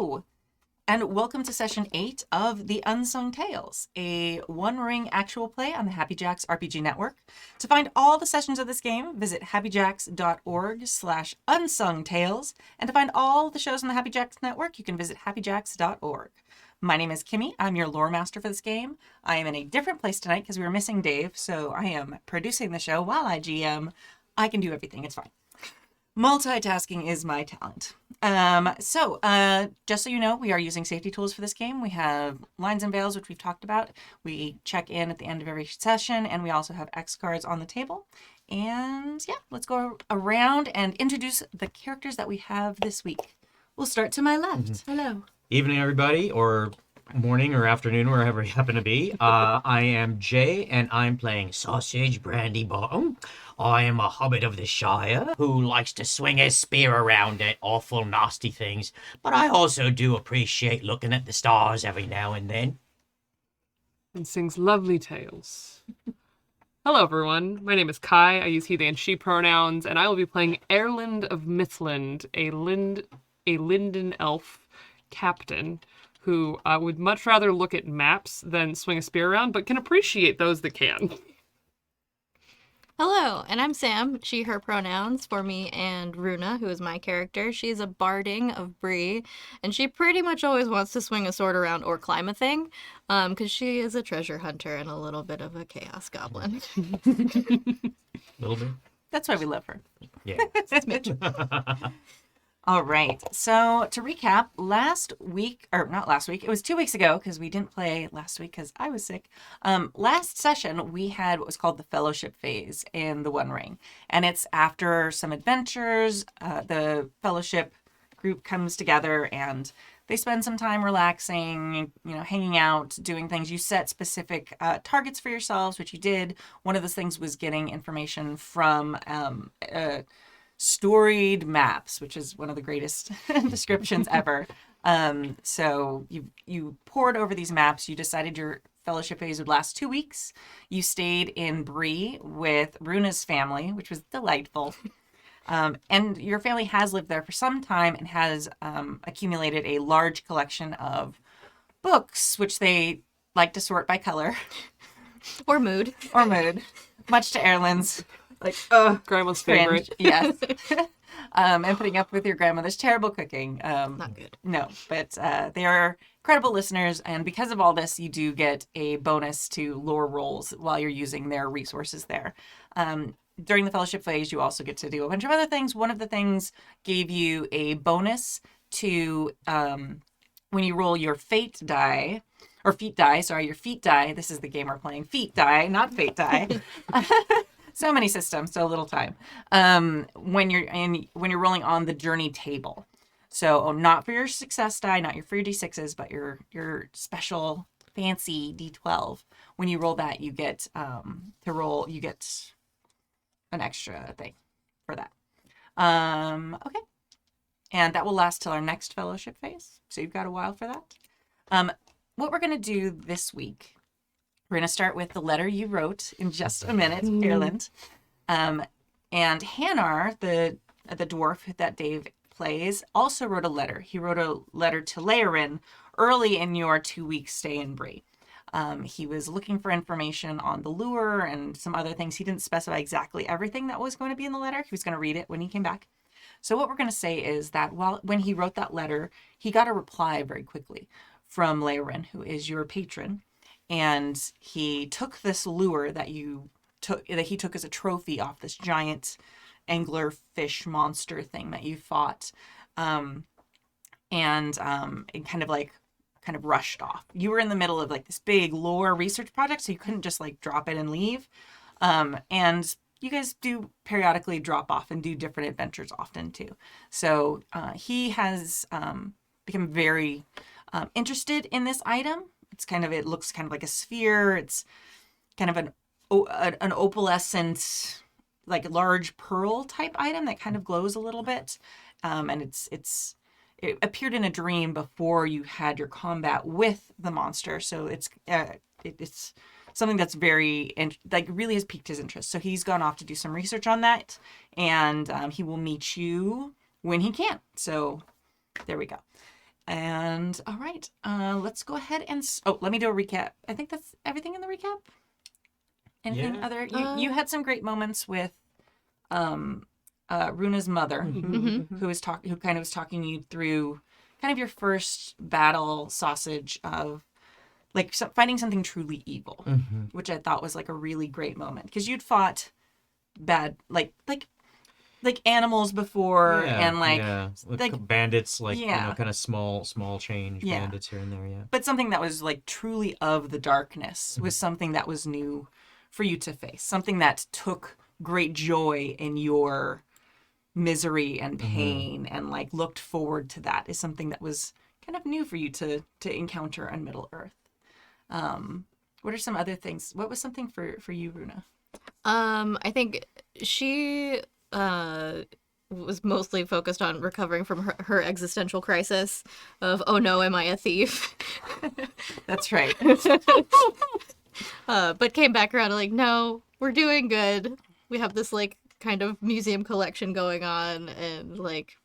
Hello, and welcome to Session 8 of the Unsung Tales, a one-ring actual play on the happyjacksrpg network. To find all the sessions of this game, visit happyjacks.org/unsungtales, and to find all the shows on the Happy Jacks network, you can visit happyjacks.org. My name is Kimi. I'm your Loremaster for this game. I am in a different place tonight because we were missing Dave, so I am producing the show while I GM. I can do everything. It's fine. Multitasking is my talent. Just so you know, we are using safety tools for this game. We have lines and veils, which we've talked about. We check in at the end of every session, and we also have X cards on the table. And yeah, let's go around and introduce the characters that we have this week. We'll start to my left. Hello. Evening, everybody, or morning or afternoon, wherever you happen to be. I am Jay, and I'm playing Sausage Brandy-bottom. I am a Hobbit of the Shire who likes to swing his spear around at awful nasty things, but I also do appreciate looking at the stars every now and then. And sings lovely tales. Hello, everyone. My name is Kai. I use he, they, and she pronouns, and I will be playing Aerlind of Mithlond, a Lindon elf captain who would much rather look at maps than swing a spear around, but can appreciate those that can. Hello, and I'm Sam, she, her pronouns for me and Runa, who is my character. She's a Barding of Bree, and she pretty much always wants to swing a sword around or climb a thing, because she is a treasure hunter and a little bit of a chaos goblin. Little bit? That's why we love her. Yeah. All right. So to recap, it was 2 weeks ago because we didn't play last week because I was sick. Last session, we had what was called the fellowship phase in the One Ring. And it's after some adventures, the fellowship group comes together and they spend some time relaxing, hanging out, doing things. You set specific targets for yourselves, which you did. One of those things was getting information from storied maps, which is one of the greatest descriptions ever. So you poured over these maps. You decided your fellowship phase would last 2 weeks. You stayed in Bree with Runa's family, which was delightful. And your family has lived there for some time and has accumulated a large collection of books, which they like to sort by color. Or mood. Much to Aerlind's Grandma's cringe. favorite. Yes. And putting up with your grandmother's terrible cooking. Not good. No, but they are credible listeners, and because of all this, you do get a bonus to lore rolls while you're using their resources there. During the fellowship phase, you also get to do a bunch of other things. One of the things gave you a bonus to when you roll your feet die. Your feet die. This is the game we're playing. Feet die, not fate die. So many systems, so little time. When you're rolling on the journey table. So not for your success die, not for your D6s, but your special fancy D12. When you roll that, you get you get an extra thing for that. Okay. And that will last till our next fellowship phase. So you've got a while for that. What we're gonna do this week. We're going to start with the letter you wrote in just a minute, Aerlind. And Hannar, the dwarf that Dave plays, also wrote a letter. He wrote a letter to Loremaster early in your 2-week stay in Bree. He was looking for information on the lure and some other things. He didn't specify exactly everything that was going to be in the letter. He was going to read it when he came back. So what we're going to say is that when he wrote that letter, he got a reply very quickly from Loremaster, who is your patron. And he took this lure that he took as a trophy off this giant angler fish monster thing that you fought, and it kind of rushed off. You were in the middle of this big lore research project, so you couldn't just drop it and leave. And you guys do periodically drop off and do different adventures often too. So he has become very interested in this item. It looks kind of like a sphere. It's kind of an opalescent, large pearl type item that kind of glows a little bit. And it appeared in a dream before you had your combat with the monster. So it's something that's very, really has piqued his interest. So he's gone off to do some research on that, and he will meet you when he can. So there we go. And all right, let's go ahead and let me do a recap. I think that's everything in the recap. Anything Yeah. other? You had some great moments with Runa's mother, who kind of was talking you through kind of your first battle sausage of like finding something truly evil, which I thought was like a really great moment because you'd fought bad like animals before and like bandits, like Yeah. kind of small change Yeah. bandits here and there. Yeah. but something that was like truly of the darkness was something that was new for you to face, something that took great joy in your misery and pain and like looked forward to that is something that was kind of new for you to encounter on Middle Earth. What are some other things? What was something for you, Runa? I think she was mostly focused on recovering from her existential crisis of, oh no, am I a thief? That's right. But came back around to like, no, we're doing good. We have this like kind of museum collection going on and like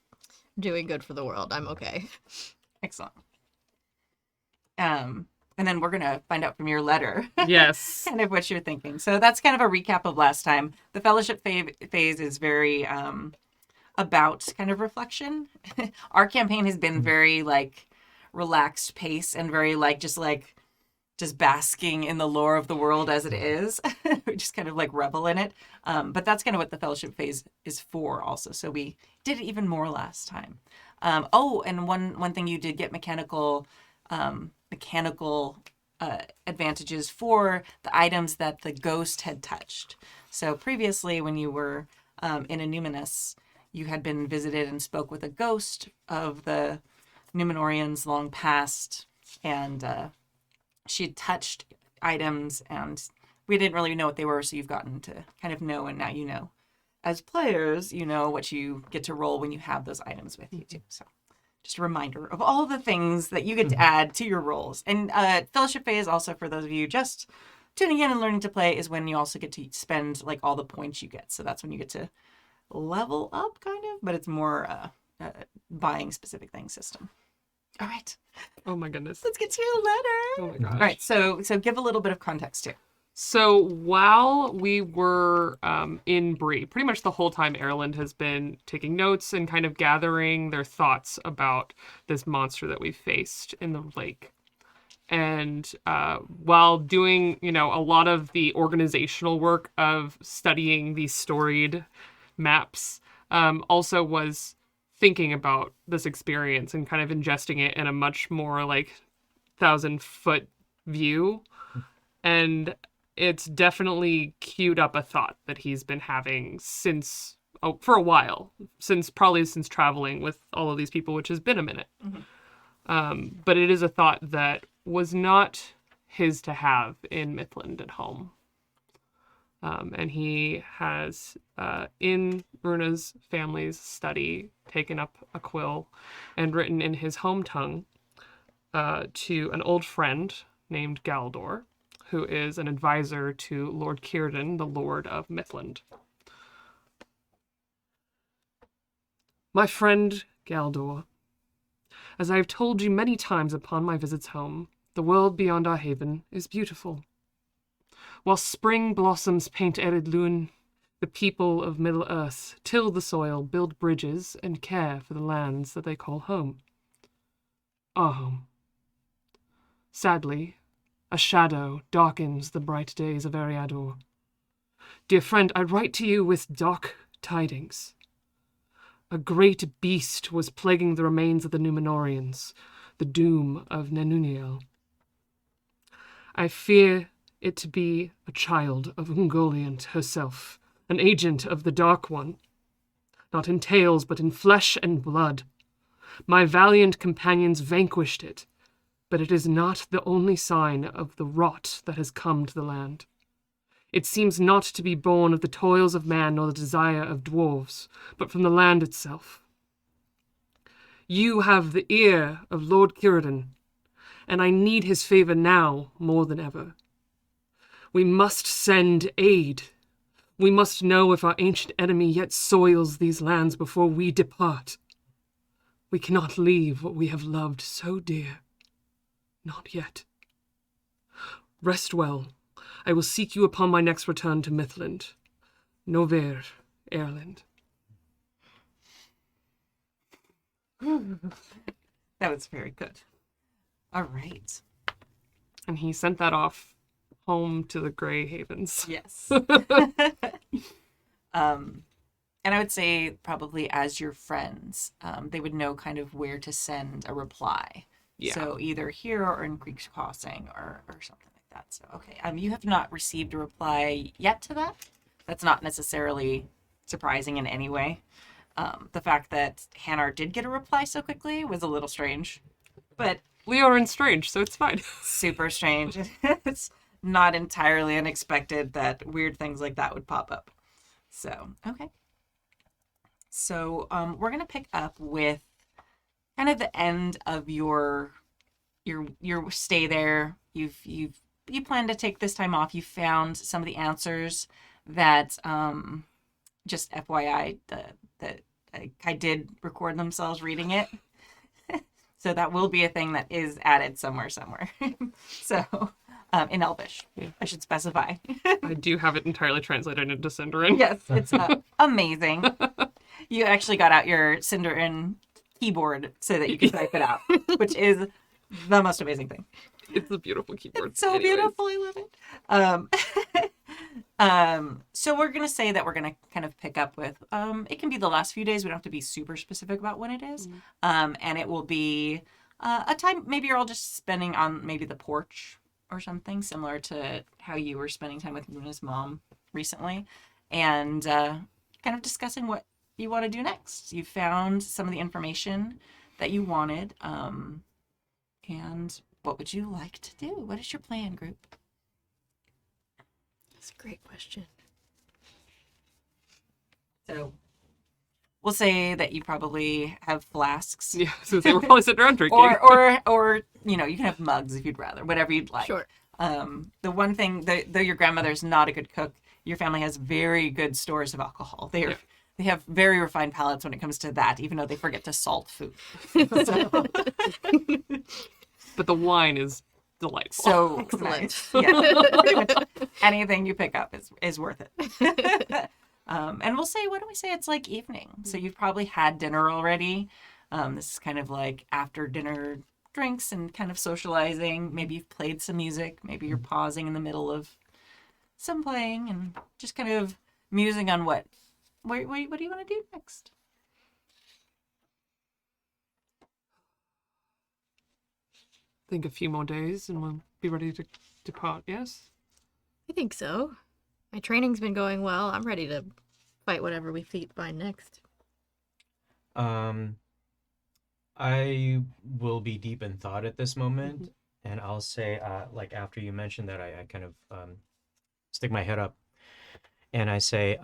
doing good for the world. I'm okay. Excellent. And then we're gonna find out from your letter. Yes. kind of what you're thinking. So that's kind of a recap of last time. The fellowship phase is very about kind of reflection. Our campaign has been very like relaxed pace and very like just basking in the lore of the world as it is. We just kind of like revel in it. But that's kind of what the fellowship phase is for also. So we did it even more last time. And one thing you did get mechanical advantages for the items that the ghost had touched. So previously when you were in a Numinous, you had been visited and spoke with a ghost of the Numenorians long past, and she had touched items and we didn't really know what they were, so you've gotten to kind of know, and now you know. As players, you know what you get to roll when you have those items with you too. So just a reminder of all the things that you get to add to your rolls. And Fellowship Phase, also for those of you just tuning in and learning to play, is when you also get to spend like all the points you get. So that's when you get to level up, kind of, but it's more buying specific things system. All right, Oh my goodness. let's get to your letter. Oh my gosh. All right, so give a little bit of context too. So while we were in Bree, pretty much the whole time Aerlind has been taking notes and kind of gathering their thoughts about this monster that we faced in the lake. And while doing, a lot of the organizational work of studying these storied maps, also was thinking about this experience and kind of ingesting it in a much more like 1,000-foot view. And it's definitely queued up a thought that he's been having for a while, since traveling with all of these people, which has been a minute. But it is a thought that was not his to have in Mithlond at home. And he has, in Runa's family's study, taken up a quill and written in his home tongue to an old friend named Galdor, who is an advisor to Lord Círdan, the Lord of Mithlond. My friend Galdor, as I have told you many times upon my visits home, the world beyond our haven is beautiful. While spring blossoms paint Eredlun, the people of Middle-earth till the soil, build bridges, and care for the lands that they call home. Our home. Sadly, a shadow darkens the bright days of Eriador. Dear friend, I write to you with dark tidings. A great beast was plaguing the remains of the Numenorians, the doom of Nenuniel. I fear it to be a child of Ungoliant herself, an agent of the Dark One, not in tales but in flesh and blood. My valiant companions vanquished it, but it is not the only sign of the rot that has come to the land. It seems not to be born of the toils of man nor the desire of dwarves, but from the land itself. You have the ear of Lord Círdan, and I need his favor now more than ever. We must send aid. We must know if our ancient enemy yet soils these lands before we depart. We cannot leave what we have loved so dear. Not yet. Rest well. I will seek you upon my next return to Mithlond. Nover, Aerlind. That was very good. All right. And he sent that off home to the Grey Havens. Yes. And I would say probably as your friends, they would know kind of where to send a reply. Yeah. So either here or in Creek's Crossing or something like that. So, okay. You have not received a reply yet to that. That's not necessarily surprising in any way. The fact that Hannar did get a reply so quickly was a little strange. But Leorin's strange, so it's fine. super strange. It's not entirely unexpected that weird things like that would pop up. So, okay. So, we're going to pick up with kind of the end of your stay there. You plan to take this time off. You found some of the answers that, just FYI, I did record themselves reading it. So that will be a thing that is added somewhere. So, in Elvish, Yeah. I should specify. I do have it entirely translated into Sindarin. Yes, it's amazing. You actually got out your Sindarin keyboard so that you can type it out, which is the most amazing thing. It's a beautiful keyboard. It's so Anyways. beautiful. I love it. So we're going to say that we're going to kind of pick up with, it can be the last few days. We don't have to be super specific about when it is. And it will be a time, maybe you're all just spending on maybe the porch or something similar to how you were spending time with Runa's mom recently, and kind of discussing what you want to do next. You found some of the information that you wanted, and what would you like to do? What is your plan, group? That's a great question. So we'll say that you probably have flasks. Yeah, so they were probably sitting around drinking. Or you know, you can have mugs if you'd rather, whatever you'd like. Sure. The one thing, though your grandmother's not a good cook, your family has very good stores of alcohol. They have very refined palates when it comes to that, even though they forget to salt food. So, But the wine is delightful. so Excellent. nice. Yeah, pretty much anything you pick up is worth it. And we'll say, what do we say? It's like evening. So you've probably had dinner already. This is kind of like after dinner drinks and kind of socializing. Maybe you've played some music. Maybe you're pausing in the middle of some playing and just kind of musing on what do you want to do next? I think a few more days and we'll be ready to depart, yes? I think so. My training's been going well. I'm ready to fight whatever we find next. I will be deep in thought at this moment, and I'll say, like after you mentioned that, I kind of stick my head up, and I say,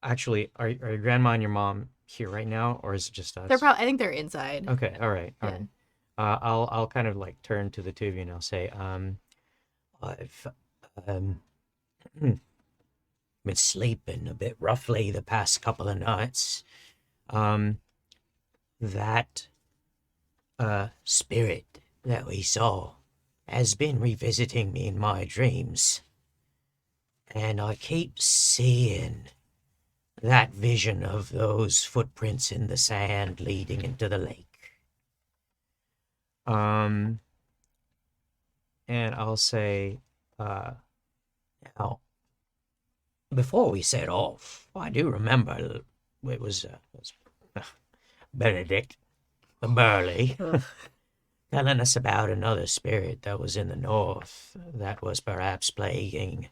actually, are your grandma and your mom here right now, or is it just us? I think they're inside. Okay, all right, all Yeah. right. I'll kind of like turn to the two of you and I'll say, I've been sleeping a bit roughly the past couple of nights. That spirit that we saw has been revisiting me in my dreams. And I keep seeing that vision of those footprints in the sand leading into the lake. And I'll say, now, before we set off, I do remember it was Benedict, the Burley, telling us about another spirit that was in the north that was perhaps plaguing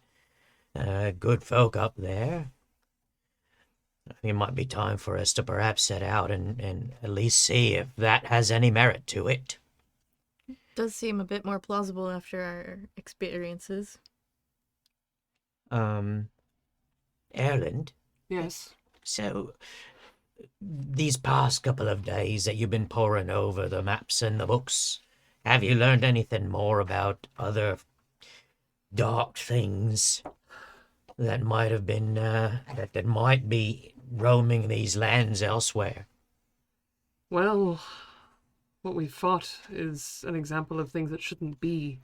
good folk up there. I think it might be time for us to perhaps set out and at least see if that has any merit to it. Does seem a bit more plausible after our experiences. Aerlind, Yes. so these past couple of days that you've been poring over the maps and the books, have you learned anything more about other dark things that might have been that might be roaming these lands elsewhere? Well, what we fought is an example of things that shouldn't be.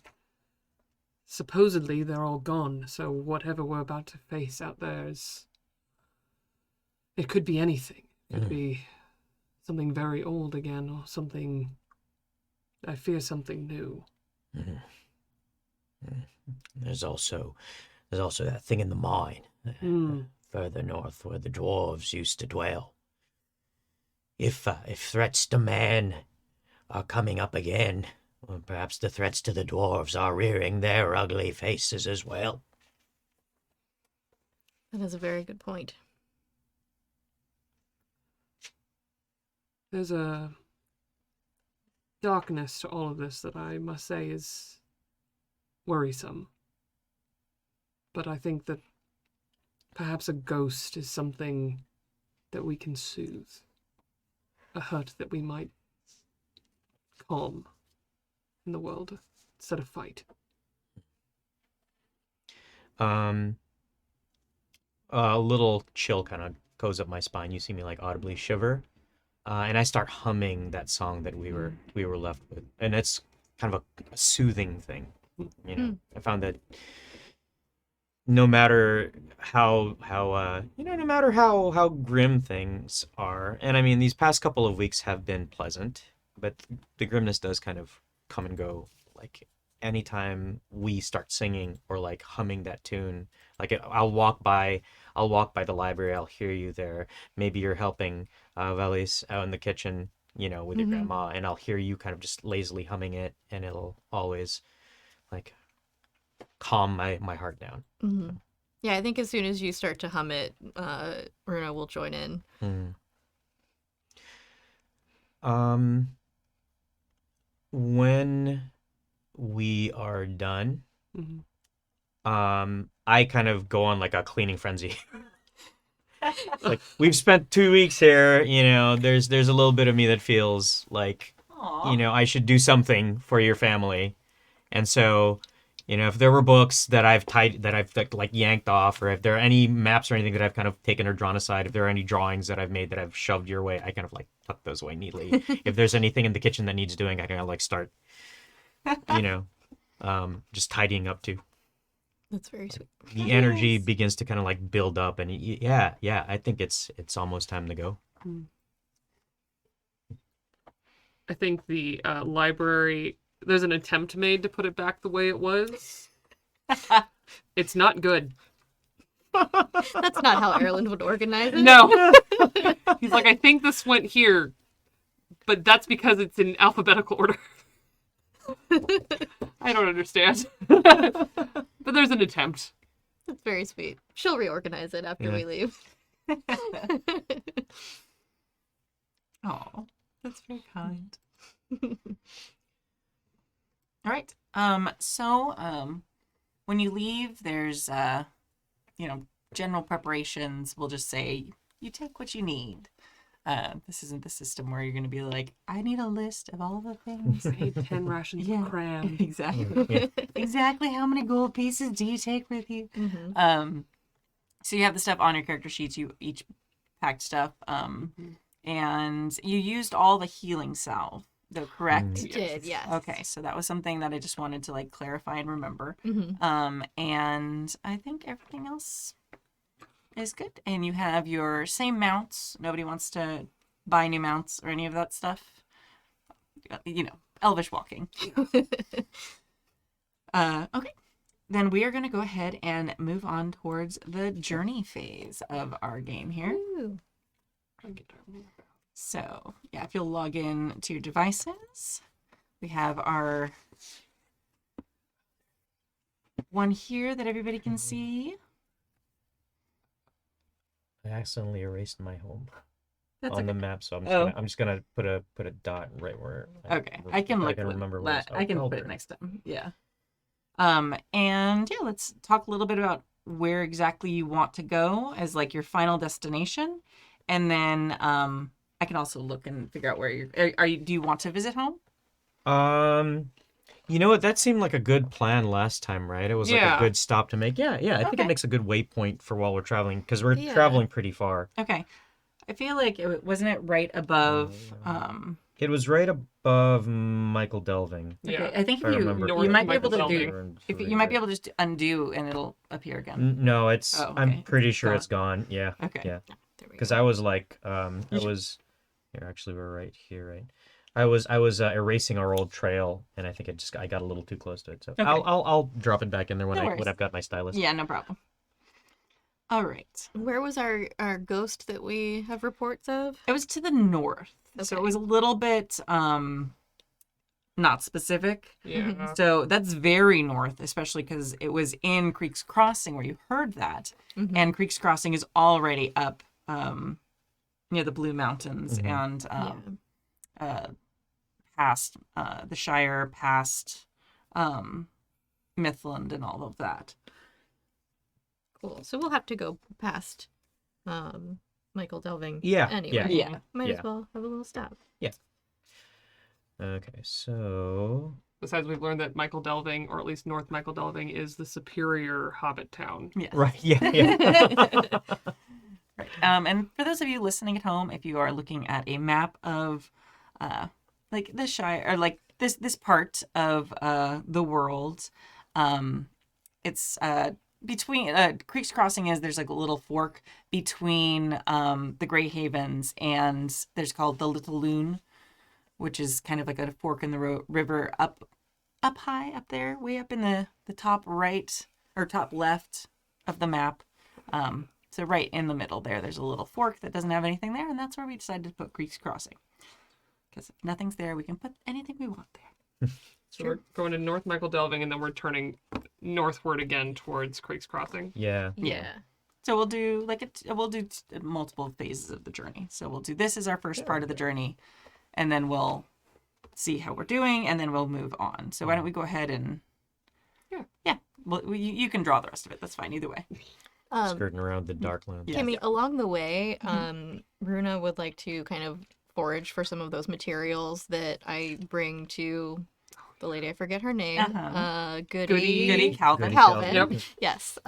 Supposedly, they're all gone, so whatever we're about to face out there is... It could be anything. It could be something very old again, or something... I fear something new. There's also that thing in the mine, further north where the dwarves used to dwell. If threats to man are coming up again, well, perhaps the threats to the dwarves are rearing their ugly faces as well. That is a very good point. There's a darkness to all of this that I must say is worrisome. But I think that perhaps a ghost is something that we can soothe. A hurt that we might calm in the world instead of fight. A little chill kind of goes up my spine. You see me like audibly shiver, and I start humming that song that we were left with, and it's kind of a soothing thing. You know, I found that no matter how no matter how grim things are, and I mean these past couple of weeks have been pleasant, but the grimness does kind of come and go. Like anytime we start singing or like humming that tune, like I'll walk by the library, I'll hear you there. Maybe you're helping Velis out in the kitchen, you know, with your grandma, and I'll hear you kind of just lazily humming it, and it'll always like calm my heart down. Yeah, I think as soon as you start to hum it, Runa will join in. When we are done, I kind of go on like a cleaning frenzy. Like we've spent 2 weeks here, you know, there's a little bit of me that feels like, you know, I should do something for your family. And so, you know, if there were books that I've like yanked off, or if there are any maps or anything that I've kind of taken or drawn aside, if there are any drawings that I've made that I've shoved your way, I kind of like tuck those away neatly. If there's anything in the kitchen that needs doing, I kind of like start, you know, just tidying up too. That's very sweet. The energy begins to kind of like build up, and yeah, I think it's almost time to go. I think the library, there's an attempt made to put it back the way it was. It's not good. That's not how Aerlind would organize it. No. He's like, I think this went here, but that's because it's in alphabetical order. I don't understand. But there's an attempt. That's very sweet. She'll reorganize it after we leave. Oh, that's very kind. All right. So when you leave, there's you know, general preparations. We'll just say you take what you need. This isn't the system where you're going to be like, I need a list of all the things. I ate 10 rations of cram. Exactly. Exactly how many gold pieces do you take with you? So you have the stuff on your character sheets. You each packed stuff. And you used all the healing salve, though, correct? You did, yes. Okay, so that was something that I just wanted to like clarify and remember. And I think everything else is good. And you have your same mounts. Nobody wants to buy new mounts or any of that stuff. You know, elvish walking. Okay. Then we are going to go ahead and move on towards the journey phase of our game here. Ooh. So, yeah, if you'll log in to your devices, we have our one here that everybody can see. I accidentally erased my home That's on the okay. map, so Oh. I'm just gonna put a dot right where. Okay, I can look. remember where it's- I can oh, put it there. next time. Yeah. And yeah, let's talk a little bit about where exactly you want to go as like your final destination, and then I can also look and figure out where you're. Do you want to visit home? You know what? That seemed like a good plan last time, right? It was like a Yeah. good stop to make. Yeah, I think Okay. it makes a good waypoint for while we're traveling because we're Yeah. traveling pretty far. Okay. I feel like wasn't it right above. It was right above Michael Delving. Yeah. Okay, I think If I remember you North might be able to Michael do. Delving. If you might be able to just undo and it'll appear again. No, it's. Oh, okay. I'm pretty sure Gone. it's gone. Yeah. Okay. Yeah. There we Because go. I was like, I was. Here, actually, we're right here, right? I was erasing our old trail, and I think I got a little too close to it. So Okay. I'll drop it back in there when No when worries. I've got my stylus. Yeah, no problem. All right. Where was our ghost that we have reports of? It was to the north, so it Okay. was a little bit not specific. Yeah. So that's very north, especially because it was in Creek's Crossing where you heard that, Mhm. and Creek's Crossing is already up near the Blue Mountains Mhm. and Yeah. past the Shire, past Mithlond, and all of that. Cool. So we'll have to go past Michael Delving. Yeah, Anyway. yeah. Might Yeah. as well have a little stop. Okay, so Besides, we've learned that Michael Delving, or at least North Michael Delving, is the superior Hobbit town. Yes. right, yeah. Right. And for those of you listening at home, if you are looking at a map of like the Shire or like this part of the world, it's between Creek's Crossing there's like a little fork between the Grey Havens and there's called the Little Loon, which is kind of like a fork in the river up high up there, way up in the top right or top left of the map. So right in the middle there's a little fork that doesn't have anything there, and that's where we decided to put Creek's Crossing. Because if nothing's there, we can put anything we want there. So we're going to North Michael Delving, and then we're turning northward again towards Creek's Crossing. Yeah. Yeah. So we'll do multiple phases of the journey. So we'll do this as our first part of the journey, and then we'll see how we're doing, and then we'll move on. So why don't we go ahead and yeah. Well, you can draw the rest of it. That's fine either way. Skirting around the Darklands. Yeah. Kimi, along the way, Runa would like to kind of forage for some of those materials that I bring to the lady. I forget her name. Goody Calvin. Calvin. Yep. Yes.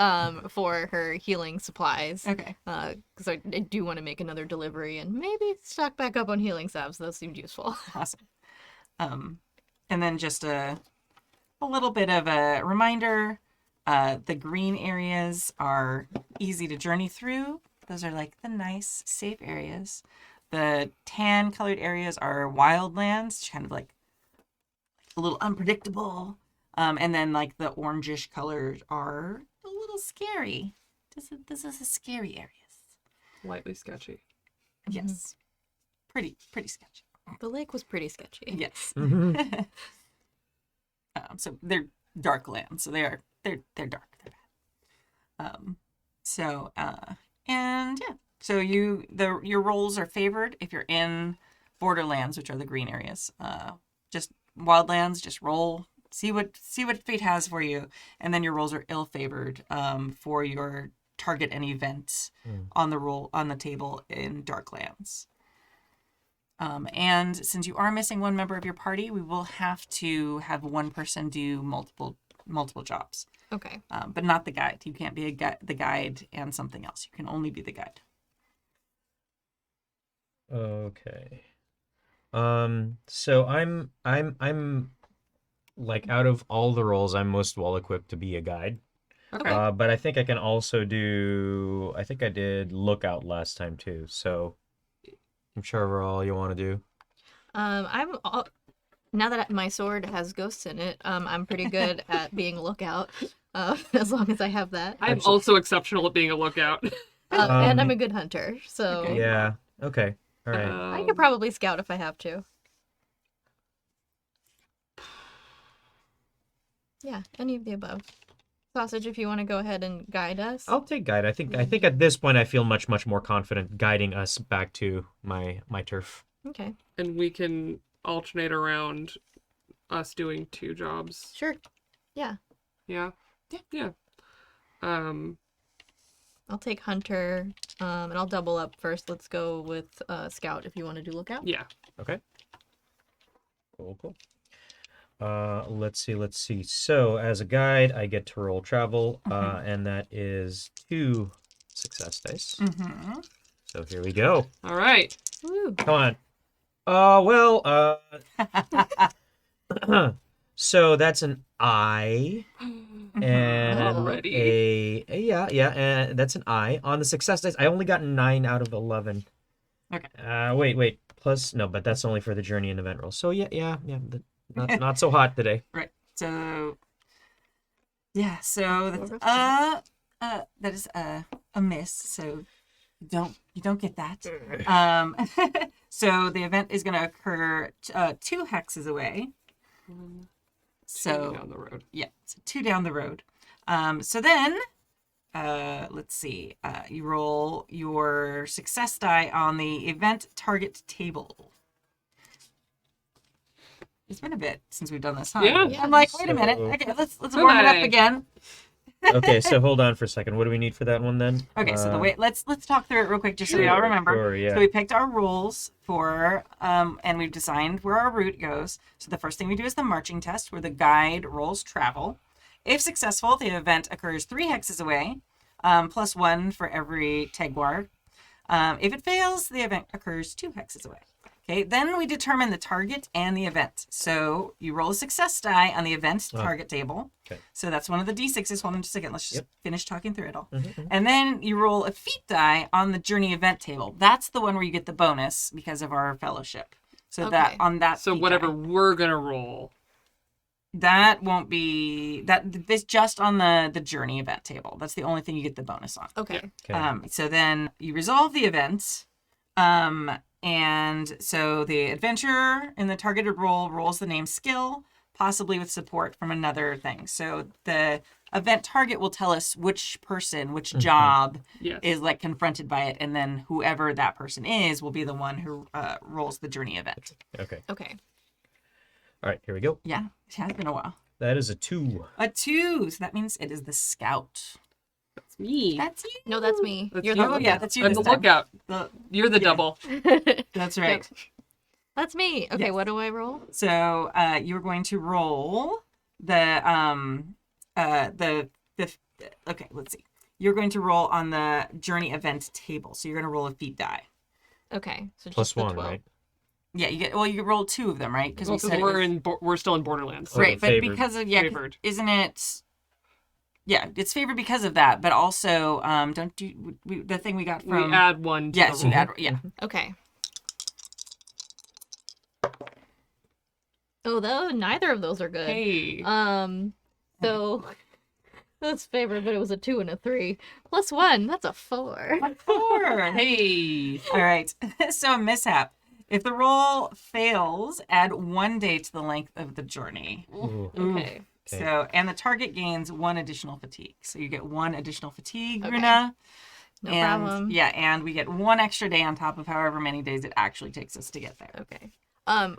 For her healing supplies. Okay. Because I do want to make another delivery and maybe stock back up on healing salves. Those seemed useful. Awesome. And then just a little bit of a reminder. The green areas are easy to journey through. Those are like the nice, safe areas. The tan colored areas are wildlands, kind of like a little unpredictable. And then like the orangish colors are a little scary. This is a scary areas. Lightly sketchy. Yes. Pretty sketchy. The lake was pretty sketchy. Yes. Mm-hmm. So they're dark lands. So they're dark. They're bad. And yeah. So your rolls are favored if you're in borderlands, which are the green areas. Just wildlands, just roll, see what fate has for you, and then your rolls are ill favored for your target and event on the table in Darklands. And since you are missing one member of your party, we will have to have one person do multiple jobs. Okay. But not the guide. You can't be the guide and something else. You can only be the guide. Okay. So I'm like out of all the roles, I'm most well equipped to be a guide. Okay. But I think I can also do. I think I did lookout last time too. So I'm sure all you want to do. Now that my sword has ghosts in it, I'm pretty good at being a lookout. As long as I have that. I'm also exceptional at being a lookout. And I'm a good hunter, so Okay. Yeah. Okay. All right. I could probably scout if I have to. Yeah, any of the above. Sausage, if you want to go ahead and guide us. I'll take guide. I think at this point I feel much more confident guiding us back to my turf. Okay. And we can alternate around us doing two jobs. Sure. Yeah. Yeah. Yeah. I'll take hunter, and I'll double up first. Let's go with scout if you want to do lookout. Yeah. Okay. Cool. Let's see. So, as a guide, I get to roll travel, and that is 2 success dice. Mm-hmm. So here we go. All right. Woo. Come on. So that's an I, and Already. yeah, that's an I. On the success dice, I only got 9 out of 11. Okay. Wait. Plus, no, but that's only for the journey and event roll. So yeah. Not so hot today. Right. So, yeah. So that's that is a miss. So you don't get that. So the event is going to occur 2 hexes away. So down the road. Yeah, so 2 down the road. So then, let's see. You roll your success die on the event target table. It's been a bit since we've done this, huh? Yeah. I'm like, wait a minute. Okay, let's warm it up again. Okay, so hold on for a second. What do we need for that one then? Okay, so the way let's talk through it real quick, just so we all remember. Sure, yeah. So we picked our rules for, and we've designed where our route goes. So the first thing we do is the marching test, where the guide rolls travel. If successful, the event occurs 3 hexes away, plus 1 for every Tegwar. If it fails, the event occurs 2 hexes away. Okay, then we determine the target and the event. So you roll a success die on the event target table. Okay. So that's one of the D6s. Hold on just a second. Let's just finish talking through it all. Mm-hmm. And then you roll a feat die on the journey event table. That's the one where you get the bonus because of our fellowship. So that on that. So feat whatever die, we're gonna roll. that won't be that. This just on the journey event table. That's the only thing you get the bonus on. Okay. Okay. So then you resolve the event. And so the adventurer in the targeted role rolls the name skill, possibly with support from another thing. So the event target will tell us which person, which job Yes. is like confronted by it. And then whoever that person is will be the one who rolls the journey event. Okay. Okay. All right, here we go. Yeah, it has been a while. That is a 2. A 2. So that means it is the scout. That's me. That's you. No, that's me. That's You're you. the Oh, yeah, that's you. I'm this the time. lookout. You're the Yeah. double. That's right. That's me. Okay, Yes. what do I roll? So you're going to roll the okay, let's see. You're going to roll on the journey event table. So you're going to roll a feat die. Okay, so Plus just the 1, 12. right? Yeah, you roll 2 of them, right? Because we said we're still in Borderlands. right, but favored. because of Favored. isn't it? Yeah, it's favored because of that, but also don't do the thing we got from We add 1 to yes, the you roll. add yeah. Okay. Oh, though neither of those are good. Hey. So that's favored, but it was a 2 and a 3. Plus 1, that's a 4. 4. Hey. All right. So a mishap. If the roll fails, add 1 day to the length of the journey. Ooh. Okay. So, and the target gains 1 additional fatigue. So you get 1 additional fatigue, Okay. Runa. No and problem. yeah, and we get 1 extra day on top of however many days it actually takes us to get there. Okay.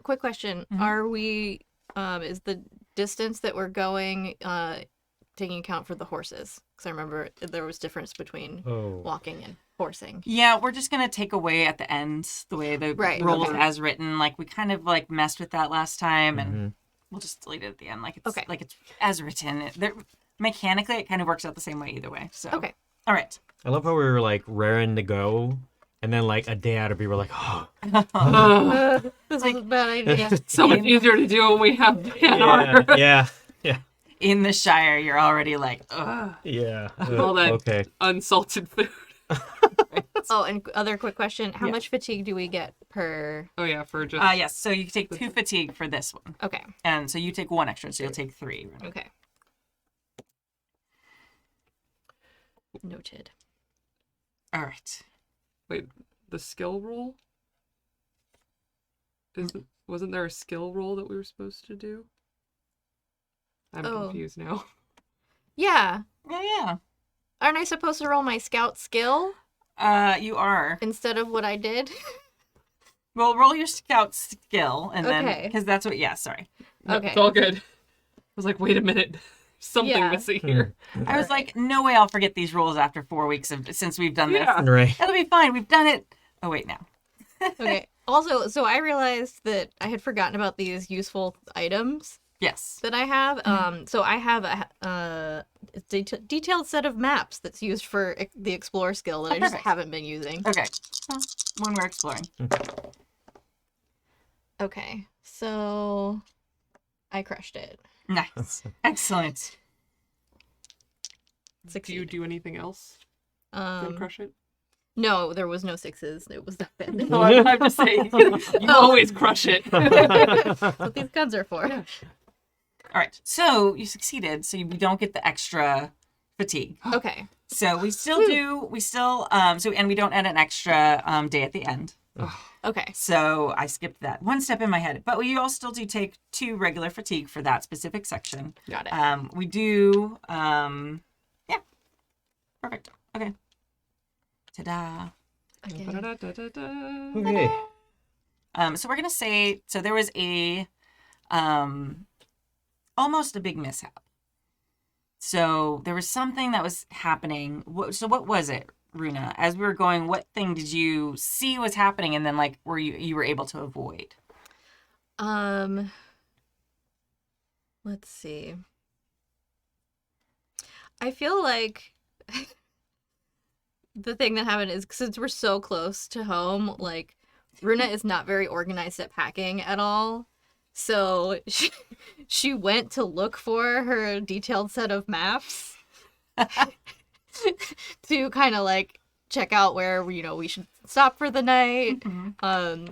Quick question. Mhm. Are we is the distance that we're going taking account for the horses? Because I remember there was difference between Oh. walking and horsing. Yeah, we're just gonna take away at the end the way the Right, rolls okay. as written. Like we kind of like messed with that last time, and Mhm. we'll just delete it at the end. Like it's Okay. like it's as written. Mechanically, it kind of works out the same way either way. So Okay. all right. I love how we were like raring to go, and then like a day out of we were like, oh, This was a bad idea. It's so much easier to do when we have Hannar. yeah. In the Shire, you're already like, ugh. Yeah. All that- Okay. Unsalted food. Oh, and other quick question. How Yeah. much fatigue do we get per... Oh yeah, for just Yes. So you take 2 fatigue for this one, Okay. and so you take 1 extra, so you'll take 3. Okay. Noted. All right. wait, the skill roll? Wasn't there a skill roll that we were supposed to do? I'm Oh. confused now. Yeah. Yeah. Aren't I supposed to roll my scout skill You are. instead of what I did? Well, roll your scout skill, and then Okay. because that's what. Yeah. Sorry. No, Okay. It's all good. I was like, wait a minute. Something Yeah. missing here. I was like, no way, I'll forget these rules after 4 weeks since we've done Yeah. this. Right. That'll be fine. We've done it. Oh wait, now. Okay. Also, so I realized that I had forgotten about these useful items Yes. that I have. So I have a detailed set of maps that's used for the explore skill that I just perfect. haven't been using. Okay. Well, when we're exploring. Okay, so I crushed it. Nice. Excellent. Do you do anything else to crush it? No, there was no sixes. It was that bad. No, I'm just saying. You always crush it. That's what these guns are for. All right. So you succeeded. So we don't get the extra fatigue. Okay. So we still do. We still. And we don't add an extra day at the end. Okay. So I skipped that one step in my head. But we all still do take 2 regular fatigue for that specific section. Got it. We do. Yeah. Perfect. Okay. Ta-da. Okay. Okay. So we're gonna say there was a almost a big mishap. So there was something that was happening. What was it, Runa? As we were going, what thing did you see was happening, and then like were you were able to avoid? Let's see. I feel like the thing that happened is since we're so close to home, like Runa is not very organized at packing at all. So she went to look for her detailed set of maps to kind of like check out where we should stop for the night.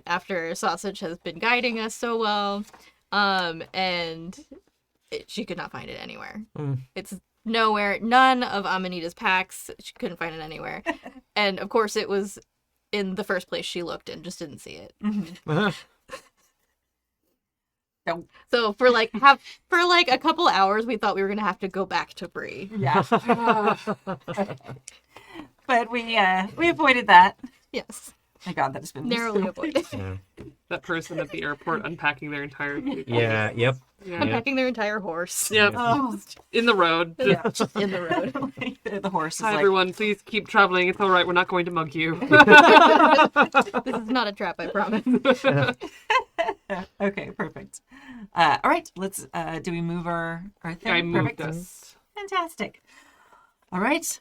After Sausage has been guiding us so well, and she could not find it anywhere. It's nowhere. None of Amanita's packs. She couldn't find it anywhere, and of course it was in the first place she looked and just didn't see it. So for like a couple hours, we thought we were gonna have to go back to Bree. Yeah. But we avoided that. Yes, My God, that has been narrowly avoided. Yeah. That person at the airport unpacking their entire Yeah. Yep. Yeah. Unpacking their entire horse. Yep. Oh, In the road. yeah. In the road. The horse is Hi like, everyone, please keep traveling. It's all right. We're not going to mug you. This is not a trap, I promise. okay, perfect. All right, let's. Do we move our thing? I moved Perfect. us. Fantastic. All right.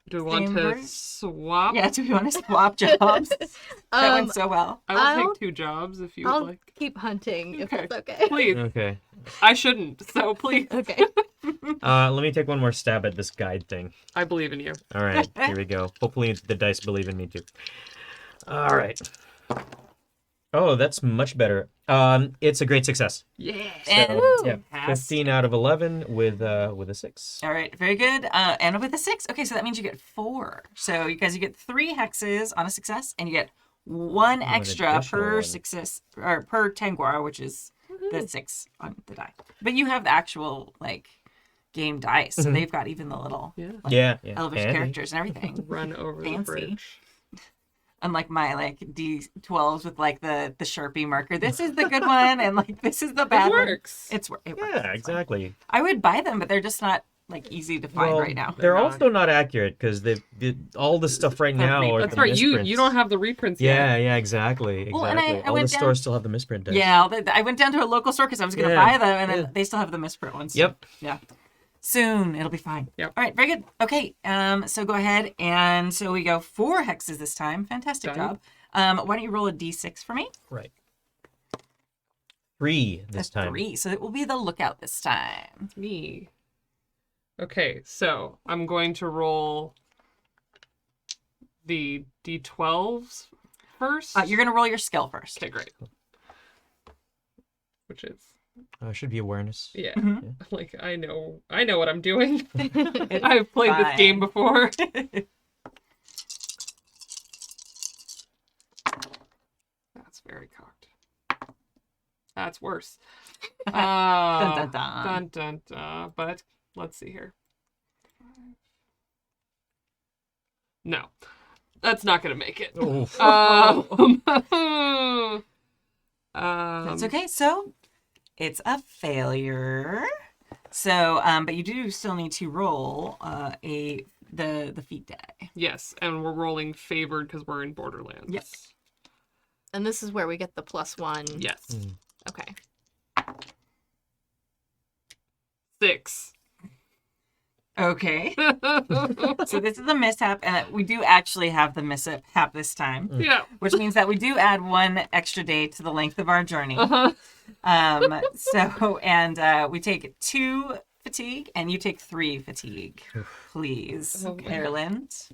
Do we want Same to bird? swap? Yeah. Do we want to swap jobs? That went so well. I will I'll- take 2 jobs if you would I'll like. keep hunting if Okay. it's okay. Please. Okay. I shouldn't, so please. Okay. Let me take one more stab at this guide thing. I believe in you. All right, here we go. Hopefully the dice believe in me too. All right. Oh, that's much better. It's a great success. Yeah. And Yeah, 15 out of 11 with a 6. all right, very good. And with a 6, okay, so that means you get 4. So you get 3 hexes on a success, and you get 1 extra additional per one. success or per Tangwara, which is the 6 on the die. But you have the actual like game dice, so they've got even the little Yeah. like, Yeah. elvish And- characters and everything. Run over Fancy. the bridge. Unlike my like D12s with like the Sharpie marker. This is the good one, and like this is the bad It one. works. It works. Yeah, It's fine. exactly. I would buy them, but they're just not like easy to find Well, right now. They're They're also not accurate because all the stuff right now are That's the right. You misprints. don't have the reprints Yeah, yet. yeah, exactly. Well, and I Exactly. All went the down- stores still have the misprint dice. Yeah, I went down to a local store because I was going to Yeah, buy them, and then yeah. they still have the misprint ones. Yep. Yeah. Soon it'll be fine. Yep. All right, very good. Okay, so go ahead, and so we go 4 hexes this time. Fantastic Done. job. Why don't you roll a d6 for me? Right. 3 this A time. 3, so it will be the lookout this time. Me. Okay, so I'm going to roll the d12s first. You're going to roll your skill first. Okay, great. Which is Should be awareness. yeah. Mhm. Like I know what I'm doing. I've played this Fine. game before. That's very cocked. That's worse. Dun, dun, dun. Dun, dun, dun. But let's see here. No, that's not gonna make it. Oof. That's okay. So it's a failure. So, but you do still need to roll the feat die. Yes, and we're rolling favored because we're in Borderlands. Yes. And this is where we get the +1. Yes. Okay. 6. Okay. So this is a mishap, and we do actually have the mishap this time, Yeah. which means that we do add 1 extra day to the length of our journey. Uh-huh. We take 2 fatigue, and you take 3 fatigue, please, Oh my God. Aerlind.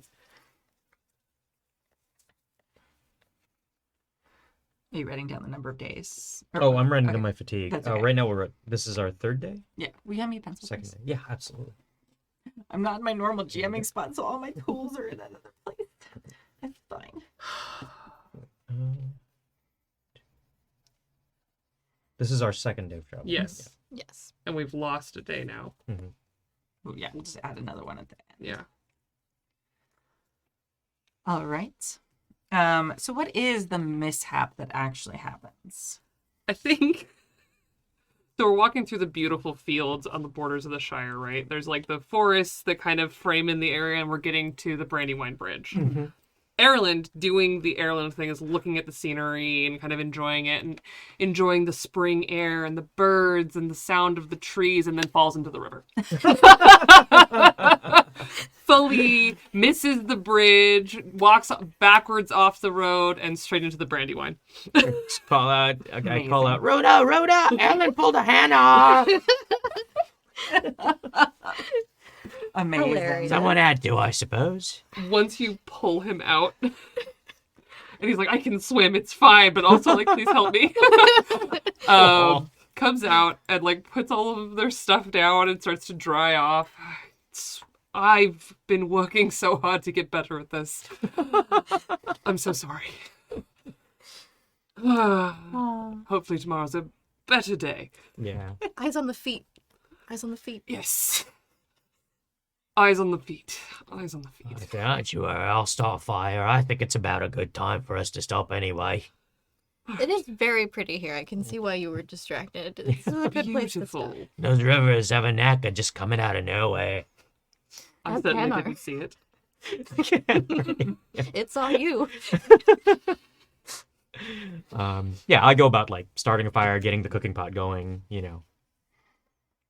Are you writing down the number of days? Oh, I'm writing Okay. down my fatigue. That's okay. Right now this is our 3rd day? Yeah, we have me pencil. Second please. day. Yeah, absolutely. I'm not in my normal GMing spot, so all my tools are in that other place. It's fine. This is our 2nd day of travel. Yes. Yes. And we've lost a day now. Oh, yeah, we'll just add another one at the end. Yeah. All right. So what is the mishap that actually happens? I think. So we're walking through the beautiful fields on the borders of the Shire, right? There's like the forests that kind of frame in the area, and we're getting to the Brandywine Bridge. Aerlind, doing the Aerlind thing, is looking at the scenery and kind of enjoying it and enjoying the spring air and the birds and the sound of the trees, and then falls into the river. Fully misses the bridge, walks backwards off the road, and straight into the Brandywine. Just call out. I call Amazing. out, Runa, Aerlind pulled a Hannar. Amazing. Hilarious. Someone had to, I suppose. Once you pull him out, and he's like, I can swim, it's fine, but also, like, please help me. Comes out and, like, puts all of their stuff down and starts to dry off. I've been working so hard to get better at this. I'm so sorry. Hopefully tomorrow's a better day. Yeah. Eyes on the feet. Eyes on the feet. Yes. Eyes on the feet. Eyes on the feet. If you aren't sure, I'll start a fire. I think it's about a good time for us to stop anyway. It is very pretty here. I can see why you were distracted. This is a good place to Beautiful. stop. Those rivers have a knack of just coming out of nowhere. I As certainly Hannar. didn't see it. It's all you. Yeah, I go about like starting a fire, getting the cooking pot going, you know,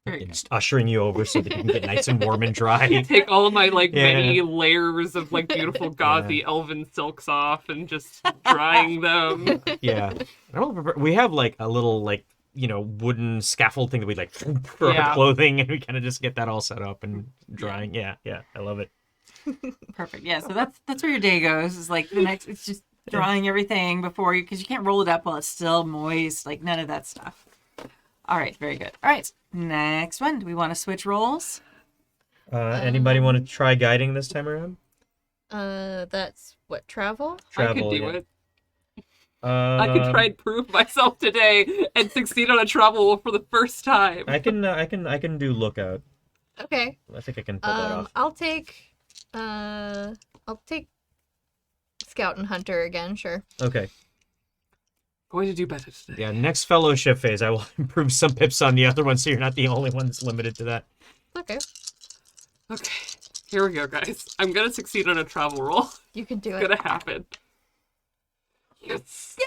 Very and good. just ushering you over so that you can get nice and warm and dry. Take all of my like Yeah. many layers of like beautiful gauzy elven silks off and just drying them. Yeah, I don't remember. We have like a little like wooden scaffold thing that we like for Yeah. our clothing, and we kind of just get that all set up and drying. Yeah, I love it. Perfect. Yeah, so that's where your day goes. Is like the next. It's just drying everything before you, because you can't roll it up while it's still moist. Like none of that stuff. All right, very good. All right, next one. Do we want to switch roles? Anybody want to try guiding this time around? That's what, travel? I could do yeah. it. I could try and prove myself today and succeed on a travel roll for the first time. I can do lookout. Okay. I think I can pull that off. I'll take Scout and Hunter again, sure. Okay. Going to do better today. Yeah, next fellowship phase, I will improve some pips on the other one, so you're not the only one that's limited to that. Okay. Okay, here we go, guys. I'm gonna succeed on a travel roll. You can do It's it. gonna happen. Yes.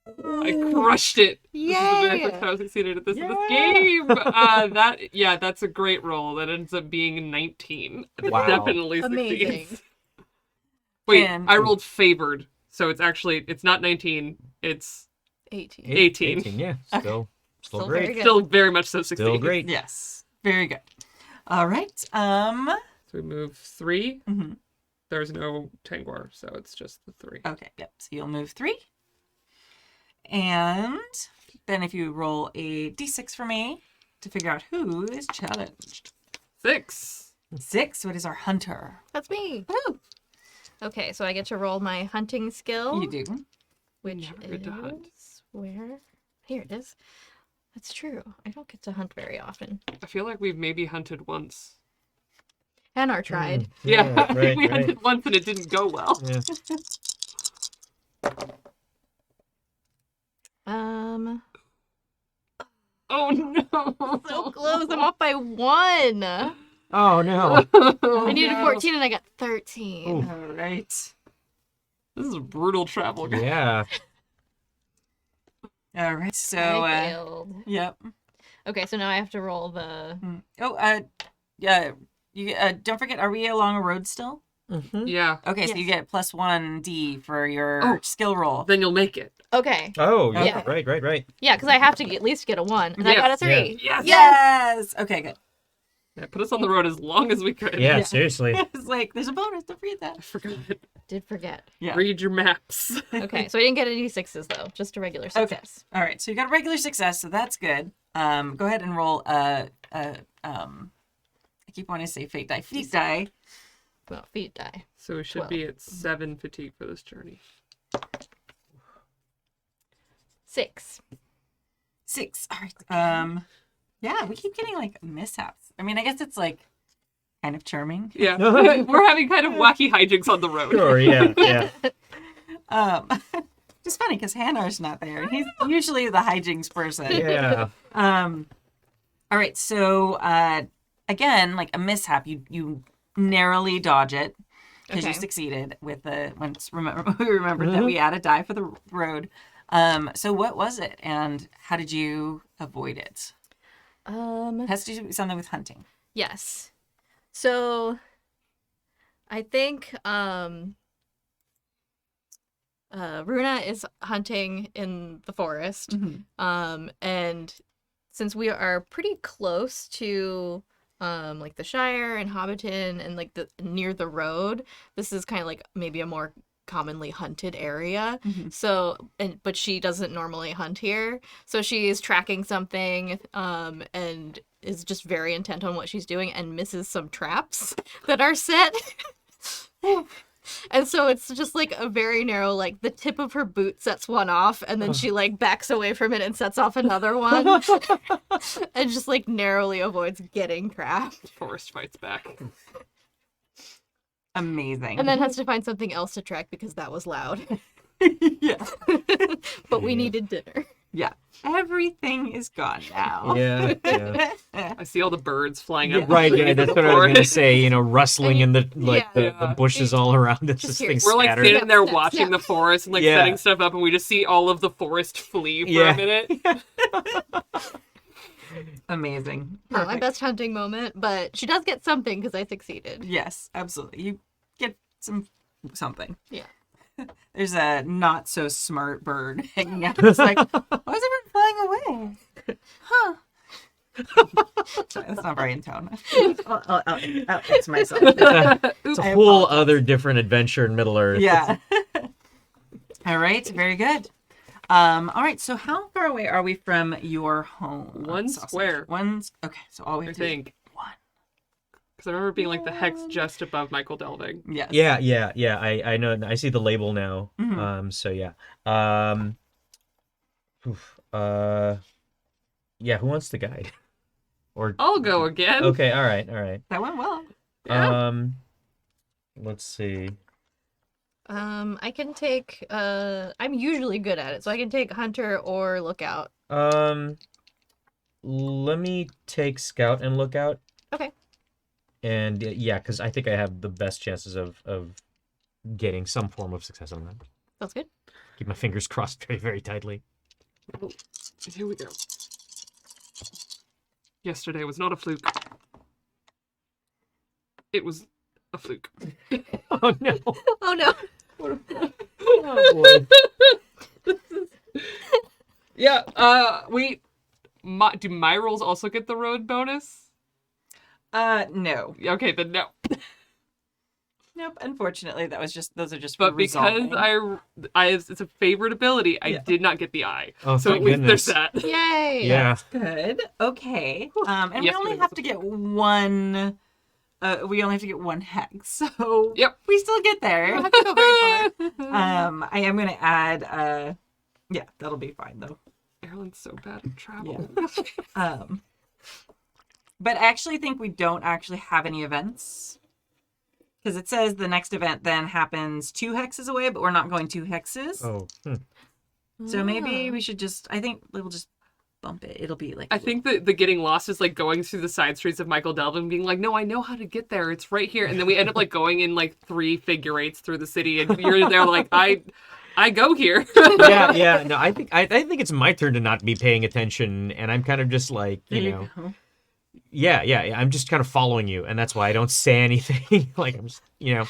I crushed it. This is the very Yay! first time I succeeded at this in this game. That's a great roll. That ends up being 19. It Wow. definitely Amazing. succeeds. Wait, And- I rolled favored, so it's not 19. It's 18. 18. Yeah, still Still great. very good. still very much so succeeds. Still great. Yes. Very good. All right. So we move 3. Mhm. There's no Tangwar, so it's just the 3. Okay. Yep. So you'll move 3, and then if you roll a d6 for me to figure out who is challenged. 6. 6. What is our hunter? That's me. Woo! Okay, so I get to roll my hunting skill, You do. which Never get to hunt. is where? Here it is. That's true. I don't get to hunt very often. I feel like we've maybe hunted once. Hannar tried. Yeah, right, we right. hunted once and it didn't go well. Yeah. Oh no! So close. I'm off by 1. I Oh no. needed 14 and I got 13. Ooh. All right. This is a brutal travel, guys. Yeah. All right. So, I failed. yep. Okay, so now I have to roll the... Yeah. You don't forget, are we along a road still? Mm-hmm. Yeah. Okay, so you Yes. get +1d for your skill roll. Then you'll make it. Okay. Oh, Yeah. Right. Yeah, because I have to at least get a 1. And I Yes. got a 3. Yes. Yes! Okay, good. Yeah, put us on the road as long as we could. Yeah, seriously. It's like, there's a bonus, don't forget that. I forgot. Did forget. Yeah. Read your maps. Okay, so I didn't get any 6s, though. Just a regular success. All right, so you got a regular success, so that's good. Go ahead and roll I keep wanting to say fate die. Feet die. Well, feet die. So we should be at 7 fatigue for this journey. 6. 6. All right. Yeah, we keep getting like mishaps. I mean, I guess it's like kind of charming. Yeah. We're having kind of wacky hijinks on the road. Sure, yeah. Just funny because Hannar's not there. He's usually the hijinks person. Yeah. All right, so again, like a mishap, you narrowly dodge it because you Okay. succeeded with the once we remembered that we had a die for the road. So what was it, and how did you avoid it? It has to do something with hunting. Yes. So I think Runa is hunting in the forest. And since we are pretty close to like the Shire and Hobbiton and like the near the road, this is kind of like maybe a more commonly hunted area. So but she doesn't normally hunt here. So she is tracking something and is just very intent on what she's doing and misses some traps that are set. And so it's just like a very narrow, like the tip of her boot sets one off and then she like backs away from it and sets off another one. And just like narrowly avoids getting trapped. Forest fights back. Amazing. And then has to find something else to track because that was loud. yeah. But we needed dinner. Yeah. Everything is gone now. Yeah. I see all the birds flying up. Right, yeah, that's what I was gonna say. Rustling in the Yeah. the bushes all around us. Just This here. thing's We're like scattered. sitting there Snap, watching snap. the forest and like Yeah. setting stuff up, and we just see all of the forest flee for Yeah. a minute. Amazing. Not my Perfect. best hunting moment, but she does get something because I succeeded. Yes, absolutely. You get something. Yeah. There's a not so smart bird hanging out. It's like, why is everyone flying away? Huh. Sorry, that's not very in tone. I'll fix myself. It's I a whole apologize. other different adventure in Middle Earth. Yeah. All right. Very good. All right. So how far away are we from your home? One Sausage? square. Okay. So all we I have to do. think. One. Because I remember being like the hex just above Michael Delving. Yes. Yeah. I know. I see the label now. Mhm. So yeah. Yeah. Who wants to guide? Or I'll go again. okay. All right. That went well. Yeah. Let's see. I can take I'm usually good at it, so I can take hunter or lookout. Let me take Scout and Lookout. Okay. And yeah, because I think I have the best chances of getting some form of success on that. That's good. Keep my fingers crossed very, very tightly. Oh, here we go. Yesterday was not a fluke. It was a fluke. Oh no! Oh no. Oh boy! Yeah, do my rolls also get the road bonus? No. Okay, then no. Nope. Unfortunately, those are just for But because resolving. it's a favorite ability, I Yeah. did not get the eye. Oh, So at thank least goodness. there's that. Yay. Yeah. Good. Okay. And we Yesterday only was have a to get one. We only have to get one hex, so Yep. we still get I there. don't have to go very far. I am gonna add. Yeah, that'll be fine though. Aerlind's so bad at travel. But I actually think we don't actually have any events because it says the next event then happens 2 hexes away, but we're not going 2 hexes. Oh. So maybe we should just. I think we'll just bump it. It'll be like. I think that the getting lost is like going through the side streets of Michael Delvin being like, no, I know how to get there. It's right here. And then we end up like going in like 3 figure eights through the city and you're there like, I I go here. yeah. No, I think it's my turn to not be paying attention, and I'm kind of just like, you know, go. yeah. I'm just kind of following you, and that's why I don't say anything. Like I'm just, you know,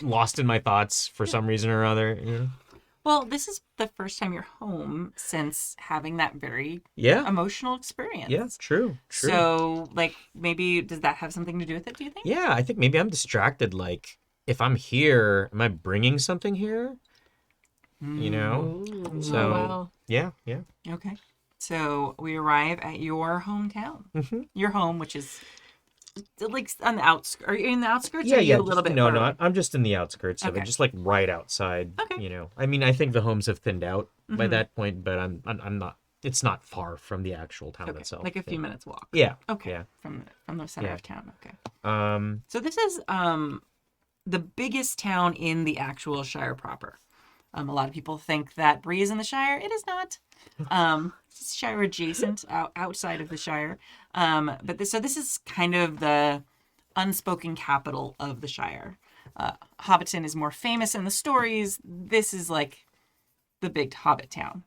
lost in my thoughts for some reason or other. You know? Well, this is the first time you're home since having that very Yeah. emotional experience. Yeah. True. So, like, maybe does that have something to do with it? Do you think? Yeah, I think maybe I'm distracted. Like, if I'm here, am I bringing something here? You know? Ooh. So, Oh, wow. yeah. Okay. So we arrive at your hometown. Mm-hmm. Your home, which is like on the outskirts. Are you in the outskirts? Or Yeah, are you yeah. a little bit No, further? no. I'm just in the outskirts of it, Okay. just like right outside. Okay. You know, I mean, I think the homes have thinned out by Mhm. that point, but I'm not. It's not far from the actual town Okay. itself. Like a few minutes walk. Yeah. Okay. Yeah. From the center Yeah. of town. Okay. Um. So this is the biggest town in the actual Shire proper. A lot of people think that Bree is in the Shire. It is not. It's Shire adjacent, outside of the Shire. But this is kind of the unspoken capital of the Shire. Hobbiton is more famous in the stories. This is like the big Hobbit town.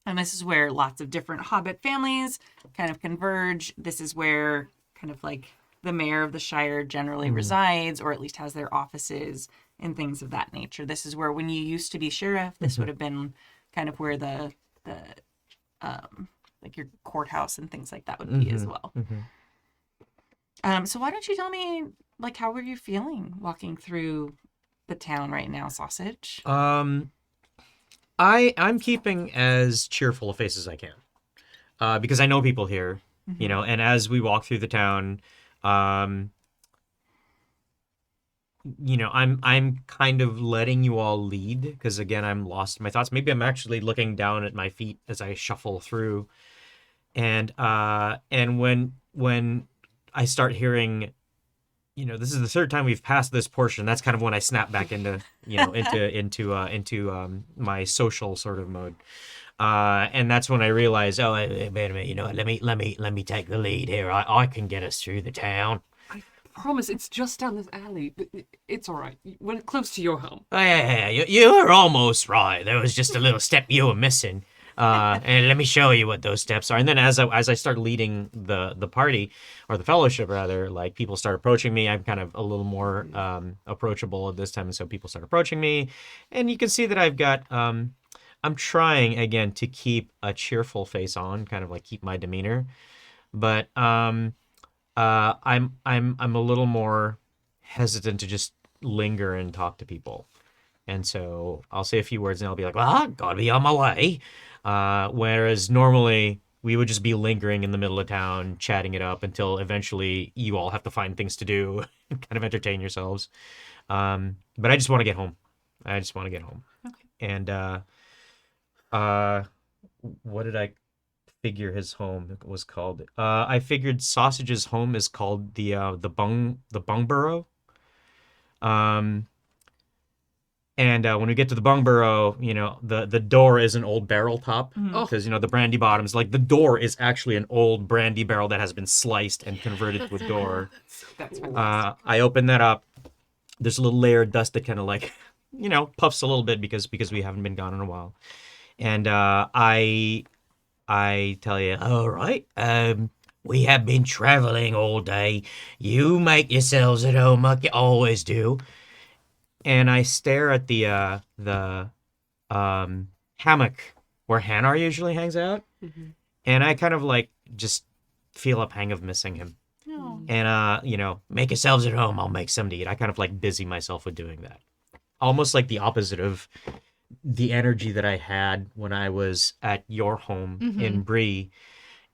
And this is where lots of different Hobbit families kind of converge. This is where kind of like the mayor of the Shire generally resides, or at least has their offices and things of that nature. This is where, when you used to be sheriff, this would have been kind of where the like your courthouse and things like that would be as well. So why don't you tell me, like, how were you feeling walking through the town right now, Sausage? I'm keeping as cheerful a face as I can, because I know people here, you know. And as we walk through the town, you know, I'm kind of letting you all lead, because again, I'm lost in my thoughts. Maybe I'm actually looking down at my feet as I shuffle through, and when I start hearing, you know, this is the third time we've passed this portion. That's kind of when I snap back into, you know, into my social sort of mode, and that's when I realize, oh, wait a minute, you know, let me take the lead here. I can get us through the town. Promise, it's just down this alley. It's all right. When it's close to your home. Oh, yeah, you were almost right. There was just a little step you were missing. And let me show you what those steps are. And then as I start leading the party, or the fellowship rather, like people start approaching me. I'm kind of a little more approachable at this time, and so people start approaching me, and you can see that I've got I'm trying again to keep a cheerful face on, kind of like keep my demeanor, but I'm a little more hesitant to just linger and talk to people. And so I'll say a few words and I'll be like, well, I gotta be on my way. Whereas normally we would just be lingering in the middle of town, chatting it up until eventually you all have to find things to do and kind of entertain yourselves. But I just want to get home. Okay. And what did I figure his home was called? I figured Sausage's home is called the bung burrow. And when we get to the bung burrow, you know, the door is an old barrel top, because you know the Brandy-bottoms, like the door is actually an old brandy barrel that has been sliced and converted to a door. That's fantastic. I open that up. There's a little layer of dust that kind of like, you know, puffs a little bit because we haven't been gone in a while. And I tell you, all right, we have been traveling all day. You make yourselves at home like you always do. And I stare at the hammock where Hannar usually hangs out, and I kind of like just feel a pang of missing him. No. And you know, make yourselves at home. I'll make something to eat. I kind of like busy myself with doing that, almost like the opposite of the energy that I had when I was at your home in Bree.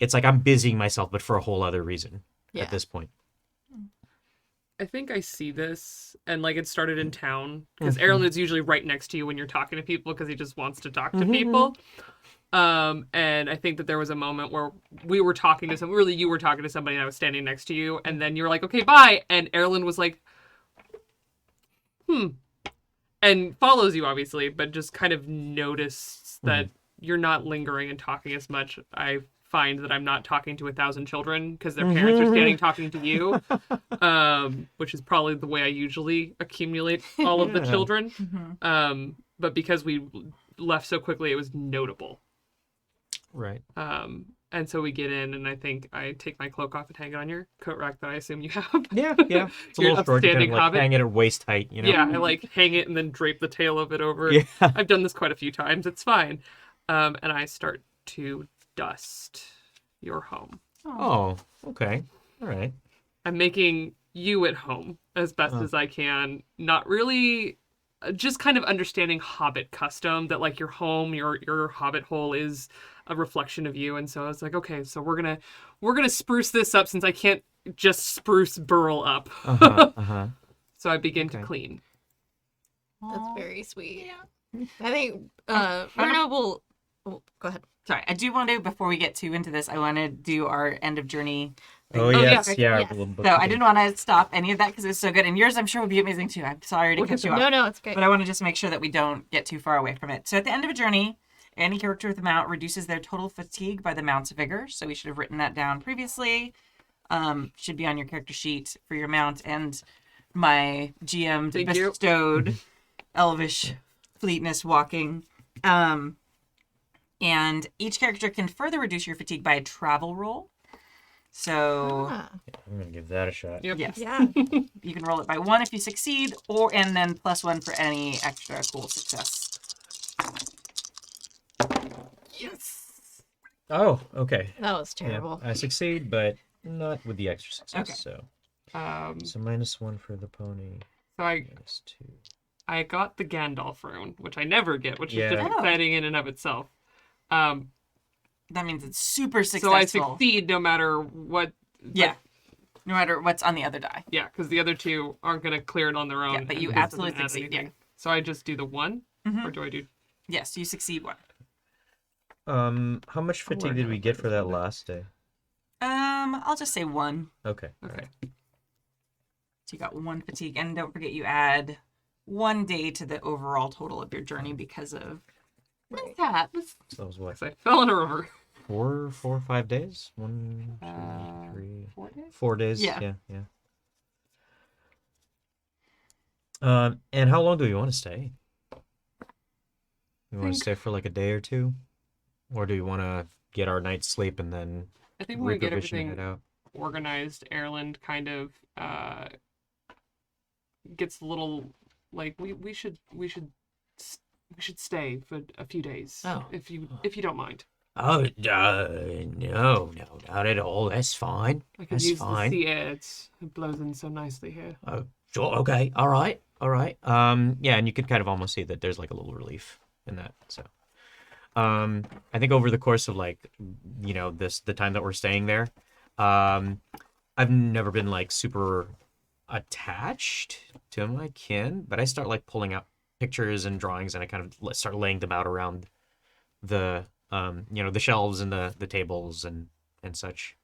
It's like I'm busying myself, but for a whole other reason Yeah. at this point. I think I see this, and like it started in town, because Aerlind is usually right next to you when you're talking to people, because he just wants to talk to people. And I think that there was a moment where we were talking to someone, really you were talking to somebody, and I was standing next to you, and then you were like, okay, bye, and Aerlind was like, and follows you obviously, but just kind of noticed that you're not lingering and talking as much. I find that I'm not talking to 1,000 children because their parents are standing talking to you, which is probably the way I usually accumulate all of the children. But because we left so quickly it was notable. Right. And so we get in, and I think I take my cloak off and hang it on your coat rack that I assume you have. Yeah. It's a You're little short. You kind upstanding of like hobbit. hang it at waist height, you know? Yeah, I like hang it and then drape the tail of it over. Yeah. I've done this quite a few times. It's fine. And I start to dust your home. Oh, okay. All right. I'm making you at home as best as I can. Not really, just kind of understanding Hobbit custom that like your home, your Hobbit hole is a reflection of you. And so I was like, okay, so we're gonna spruce this up since I can't just spruce Burl up. So I begin to clean. That's very sweet. Yeah. I think Runa will. Oh, go ahead. Sorry, I do want to, before we get too into this, I want to do our end of journey. Oh, yes, yeah. yes. So I didn't want to stop any of that because it's so good. And yours, I'm sure, would be amazing too. I'm sorry to cut you off. No, it's great. But I want to just make sure that we don't get too far away from it. So at the end of a journey, any character with a mount reduces their total fatigue by the mount's vigor. So we should have written that down previously. Should be on your character sheet for your mount. And my GM Thank you. bestowed elvish fleetness walking. And each character can further reduce your fatigue by a travel roll. So Ah, I'm going to give that a shot. Yep. yes, yeah. you can roll it by 1 if you succeed, and then +1 for any extra cool success. Yes. Oh, okay. That was Yeah, terrible. I succeed, but not with the extra success. Okay. So -1 for the pony. So I -2. I got the Gandalf rune, which I never get, which Yeah. is just Oh. exciting in and of itself. That means it's super successful. So I succeed no matter what. Yeah. No matter what's on the other die. Yeah, because the other two aren't going to clear it on their own. Yeah, but and you this doesn't absolutely add succeed, anything. So I just do the 1, Mhm. or do I do? Yes, you succeed 1. How much fatigue did we get for that last day? I'll just say 1. Okay. Okay. So you got 1 fatigue, and don't forget you add 1 day to the overall total of your journey because of that. So that was what? So I fell in a river. 4 or 5 days? 1, 2, 3, 4 days. 4 days. Yeah. Yeah. And how long do we want to stay? We want to stay for like a day or two, or do we want to get our night's sleep and then I think when we get reprovision and everything head out? organized, Aerlind kind of gets a little like we should stay for a few days. Oh. if you don't mind. Oh, no, not at all. That's fine. I could That's use fine. the sea air. It blows in so nicely here. Oh, sure. Okay. All right. Yeah, and you could kind of almost see that there's like a little relief in that. So, I think over the course of like, the time that we're staying there, I've never been like super attached to my kin, but I start like pulling out pictures and drawings, and I kind of start laying them out around the, the shelves and the tables and such.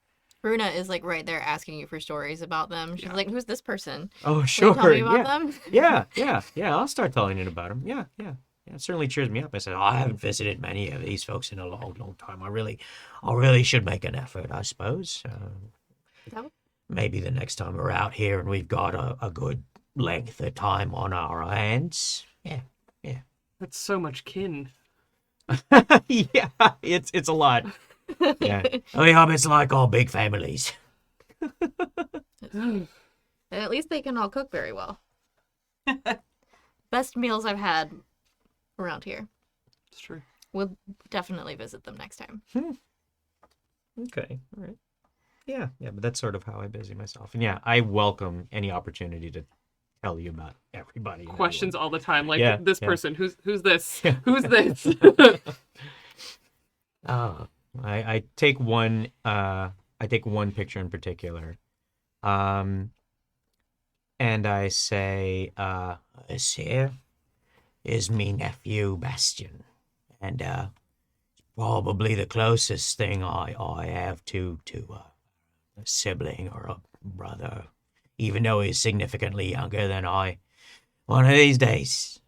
Runa is like right there asking you for stories about them. She's like, "Who's this person? Oh, Can sure. you tell me about them?" Yeah. I'll start telling you about them. Yeah. It certainly cheers me up. I said, I haven't visited many of these folks in a long time. I really should make an effort, I suppose. That- Maybe the next time we're out here and we've got a good length of time on our hands. Yeah. That's so much kin. Yeah, it's a lot. Yeah. I mean, it's like all big families. And at least they can all cook very well. Best meals I've had around here. It's true. We'll definitely visit them next time. Okay, all right. Yeah, but that's sort of how I busy myself. And yeah, I welcome any opportunity to tell you about everybody. and Questions all the time, like Yeah, this yeah. person. Who's this? Who's this? everyone. I take one. I take one picture in particular, and I say, "This here is me nephew Bastion, and probably the closest thing I have to a sibling or a brother, even though he's significantly younger than I. One of these days,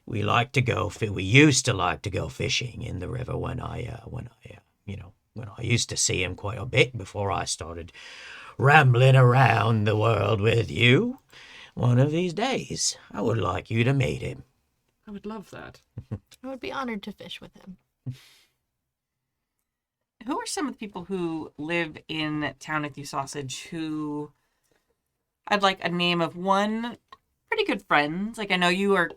we used to like to go fishing in the river when I used to see him quite a bit before I started rambling around the world with you. One of these days, I would like you to meet him." I would love that. I would be honored to fish with him. Who are some of the people who live in town with you, Sausage, who I'd like a name of one pretty good friends? Like, I know you are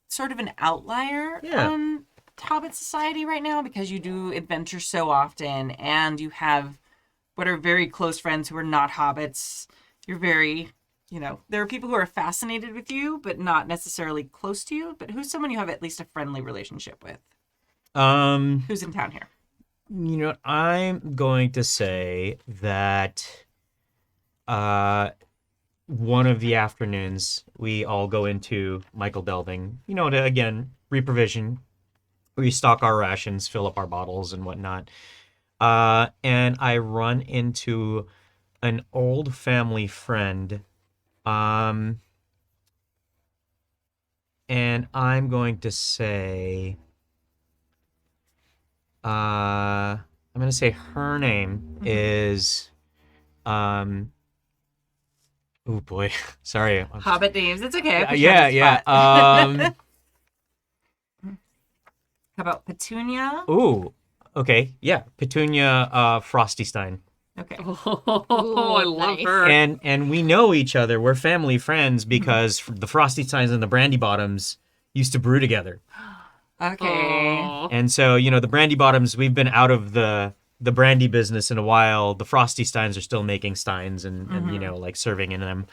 sort of an outlier Yeah. on Hobbit society right now because you do adventure so often and you have what are very close friends who are not hobbits. You're very, there are people who are fascinated with you, but not necessarily close to you. But who's someone you have at least a friendly relationship with? Who's in town here? I'm going to say that one of the afternoons we all go into Michael Delving, to, again, reprovision, restock our rations, fill up our bottles and whatnot. And I run into an old family friend. And I'm going to say, I'm going to say her name is, oh boy, sorry. Hobbit names. It's okay. I put you on Yeah, the yeah. spot. How about Petunia? Ooh, okay, yeah, Petunia Frostystein. Okay. Oh, I love nice. her. And we know each other. We're family friends because the Frostysteins and the Brandy-bottoms used to brew together. Okay. Aw. And so, the Brandy-bottoms, we've been out of the brandy business in a while. The Frostysteins are still making steins and like serving in them.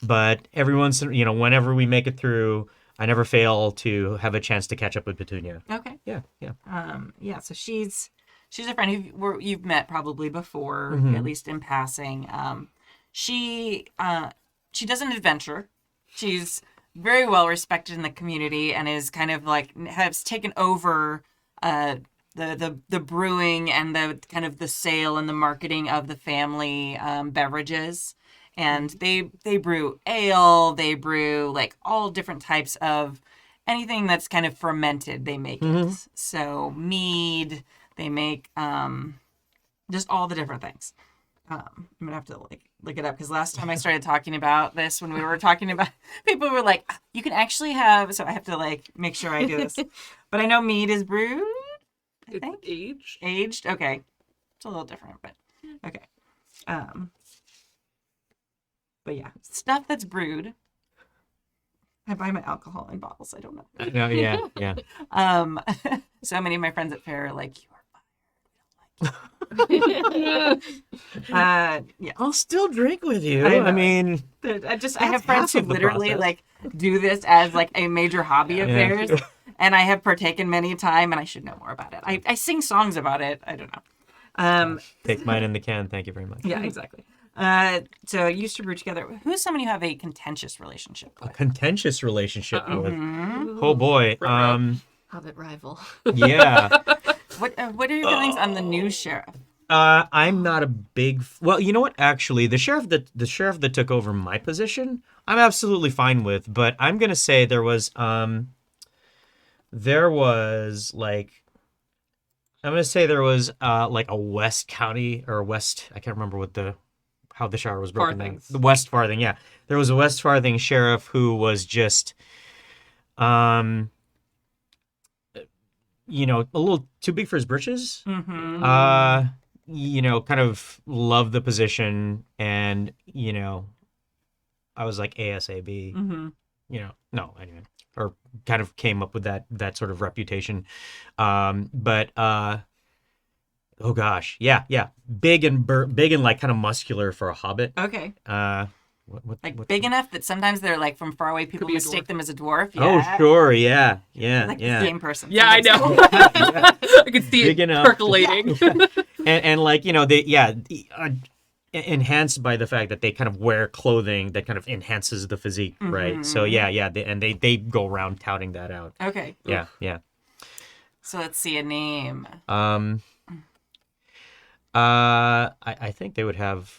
But every once, whenever we make it through, I never fail to have a chance to catch up with Petunia. Okay. Yeah, yeah. Yeah. So she's a friend you've met probably before, at least in passing. She does an adventure. She's very well respected in the community and is kind of like has taken over the brewing and the kind of the sale and the marketing of the family beverages. And they brew ale, they brew like all different types of anything that's kind of fermented, they make it. So mead, they make just all the different things. I'm gonna have to like look it up because last time I started talking about this, when we were talking about, people were like, you can actually have, so I have to like make sure I do this. But I know mead is brewed, I It's think. aged. Aged, okay. It's a little different, but okay. But yeah, stuff that's brewed. I buy my alcohol in bottles. I don't know. No, yeah, yeah. So many of my friends at Fair are like, you are fired. Yeah. I'll still drink with you. I know. I mean, I That's have friends who half of the literally process. like do this as like a major hobby of Yeah. theirs, and I have partaken many a time, and I should know more about it. I sing songs about it. I don't know. take mine in the can. Thank you very much. Yeah, exactly. So you used to brew together. Who's someone you have a contentious relationship A with? contentious relationship Uh-oh. with. Mhm. Oh boy. Ruh-roh. Hobbit rival. Yeah. What are your feelings on the new sheriff? I'm not a big. Well, you know what? Actually, the sheriff that took over my position, I'm absolutely fine with. But I'm gonna say there was like, I'm gonna say there was like a West County or West. I can't remember how the Shire was broken down. Farthings. The West Farthing, yeah. There was a West Farthing sheriff who was just, a little too big for his britches. Mm-hmm. Kind of loved the position, and I was like ASAB. Mm-hmm. No, anyway, or kind of came up with that sort of reputation. But oh gosh, yeah, big and like kind of muscular for a hobbit. Okay. What Big enough that sometimes they're like from far away, people be a mistake dwarf. them as a dwarf. Oh Yeah. sure, yeah, Like the same person. Yeah, I know. Sometimes. I can see Big it enough. percolating. and like enhanced by the fact that they kind of wear clothing that kind of enhances the physique, right? So yeah, they go around touting that out. Okay. Yeah. So let's see a name. I think they would have.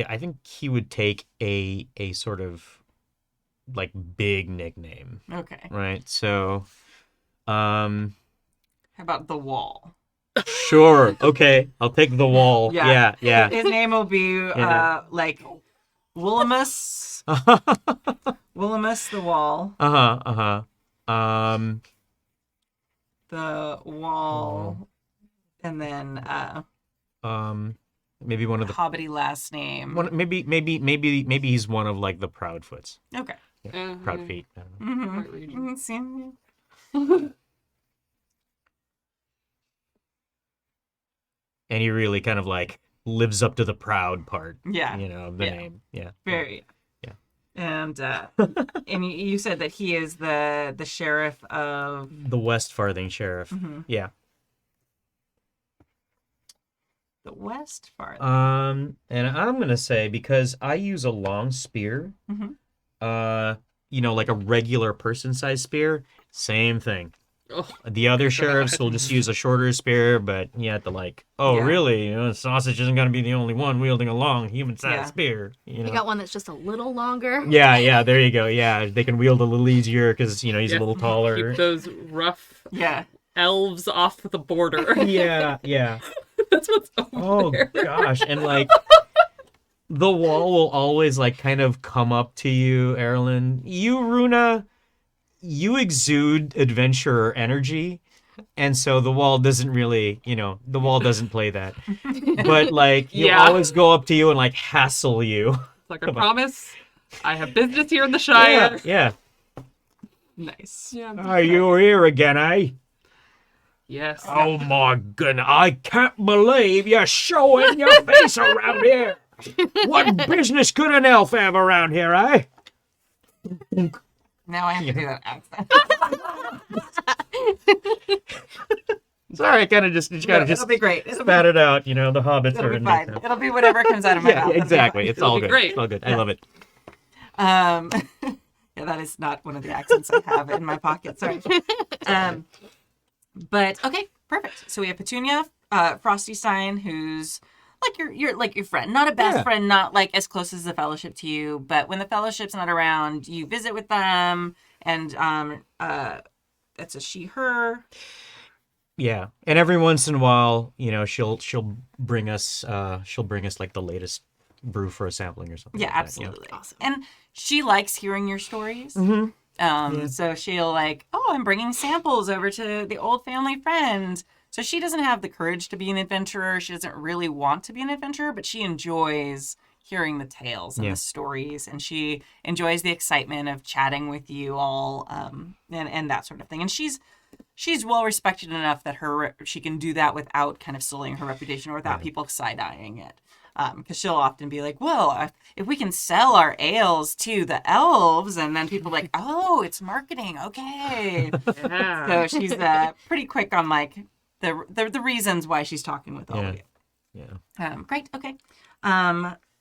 I think he would take a sort of like big nickname, Okay. right? So, How about the Wall? sure, okay, I'll take the Wall. Yeah. Yeah. His name will be Yeah. like Willimus the Wall. Uh-huh. Um, The wall, and then maybe one of the Hobbity last name. maybe he's one of like the Proudfoots. Okay. Proud feet. I don't know. Right region. Mm, see? And he really kind of like lives up to the proud part. Yeah. You know, of the Yeah. name. Yeah. Very. Yeah. And you said that he is the sheriff of. The West Farthing Sheriff. Mhm. Yeah. The West Farthing. And I'm gonna say, because I use a long spear, Mhm. you know, like a regular person-sized spear, same thing. Oh, The other sheriffs will just use a shorter spear, but you have to like, oh, Yeah. really? You know, Sausage isn't gonna be the only one wielding a long human-sized Yeah. spear. You You know? got one that's just a little longer. Yeah, there you go. Yeah, they can wield a little easier because you know he's Yeah. a little taller. keep those rough Yeah. elves off the border. Yeah. That's what's over Oh there. gosh, and like the wall will always like kind of come up to you, Aerlind. You, Runa, you exude adventurer energy, and so the wall doesn't really, you know, the wall doesn't play that. But like you Yeah. always go up to you and like hassle you. It's like, I promise, I have business here in the Shire. Yeah. Nice. Yeah. Are you here again, eh? Yes. Oh my goodness, I can't believe you're showing your face around here. What business could an elf have around here, eh? Now I have to do that accent. Sorry, I kind of just It'll be great. It'll be, spat it out, you know, the hobbits it'll are be in fine. there. It'll be whatever comes out of my Yeah, mouth. exactly. It's all It'll be good. great. It's all good. I love it. Yeah, that is not one of the accents I have in my pocket. Sorry. But okay, perfect. So we have Petunia, Frosty Stein, who's like your friend, not a best Yeah. friend, not like as close as the Fellowship to you, but when the Fellowship's not around, you visit with them, and that's a she, her. Yeah, and every once in a while, you know, she'll bring us like the latest brew for a sampling or something. Yeah, like that, absolutely. Awesome. And she likes hearing your stories. Yeah. So she'll like, oh, I'm bringing samples over to the old family friend. So she doesn't have the courage to be an adventurer. She doesn't really want to be an adventurer, but she enjoys hearing the tales and Yeah. the stories, and she enjoys the excitement of chatting with you all, and that sort of thing. And she's well respected enough that she can do that without kind of sullying her reputation or without people side-eyeing it. Because she'll often be like, well, if we can sell our ales to the elves, and then people are like, oh, it's marketing, okay. Yeah. So she's pretty quick on like the reasons why she's talking with all of you. Yeah. Great, okay.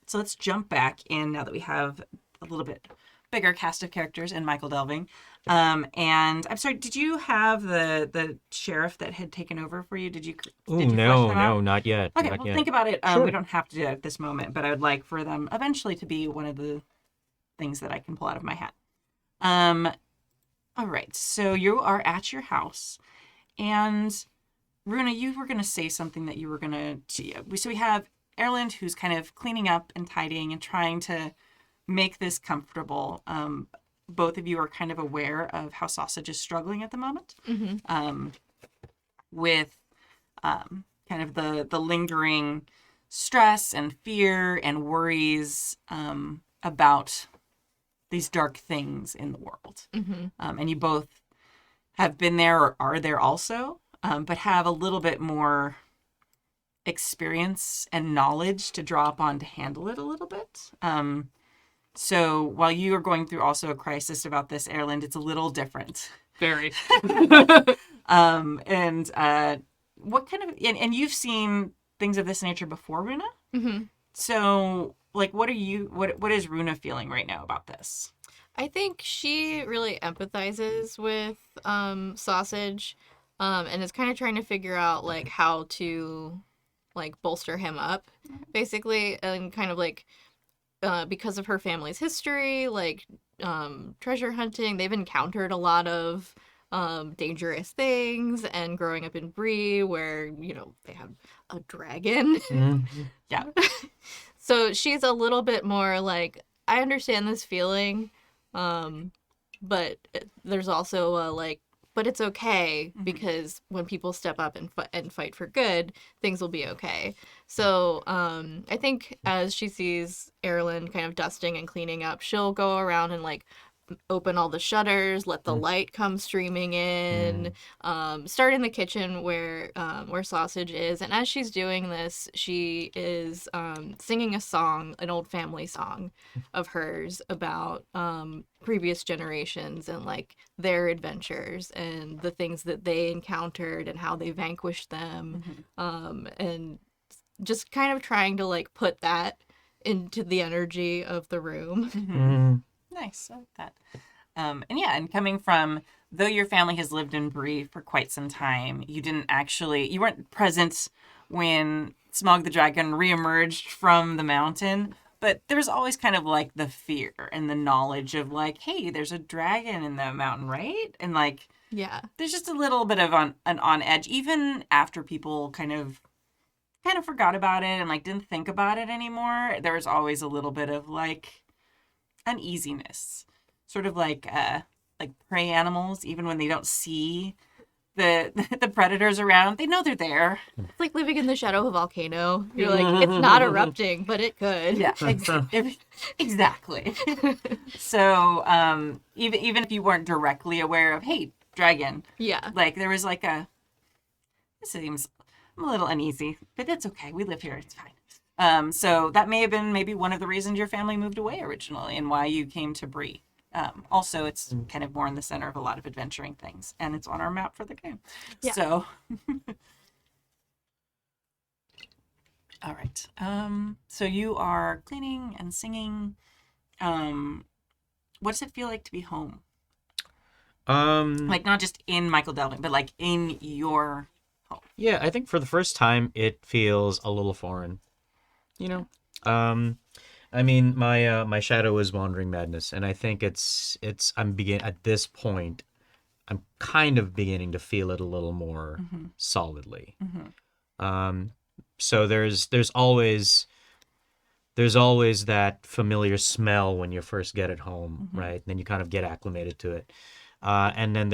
So let's jump back in now that we have a little bit bigger cast of characters in Michael Delving. And I'm sorry, did you have the sheriff that had taken over for you? Did you Ooh, flesh no, them out? not yet. Okay, not well, yet. think about it. Sure. We don't have to do it at this moment, but I would like for them eventually to be one of the things that I can pull out of my hat. All right, so you are at your house, and Runa, you were going to say something that you were going to... So we have Aerlind, who's kind of cleaning up and tidying and trying to make this comfortable. Both of you are kind of aware of how Sausage is struggling at the moment. With kind of the lingering stress and fear and worries about these dark things in the world. And you both have been there or are there also, but have a little bit more experience and knowledge to draw upon to handle it a little bit. So while you are going through also a crisis about this, Aerlind, it's a little different. Very. And what kind of and you've seen things of this nature before, Runa? So like what is Runa feeling right now about this? I think she really empathizes with Sausage, and is kind of trying to figure out like how to like bolster him up, basically, and kind of like because of her family's history, like treasure hunting, they've encountered a lot of dangerous things, and growing up in Bree, where they have a dragon. Yeah. So she's a little bit more like, I understand this feeling, but there's also but it's okay because when people step up and fight for good, things will be okay. So I think as she sees Aerlind kind of dusting and cleaning up, she'll go around and like open all the shutters, let the light come streaming in, start in the kitchen where Sausage is. And as she's doing this, she is singing a song, an old family song of hers about previous generations and like their adventures and the things that they encountered and how they vanquished them, and just kind of trying to like put that into the energy of the room. Nice. I like that. And coming from, though your family has lived in Bree for quite some time, you weren't present when Smog the Dragon reemerged from the mountain, but there's always kind of like the fear and the knowledge of like, hey, there's a dragon in the mountain, right? And like, Yeah. there's just a little bit of an on edge, even after people kind of forgot about it and like didn't think about it anymore. There was always a little bit of like uneasiness, sort of like prey animals, even when they don't see the predators around, they know they're there. It's like living in the shadow of a volcano. You're like, it's not erupting, but it could. Yeah, exactly. So even if you weren't directly aware of, hey, dragon, Yeah. like there was like this seems I'm a little uneasy, but that's okay, we live here, it's fine. So that may have been maybe one of the reasons your family moved away originally and why you came to Bree. Also, it's kind of more in the center of a lot of adventuring things, and it's on our map for the game. Yeah. So, all right. So you are cleaning and singing. What does it feel like to be home? Like not just in Michael Delving, but like in your home. Yeah, I think for the first time it feels a little foreign. You know, I mean, my shadow is wandering madness, and I think at this point, I'm kind of beginning to feel it a little more solidly. So there's always that familiar smell when you first get it home, right? And then you kind of get acclimated to it. And then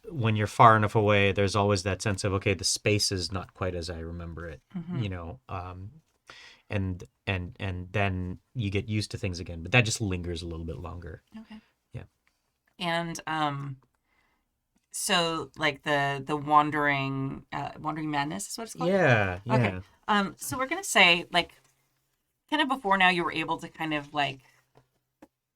when you're far enough away, there's always that sense of, okay, the space is not quite as I remember it, you know. And then you get used to things again, but that just lingers a little bit longer. Okay. Yeah. And so like the wandering madness is what it's called? Yeah. Okay. So we're gonna say like kind of before now you were able to kind of like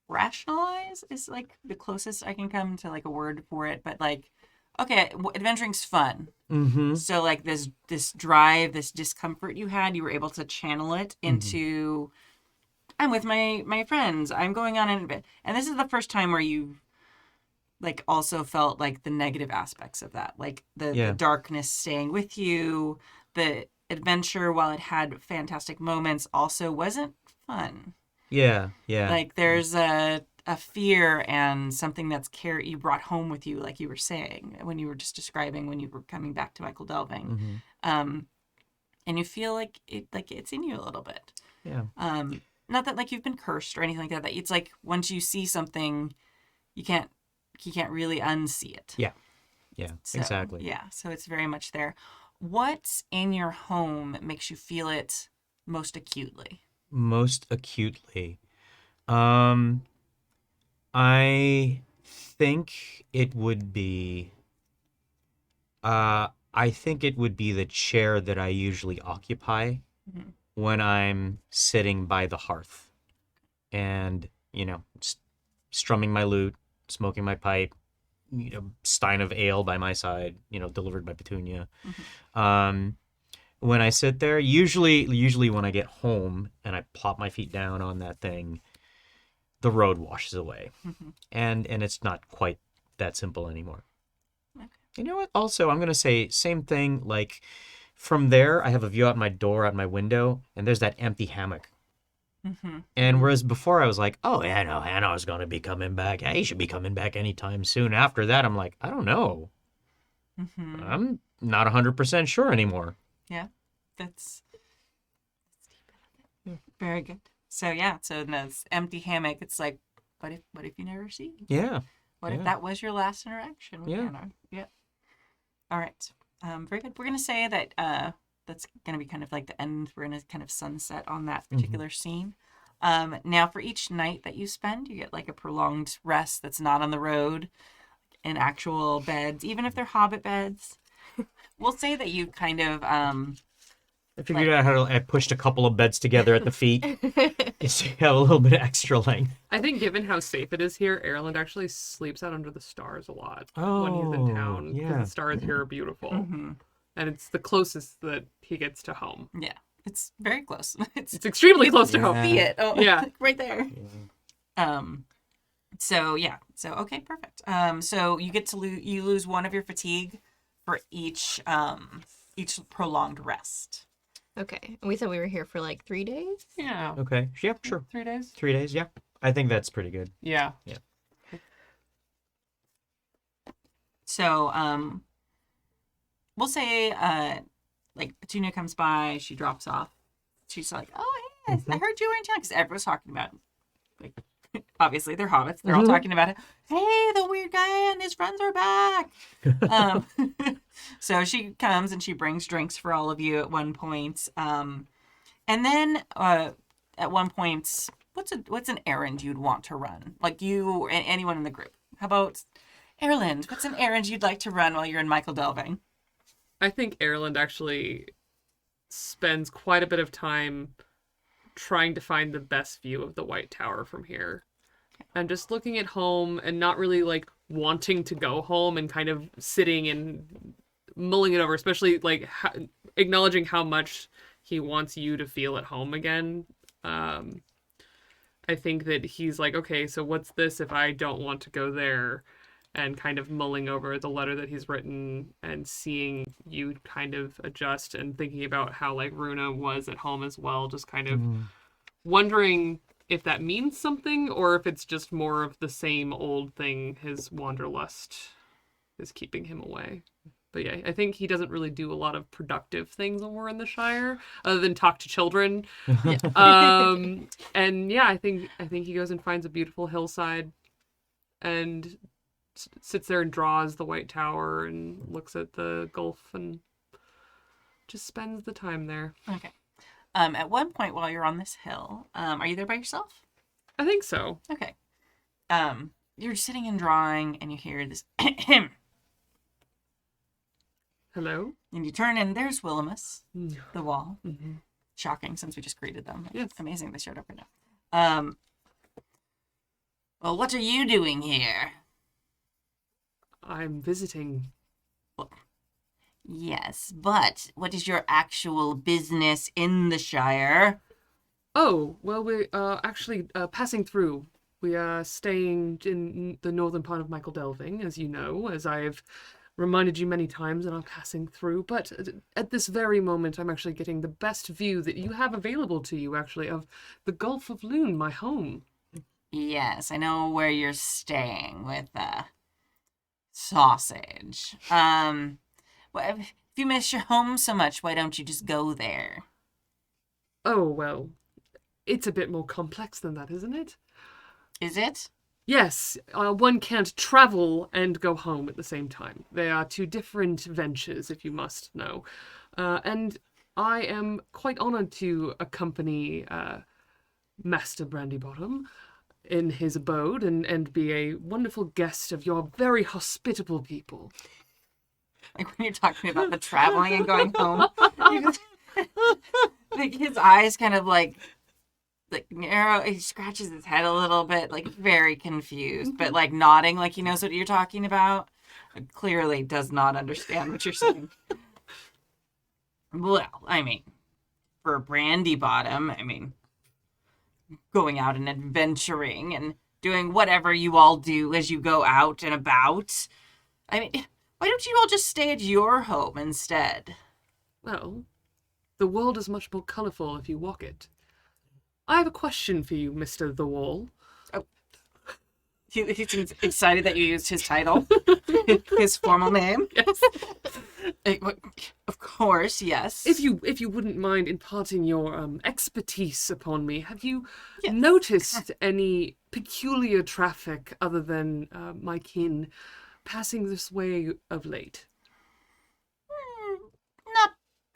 rationalize is like the closest I can come to like a word for it, but like okay, adventuring's fun. So like this drive, this discomfort you had, you were able to channel it into I'm with my friends, I'm going on an adventure. And this is the first time where you like also felt like the negative aspects of that, like the darkness staying with you, the adventure, while it had fantastic moments, also wasn't fun. Yeah. Like there's a fear and something that's you brought home with you, like you were saying when you were just describing when you were coming back to Michael Delving, and you feel like it's in you a little bit. Yeah. Not that like you've been cursed or anything like that. That it's like once you see something, you can't really unsee it. Yeah. So, Exactly. Yeah. So it's very much there. What in your home makes you feel it most acutely? Most acutely. I think it would be the chair that I usually occupy when I'm sitting by the hearth and, you know, strumming my lute, smoking my pipe, you know, stein of ale by my side, you know, delivered by Petunia. When I sit there, usually when I get home and I plop my feet down on that thing, the road washes away. And it's not quite that simple anymore. Okay. You know what? Also, I'm going to say same thing. Like from there, I have a view out my door, out my window, and there's that empty hammock. And whereas before I was like, oh, yeah, no, Hannar's going to be coming back. He should be coming back anytime soon. After that, I'm like, I don't know. I'm not 100% sure anymore. Yeah, that's very good. So yeah, so in this empty hammock, it's like, what if you never see? Yeah. What if that was your last interaction with Yeah. Hannar? Yeah. All right. Very good. We're going to say that that's going to be kind of like the end. We're going to kind of sunset on that particular scene. Now, for each night that you spend, you get like a prolonged rest that's not on the road in actual beds, even if they're Hobbit beds. We'll say that you kind of... I figured out how to. I pushed a couple of beds together at the feet, just to have a little bit of extra length. I think given how safe it is here, Aerlind actually sleeps out under the stars a lot when he's Oh, in town. Because yeah. the stars here are beautiful. Mm-hmm. And it's the closest that he gets to home. Yeah, it's very close. It's extremely close to Yeah. home. See it. Oh, Yeah. right there. So okay, perfect. So you get to you lose one of your fatigue for each prolonged rest. Okay. And we said we were here for like 3 days? Yeah. Okay. Yep. Sure. 3 days? 3 days. Yeah. I think that's pretty good. Yeah. So we'll say like Petunia comes by, she drops off. She's like, "Oh, hey, I heard you were in town," because everyone's talking about it. Like, obviously they're hobbits. They're all talking about it. Hey, the weird guy and his friends are back. So she comes and she brings drinks for all of you at one point. And then at one point, what's an errand you'd want to run? Like you or anyone in the group. How about Aerlind? What's an errand you'd like to run while you're in Michael Delving? I think Aerlind actually spends quite a bit of time trying to find the best view of the White Tower from here. And just looking at home and not really like wanting to go home and kind of sitting and mulling it over, especially like acknowledging how much he wants you to feel at home again. I think that he's like, okay, so what's this if I don't want to go there? And kind of mulling over the letter that he's written and seeing you kind of adjust and thinking about how like Runa was at home as well, just kind of wondering if that means something or if it's just more of the same old thing his wanderlust is keeping him away. But yeah, I think he doesn't really do a lot of productive things when we're in the Shire, other than talk to children. And yeah, I think he goes and finds a beautiful hillside and sits there and draws the White Tower and looks at the Gulf and just spends the time there. Okay. At one point while you're on this hill, are you there by yourself? I think so. Okay. You're sitting and drawing and you hear this Hello? and you turn and there's Willimus, the wall. Mm-hmm. Shocking since we just greeted them. Yes. Amazing they showed up right now. Well, what are you doing here? I'm visiting. Yes, but what is your actual business in the Shire? Oh, well, we're actually passing through. We are staying in the northern part of Michael Delving, as you know, as I've reminded you many times, and I'm passing through. But at this very moment, I'm actually getting the best view that you have available to you, actually, of the Gulf of Loon, my home. Yes, I know where you're staying with Sausage. Well, if you miss your home so much, why don't you just go there? Oh, well, it's a bit more complex than that, isn't it? Is it? Yes, one can't travel and go home at the same time. They are two different ventures, if you must know. And I am quite honored to accompany Master Brandy-bottom in his abode and be a wonderful guest of your very hospitable people. Like when you're talking about the traveling and going home, you just, like his eyes kind of like narrow. He scratches his head a little bit, like very confused, but like nodding, like he knows what you're talking about. But clearly does not understand what you're saying. Well, I mean, for Brandy-bottom, I mean, going out and adventuring and doing whatever you all do as you go out and about. I mean, why don't you all just stay at your home instead? Well, the world is much more colourful if you walk it. I have a question for you, Mr. The Wall. Oh. He seems excited that you used his title, his formal name. Yes. Of course, yes. If you wouldn't mind imparting your expertise upon me, have you Yes. noticed any peculiar traffic other than my kin passing this way of late?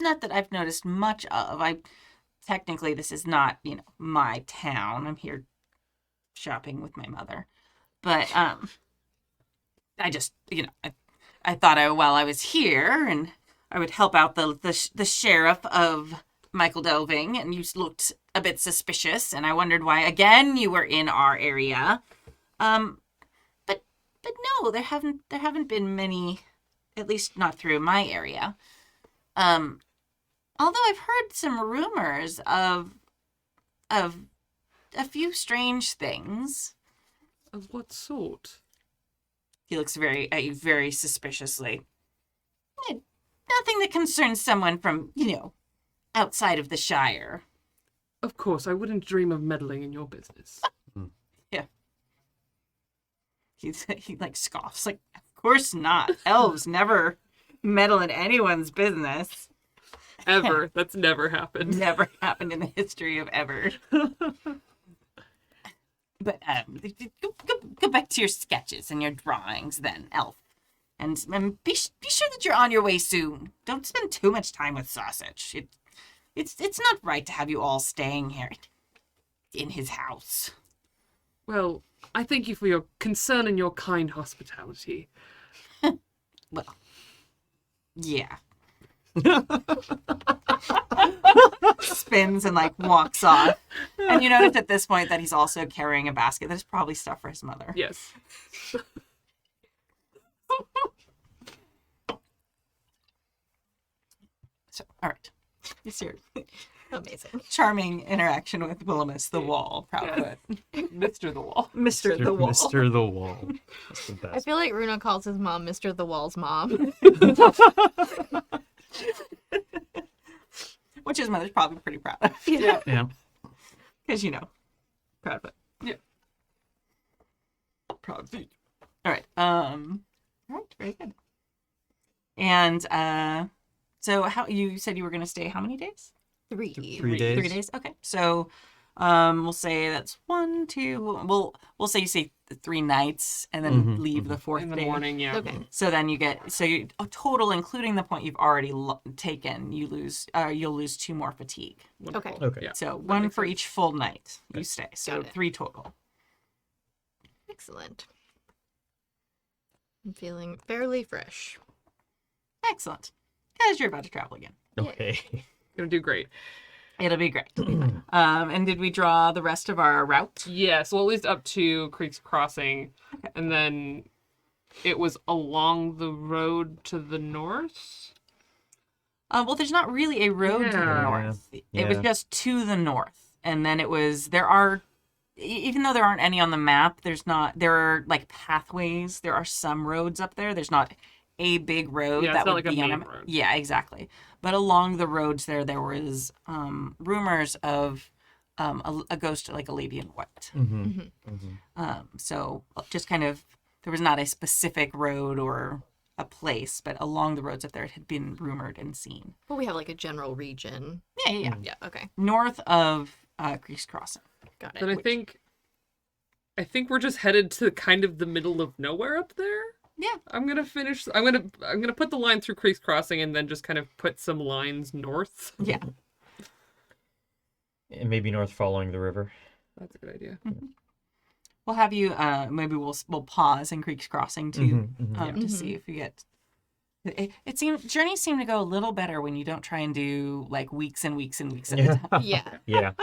Not that I've noticed much of. Technically this is not, my town. I'm here shopping with my mother. But I just, I thought while I was here and I would help out the sheriff of Michael Delving, and you looked a bit suspicious, and I wondered why again you were in our area. But no, there haven't been many, at least not through my area. Although I've heard some rumors of a few strange things. Of what sort? He looks at you very suspiciously. Nothing that concerns someone from, outside of the Shire. Of course, I wouldn't dream of meddling in your business. Yeah. He scoffs, of course not. Elves never meddle in anyone's business. Ever. That's never happened. Never happened in the history of ever. But go back to your sketches and your drawings then, Elf. And be sure that you're on your way soon. Don't spend too much time with Sausage. It's not right to have you all staying here in his house. Well, I thank you for your concern and your kind hospitality. Well, yeah. Spins and walks off. And you notice at this point that he's also carrying a basket. There's probably stuff for his mother. Yes. So, all right. It's your Amazing. charming interaction with Willimus the Wall. Proudfoot. Mr. the Wall. Mr. the Wall. Mr. the Wall. That's the I best. feel like Runa calls his mom Mr. the Wall's mom. Which his mother's probably pretty proud of. Yeah. Yeah. Because, Proudfoot. Yeah. Proudfoot. All right. All right. Very good. And so how you said you were going to stay how many days? 3. 3 days. 3 days. Okay. So we'll say that's 1, 2. We'll say you stay 3 nights and then leave the 4th In the day. morning, yeah. Okay. So then you total, including the point you've already taken, you'll lose 2 more fatigue. Okay. Okay. Yeah. So 1 makes for sense. each full night you stay. So Got it. 3 total. Excellent. I'm feeling fairly fresh. Excellent. Because you're about to travel again. Okay. Gonna do great. It'll be great. And did we draw the rest of our route? Yes, well, at least up to Creek's Crossing. Okay. And then it was along the road to the north? Well, there's not really a road to the Yeah. north. It was Yeah. just to the north. And then even though there aren't any on the map, there are pathways. There are some roads up there. There's not a big road Yeah, that it's not would like a be on main a road. Yeah, exactly. But along the roads there was rumors of a ghost like a lady in white. So just kind of there was not a specific road or a place, but along the roads up there it had been rumored and seen. Well, we have a general region. Yeah. Yeah, okay. North of Creek's Crossing. Got it. Then I think we're just headed to kind of the middle of nowhere up there. Yeah. I'm gonna put the line through Creek's Crossing and then just kind of put some lines north. Yeah. And maybe north following the river. That's a good idea. We'll have you. Maybe we'll pause in Creek's Crossing to to see if you get. It seems journeys seem to go a little better when you don't try and do weeks and weeks and weeks at a time. Yeah. Yeah.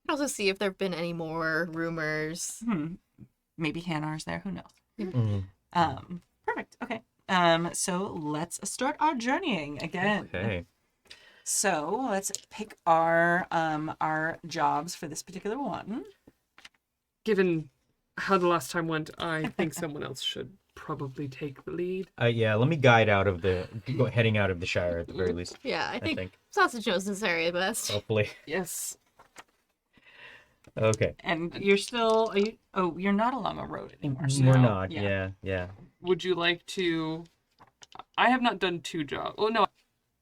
Also see if there have been any more rumors. Maybe Hannar's there. Who knows? Mhm. Perfect. Okay. So let's start our journeying again. Okay. So let's pick our jobs for this particular one. Given how the last time went, I think someone else should probably take the lead. Yeah. Let me guide heading out of the Shire at the very least. Yeah, I I think think. Sausage knows this area best. Hopefully. Yes. Okay. And you're still. You're not along a road anymore. So We're now- not. Yeah. Would you like to I have not done 2 jobs. Oh, no.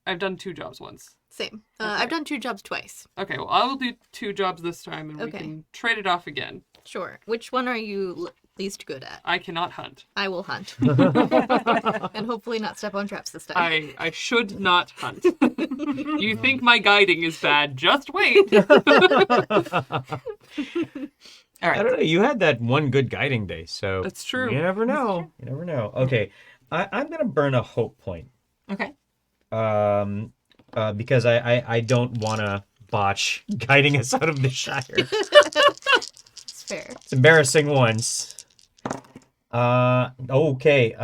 I've done 2 jobs once. Same. Okay. I've done 2 jobs twice. Okay, well, I will do 2 jobs this time, and we Okay. can trade it off again. Sure. Which one are you least good at? I cannot hunt. I will hunt. And hopefully not step on traps this time. I should not hunt. You think my guiding is bad? Just wait. All I right. don't know. You had that one good guiding day, so That's true. You never know. You never know. Okay, I'm gonna burn a hope point. Okay. Because I don't want to botch guiding us out of the Shire. It's fair. It's embarrassing once. Okay.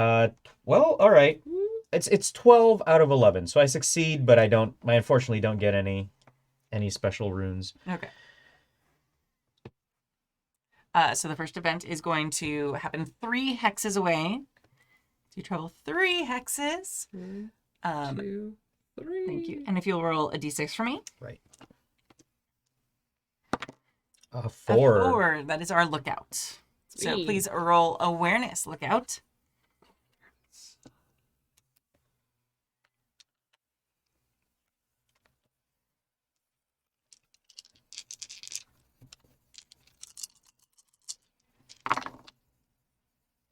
Well, all right. It's 12 out of 11, so I succeed, but I unfortunately don't get any special runes. Okay. So the first event is going to happen 3 hexes away. So you travel 3 hexes. 1, Um, 2, 3. Thank you. And if you'll roll a d6 for me. Right. A 4. 4. That is our lookout. So Sweet. please roll awareness lookout.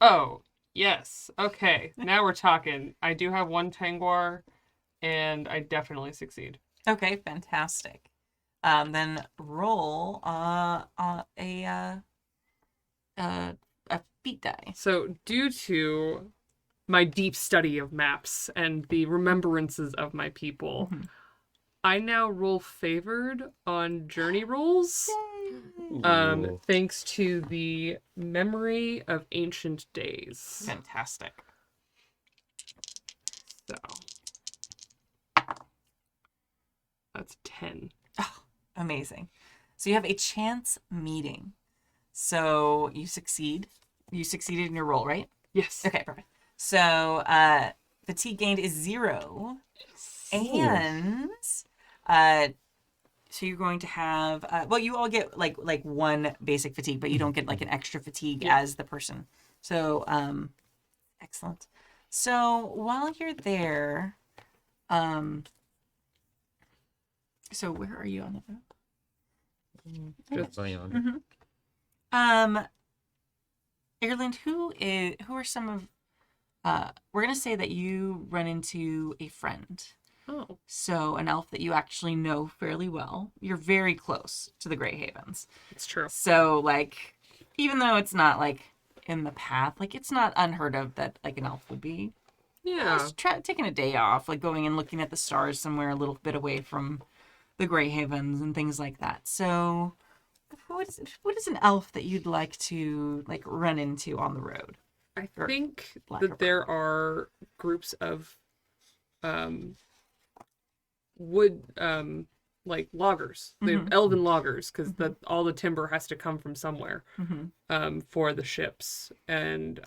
Oh, yes. Okay, now we're talking. I do have 1 Tangwar, and I definitely succeed. Okay, fantastic. Then roll a feat die. So, due to my deep study of maps and the remembrances of my people, Mhm. I now roll favored on journey rolls. Ooh. Thanks to the memory of ancient days. Fantastic. So that's 10. Amazing. So you have a chance meeting. So you succeed. You succeeded in your roll, right? Yes. Okay, perfect. So fatigue gained is 0. And so you're going to have well, you all get like 1 basic fatigue, but you don't get like an extra fatigue Yeah. as the person. So excellent. So while you're there, so where are you on the road? Just Zion. Aerlind, who are some of we're gonna say that you run into a friend. oh, So an elf that you actually know fairly well. You're very close to the Grey Havens. it's true. So like, even though it's not like in the path, like it's not unheard of that like an elf would be Yeah. just taking a day off, like going and looking at the stars somewhere a little bit away from the Grey Havens and things like that. So what is an elf that you'd like to like run into on the road? I Or think lack that of there are groups of wood like loggers. They have Mhm. elven loggers because all the timber has to come from somewhere Mm-hmm. for the ships. And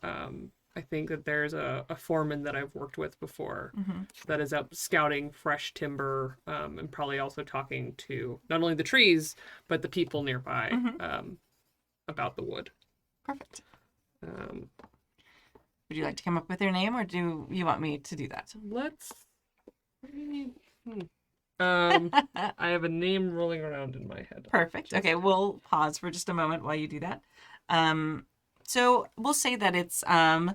I think that there's a foreman that I've worked with before Mm-hmm. that is out scouting fresh timber and probably also talking to not only the trees but the people nearby Mhm. about the wood. Perfect. Um, Would you like to come up with your name, or do you want me to do that? let's. I have a name rolling around in my head. Perfect. Okay, we'll pause for just a moment while you do that. So we'll say that it's we'll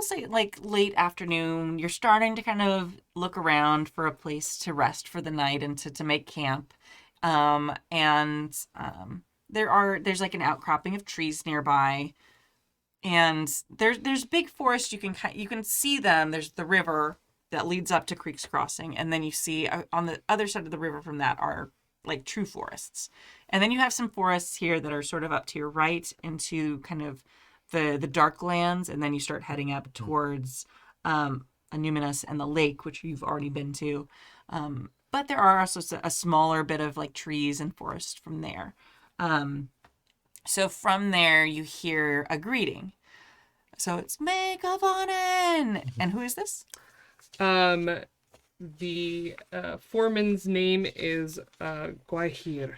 say like late afternoon. You're starting to kind of look around for a place to rest for the night and to make camp. There's like an outcropping of trees nearby, and there's big forest. You can see them. There's the river that leads up to Creek's Crossing, and then you see on the other side of the river from that are like true forests. And then you have some forests here that are sort of up to your right into kind of the dark lands, and then you start heading up towards Anuminus and the lake, which you've already been to. But there are also a smaller bit of like trees and forest from there. So from there you hear a greeting. So it's Megavonen! And who is this? The foreman's name is Gwahir.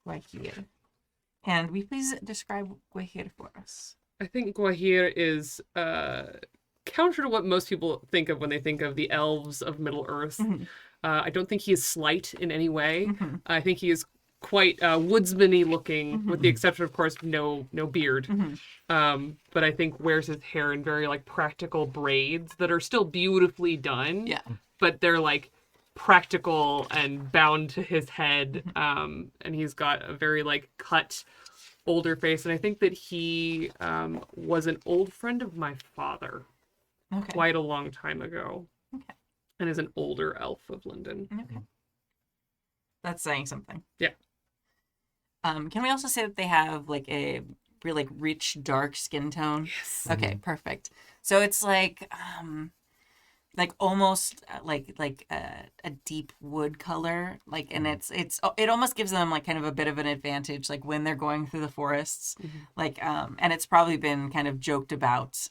Gwahir. And will you please describe Gwahir for us? I think Gwahir is counter to what most people think of when they think of the elves of Middle Earth. Mhm. I don't think he is slight in any way. Mhm. I think he is quite woodsman-y looking, with the Mhm. exception, of course, no beard. Mhm. But I think wears his hair in very like practical braids that are still beautifully done. Yeah. But they're like practical and bound to his head. And he's got a very like cut older face. And I think that he was an old friend of my father Okay. quite a long time ago. Okay. And is an older elf of Lindon. Okay. That's saying something. Yeah. Can we also say that they have like a really like rich dark skin tone? Yes. Okay, perfect. So it's like almost like a deep wood color, like, and it almost gives them like kind of a bit of an advantage, like when they're going through the forests, like and it's probably been kind of joked about,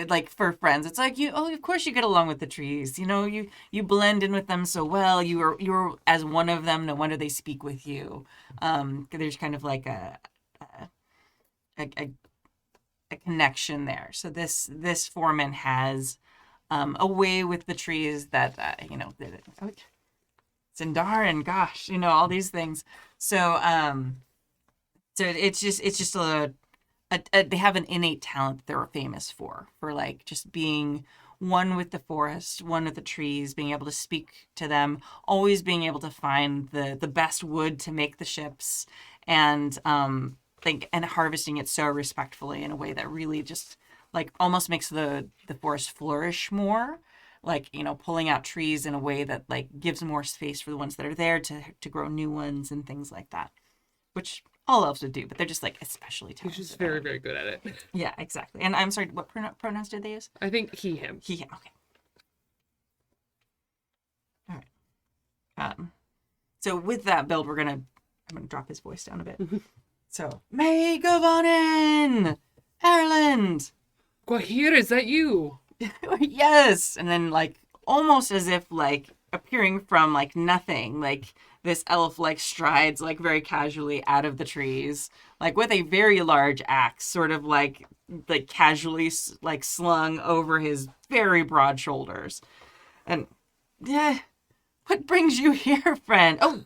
like for friends. It's like of course you get along with the trees, you blend in with them so well. You're as one of them. No wonder they speak with you. There's kind of like a connection there. So this foreman has a way with the trees that Sindar and gosh, all these things. So so it's just they have an innate talent that they're famous for like just being one with the forest, one with the trees, being able to speak to them, always being able to find the best wood to make the ships, and and harvesting it so respectfully in a way that really just like almost makes the forest flourish more, like pulling out trees in a way that like gives more space for the ones that are there to grow new ones and things like that, which all elves would do, but they're just like especially He's talented. just very, very good at it. Yeah, exactly. And I'm sorry, what pronouns did they use? I think he, him. He, him. Okay. All right. So with that build, I'm gonna drop his voice down a bit. So, May Govanen! Aerlind! Gwahir, is that you? Yes! And then, like, almost as if, like, appearing from, like, nothing, like, this elf, like, strides, like, very casually out of the trees, like, with a very large axe, sort of, like casually, like, slung over his very broad shoulders. And, what brings you here, friend? Oh,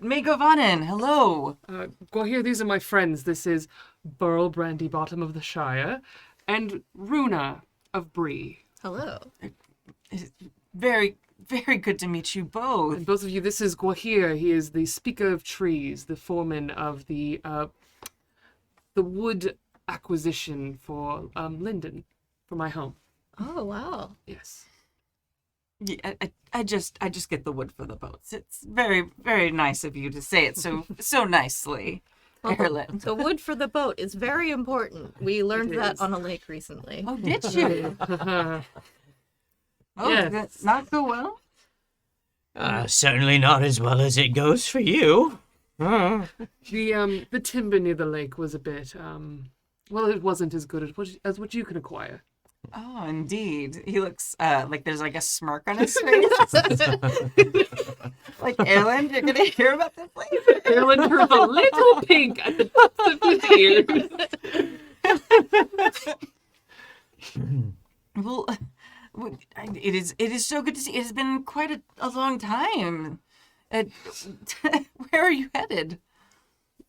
May Govanen, hello! Gwahir, these are my friends. This is Burl, Brandy-bottom of the Shire, and Runa of Bree. Hello. It's very, very good to meet you both. And both of you, this is Gwahir. He is the Speaker of Trees, the foreman of the wood acquisition for Lindon, for my home. Oh, wow. Yes. Yeah, I just get the wood for the boats. It's very, very nice of you to say it so nicely, Well, Aerlind. the wood for the boat is very important. We learned It that is. on a lake recently. Oh, did you? Oh, Yes. that's not so well. Certainly not as well as it goes for you. The timber near the lake was a bit, well, it wasn't as good as what you can acquire. Oh, indeed. He looks like there's like a smirk on his face. Like, Aerlind, you're gonna hear about this later. Aerlind turns a little pink at the tips of his ears. Well, it is so good to see. It has been quite a long time. Where are you headed?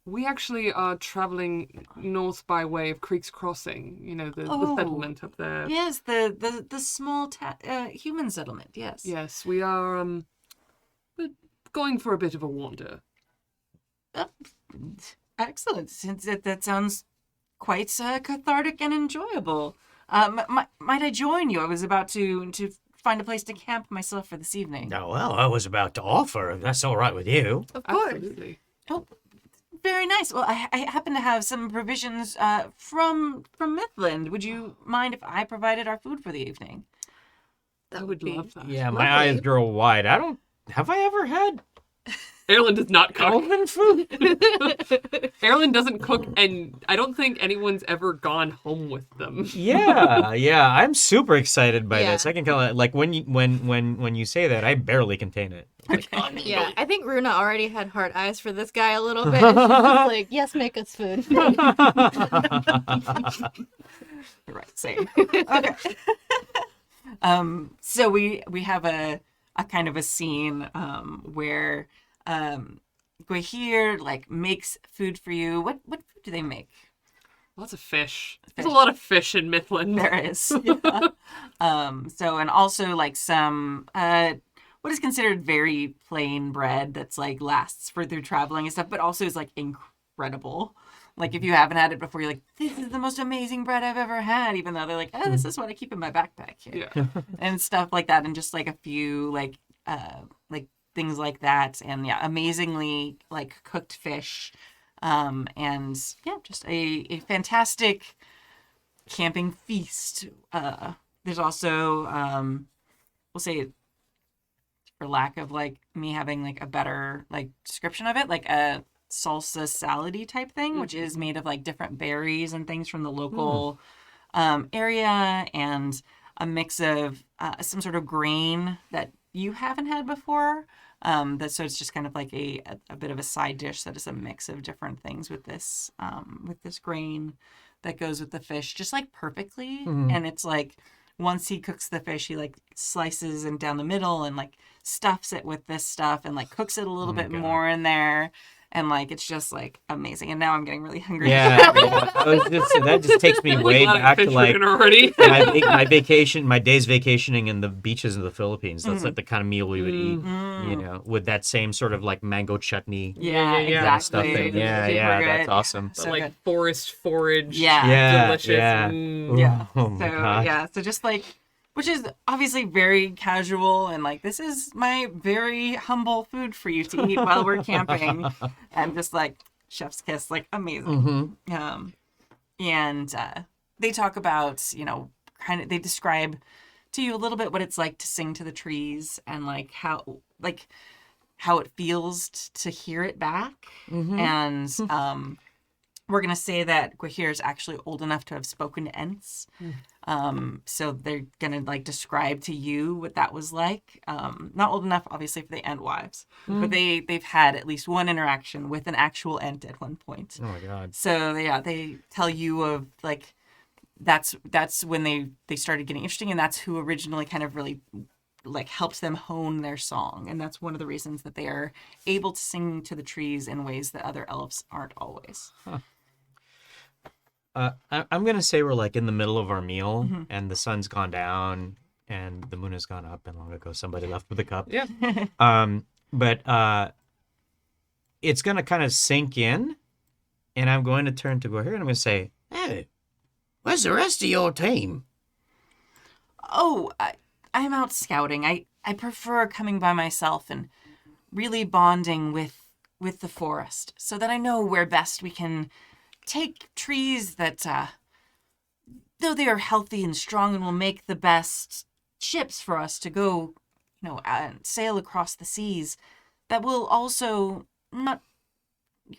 We actually are traveling north by way of Creek's Crossing, the settlement up there. Yes, the small human settlement. Yes. Yes, we are we're going for a bit of a wander. Excellent. Since that sounds quite cathartic and enjoyable. Might I join you? I was about to find a place to camp myself for this evening. Oh, well, I was about to offer, if that's all right with you. Of course. Absolutely. Oh, very nice. Well, I happen to have some provisions from Mithlond. Would you mind if I provided our food for the evening? I would love that. Yeah, my eyes grow wide. Have I ever had Aerlind does not cook. elven food? Aerlind doesn't cook, and I don't think anyone's ever gone home with them. Yeah, I'm super excited by this. Yeah. I can tell it, like when you say that, I barely contain it. Like, Yeah, I think Runa already had hard eyes for this guy a little bit. And she's just like, yes, make us food. Right, same. Okay. So we have a kind of a scene where Gwahir like makes food for you. What food do they make? Lots of fish. There's a lot of fish in Mithlond. There is. Yeah. So and also like some what is considered very plain bread that's like lasts for through traveling and stuff, but also is like incredible. Like if you haven't had it before, you're like, this is the most amazing bread I've ever had, even though they're like, oh, this is what I keep in my backpack here. Yeah. And stuff like that, and just like a few like things like that, and yeah, amazingly like cooked fish, and yeah, just a fantastic camping feast. There's also we'll say, for lack of like me having like a better like description of it, like a salsa salady type thing, which is made of like different berries and things from the local area, and a mix of some sort of grain that you haven't had before. So it's just kind of like a bit of a side dish that is a mix of different things with this grain that goes with the fish just like perfectly. And it's like once he cooks the fish, he like slices and down the middle and like stuffs it with this stuff and like cooks it a little bit more in there. And like it's just like amazing, and now I'm getting really hungry. Yeah, that just takes me way back to like already. my vacation, my days vacationing in the beaches of the Philippines. That's like the kind of meal we would eat, you know, with that same sort of like mango chutney. Yeah, yeah, exactly. Stuffing. Yeah, Super that's good. awesome. But So like good. forest forage. Yeah. Delicious. Yeah. Yeah. Oh my So gosh. yeah, so just like, which is obviously very casual, and like this is my very humble food for you to eat while we're camping, and just like chef's kiss, like amazing. And they talk about, you know, kind of they describe to you a little bit what it's like to sing to the trees, and like how it feels to hear it back. And we're gonna say that Gwahir is actually old enough to have spoken to Ents. So they're gonna like describe to you what that was like. Not old enough, obviously, for the Ent wives, but they've had at least one interaction with an actual Ent at one point. Oh my god. So yeah, they tell you of like that's when they started getting interesting, and that's who originally kind of really like helped them hone their song, and that's one of the reasons that they are able to sing to the trees in ways that other elves aren't always. I'm gonna say we're like in the middle of our meal, and the sun's gone down, and the moon has gone up, and long ago somebody left with a cup. Yeah. But it's gonna kind of sink in, and I'm going to turn to Gwahir and I'm gonna say, "Hey, where's the rest of your team?" Oh, I'm out scouting. I prefer coming by myself and really bonding with the forest, so that I know where best we can take trees that, though they are healthy and strong and will make the best ships for us to go, you know, sail across the seas, that will also not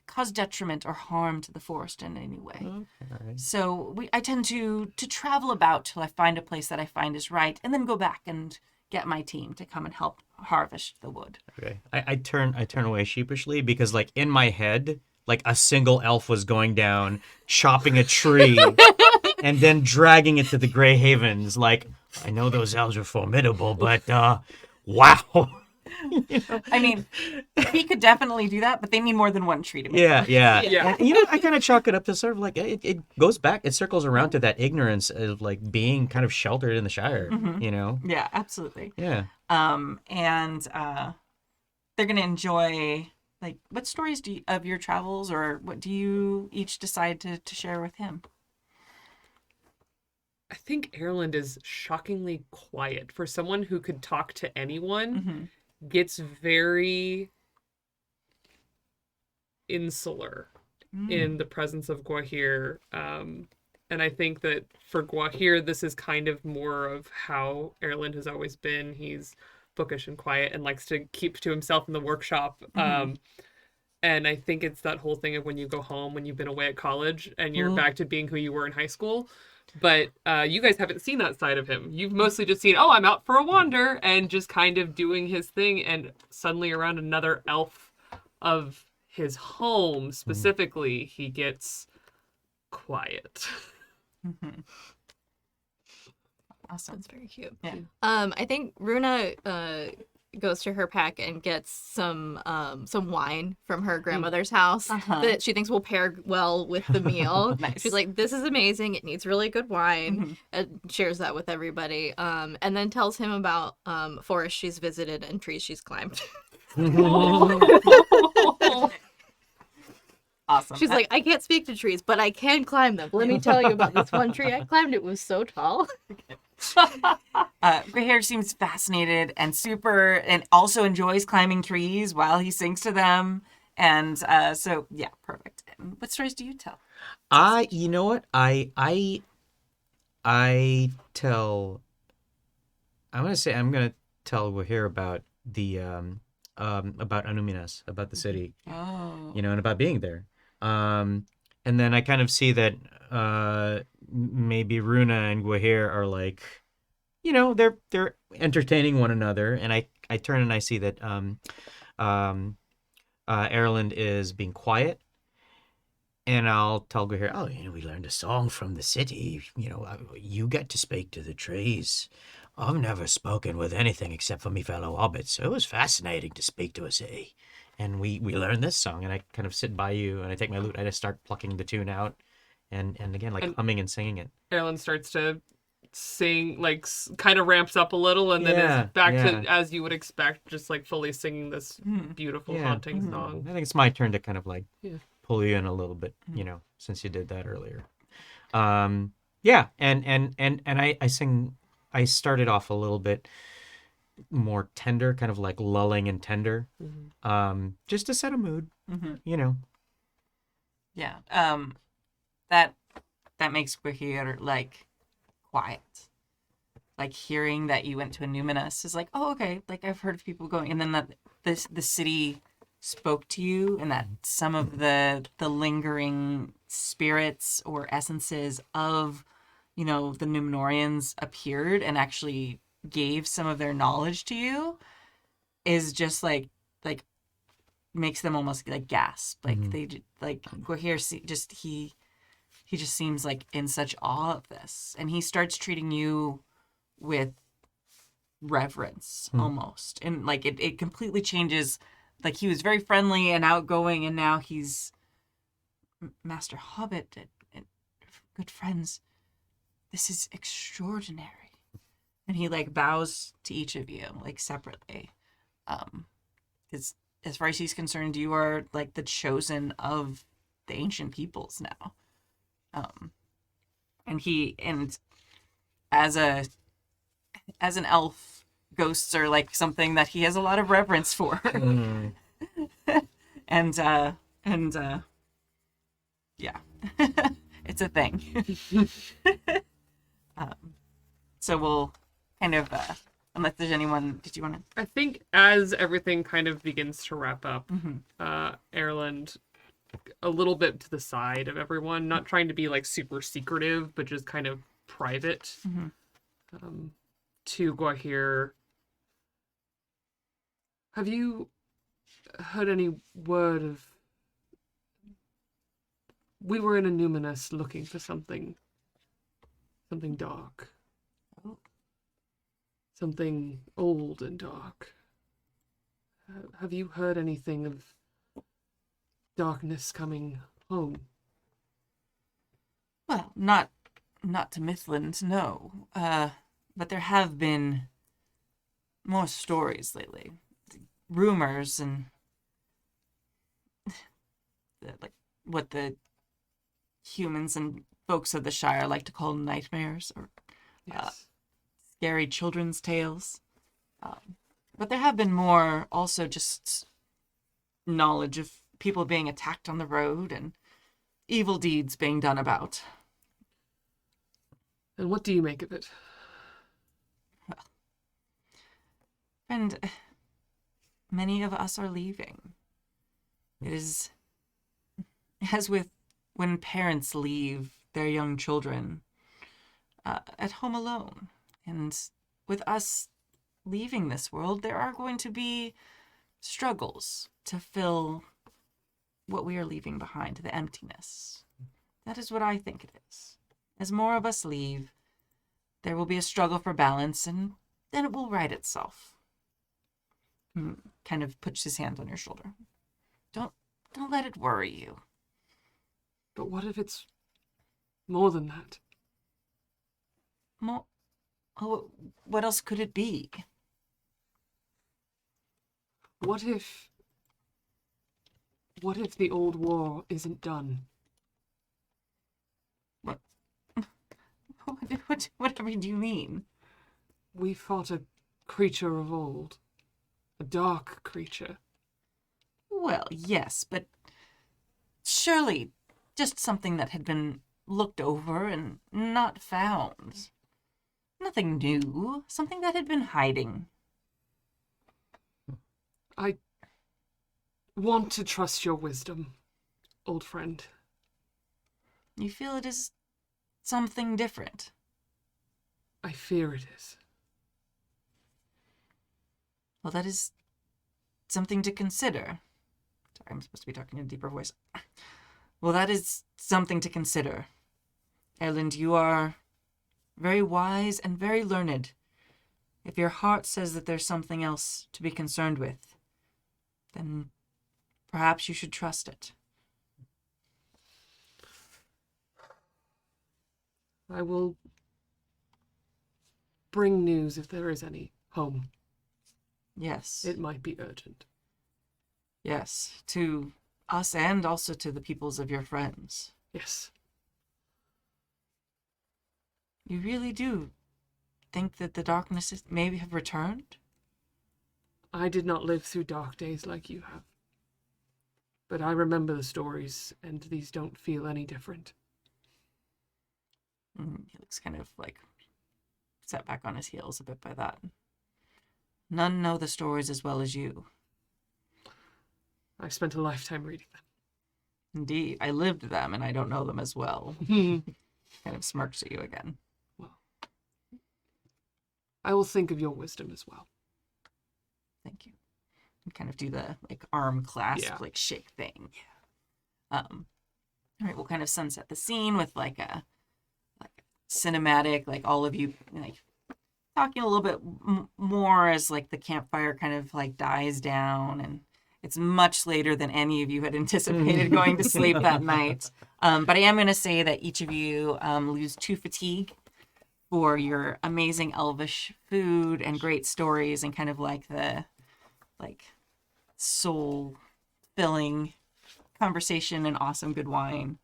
cause detriment or harm to the forest in any way. Okay. So I tend to travel about till I find a place that I find is right, and then go back and get my team to come and help harvest the wood. Okay. I turn away sheepishly because like in my head, like a single elf was going down, chopping a tree, and then dragging it to the Grey Havens. Like, I know those elves are formidable, but wow. I mean, he could definitely do that, but they need more than one tree to make. Yeah. Yeah. And, you know, I kind of chalk it up to sort of like it goes back, it circles around to that ignorance of like being kind of sheltered in the Shire. You know. Yeah, absolutely. Yeah. And they're gonna enjoy. Like, what stories of your travels, or what do you each decide to share with him? I think Aerlind is shockingly quiet for someone who could talk to anyone. Gets very insular in the presence of Gwahir. And I think that for Gwahir, this is kind of more of how Aerlind has always been. He's bookish and quiet and likes to keep to himself in the workshop. And I think it's that whole thing of when you go home, when you've been away at college and you're back to being who you were in high school, But you guys haven't seen that side of him. You've mostly just seen, oh, I'm out for a wander, and just kind of doing his thing, and suddenly around another elf of his home, specifically, he gets quiet. Mm-hmm. Awesome. That's very cute. Yeah. I think Runa goes to her pack and gets some wine from her grandmother's house that she thinks will pair well with the meal. Nice. She's like, "This is amazing. It needs really good wine." And shares that with everybody. And then tells him about forests she's visited and trees she's climbed. Awesome. She's like, "I can't speak to trees, but I can climb them. Let me tell you about this one tree I climbed. It was so tall." Gray Hair seems fascinated and also enjoys climbing trees while he sings to them. And so, yeah, perfect. What stories do you tell? You know what? I tell. I'm gonna tell Wahir about the about Anuminas, about the city, Oh. and about being there. And then I kind of see that maybe Runa and Gwahir are like, they're entertaining one another, and I turn and I see that Aerlind is being quiet, and I'll tell Gwahir, oh, we learned a song from the city. You get to speak to the trees. I've never spoken with anything except for me fellow hobbits, so it was fascinating to speak to a city. And we learned this song, and I kind of sit by you, and I take my lute, I just start plucking the tune out, and again, like humming and singing it. Aerlind starts to sing, like, kind of ramps up a little, and then is back to, as you would expect, just, like, fully singing this beautiful, haunting song. I think it's my turn to kind of, like, pull you in a little bit, since you did that earlier. And I sing, I started off a little bit more tender, kind of like lulling and tender, just to set a mood, Yeah. That makes Gwahir like quiet. Like hearing that you went to a Numinous is like, oh, okay. Like I've heard of people going, and then that the city spoke to you, and that some of the lingering spirits or essences of, the Numenorians appeared and actually gave some of their knowledge to you, is just like makes them almost like gasp. Like they like Gwahir he just seems like in such awe of this, and he starts treating you with reverence almost, and like it completely changes. Like he was very friendly and outgoing, and now he's Master Hobbit and good friends. This is extraordinary. And he like bows to each of you like separately, because as far as he's concerned, you are like the chosen of the ancient peoples now. And as an elf, ghosts are like something that he has a lot of reverence for. and yeah, it's a thing. So we'll kind of, unless there's anyone, did you want to? I think as everything kind of begins to wrap up, Aerlind, a little bit to the side of everyone, not trying to be like super secretive, but just kind of private, to Gwahir. Have you heard any word of... We were in a Numinous looking for something dark. Something old and dark. Have you heard anything of darkness coming home? Well, not to Mithlond, no. But there have been more stories lately. Rumors and like what the humans and folks of the Shire like to call nightmares, or scary children's tales. But there have been more also just knowledge of people being attacked on the road and evil deeds being done about. And what do you make of it? Well, and many of us are leaving. It is as with when parents leave their young children, at home alone. And with us leaving this world, there are going to be struggles to fill what we are leaving behind, the emptiness. That is what I think it is. As more of us leave, there will be a struggle for balance, and then it will right itself. Kind of puts his hand on your shoulder. Don't let it worry you. But what if it's more than that? More? Oh, what else could it be? What if the old war isn't done? Whatever do you mean? We fought a creature of old. A dark creature. Well, yes, but surely just something that had been looked over and not found. Nothing new. Something that had been hiding. I want to trust your wisdom, old friend. You feel it is something different. I fear it is. Well, that is something to consider. Sorry, I'm supposed to be talking in a deeper voice. Well, that is something to consider. Aerlind, you are very wise and very learned. If your heart says that there's something else to be concerned with, then perhaps you should trust it. I will bring news if there is any home. Yes. It might be urgent. Yes, to us and also to the peoples of your friends. Yes. You really do think that the darkness maybe have returned? I did not live through dark days like you have. But I remember the stories, and these don't feel any different. He looks kind of like set back on his heels a bit by that. None know the stories as well as you. I've spent a lifetime reading Indeed, I lived them and I don't know them as well. them. Kind of smirks at you again. Well, I will think of your wisdom as well. Thank you. And kind of do the like arm clasp, Yeah. like shake thing. All right, we'll kind of sunset the scene with like a cinematic, like all of you like talking a little bit more as like the campfire kind of like dies down, and it's much later than any of you had anticipated going to sleep that night. But I am going to say that each of you lose 2 fatigue for your amazing elvish food and great stories and kind of like the like soul filling conversation and awesome good wine.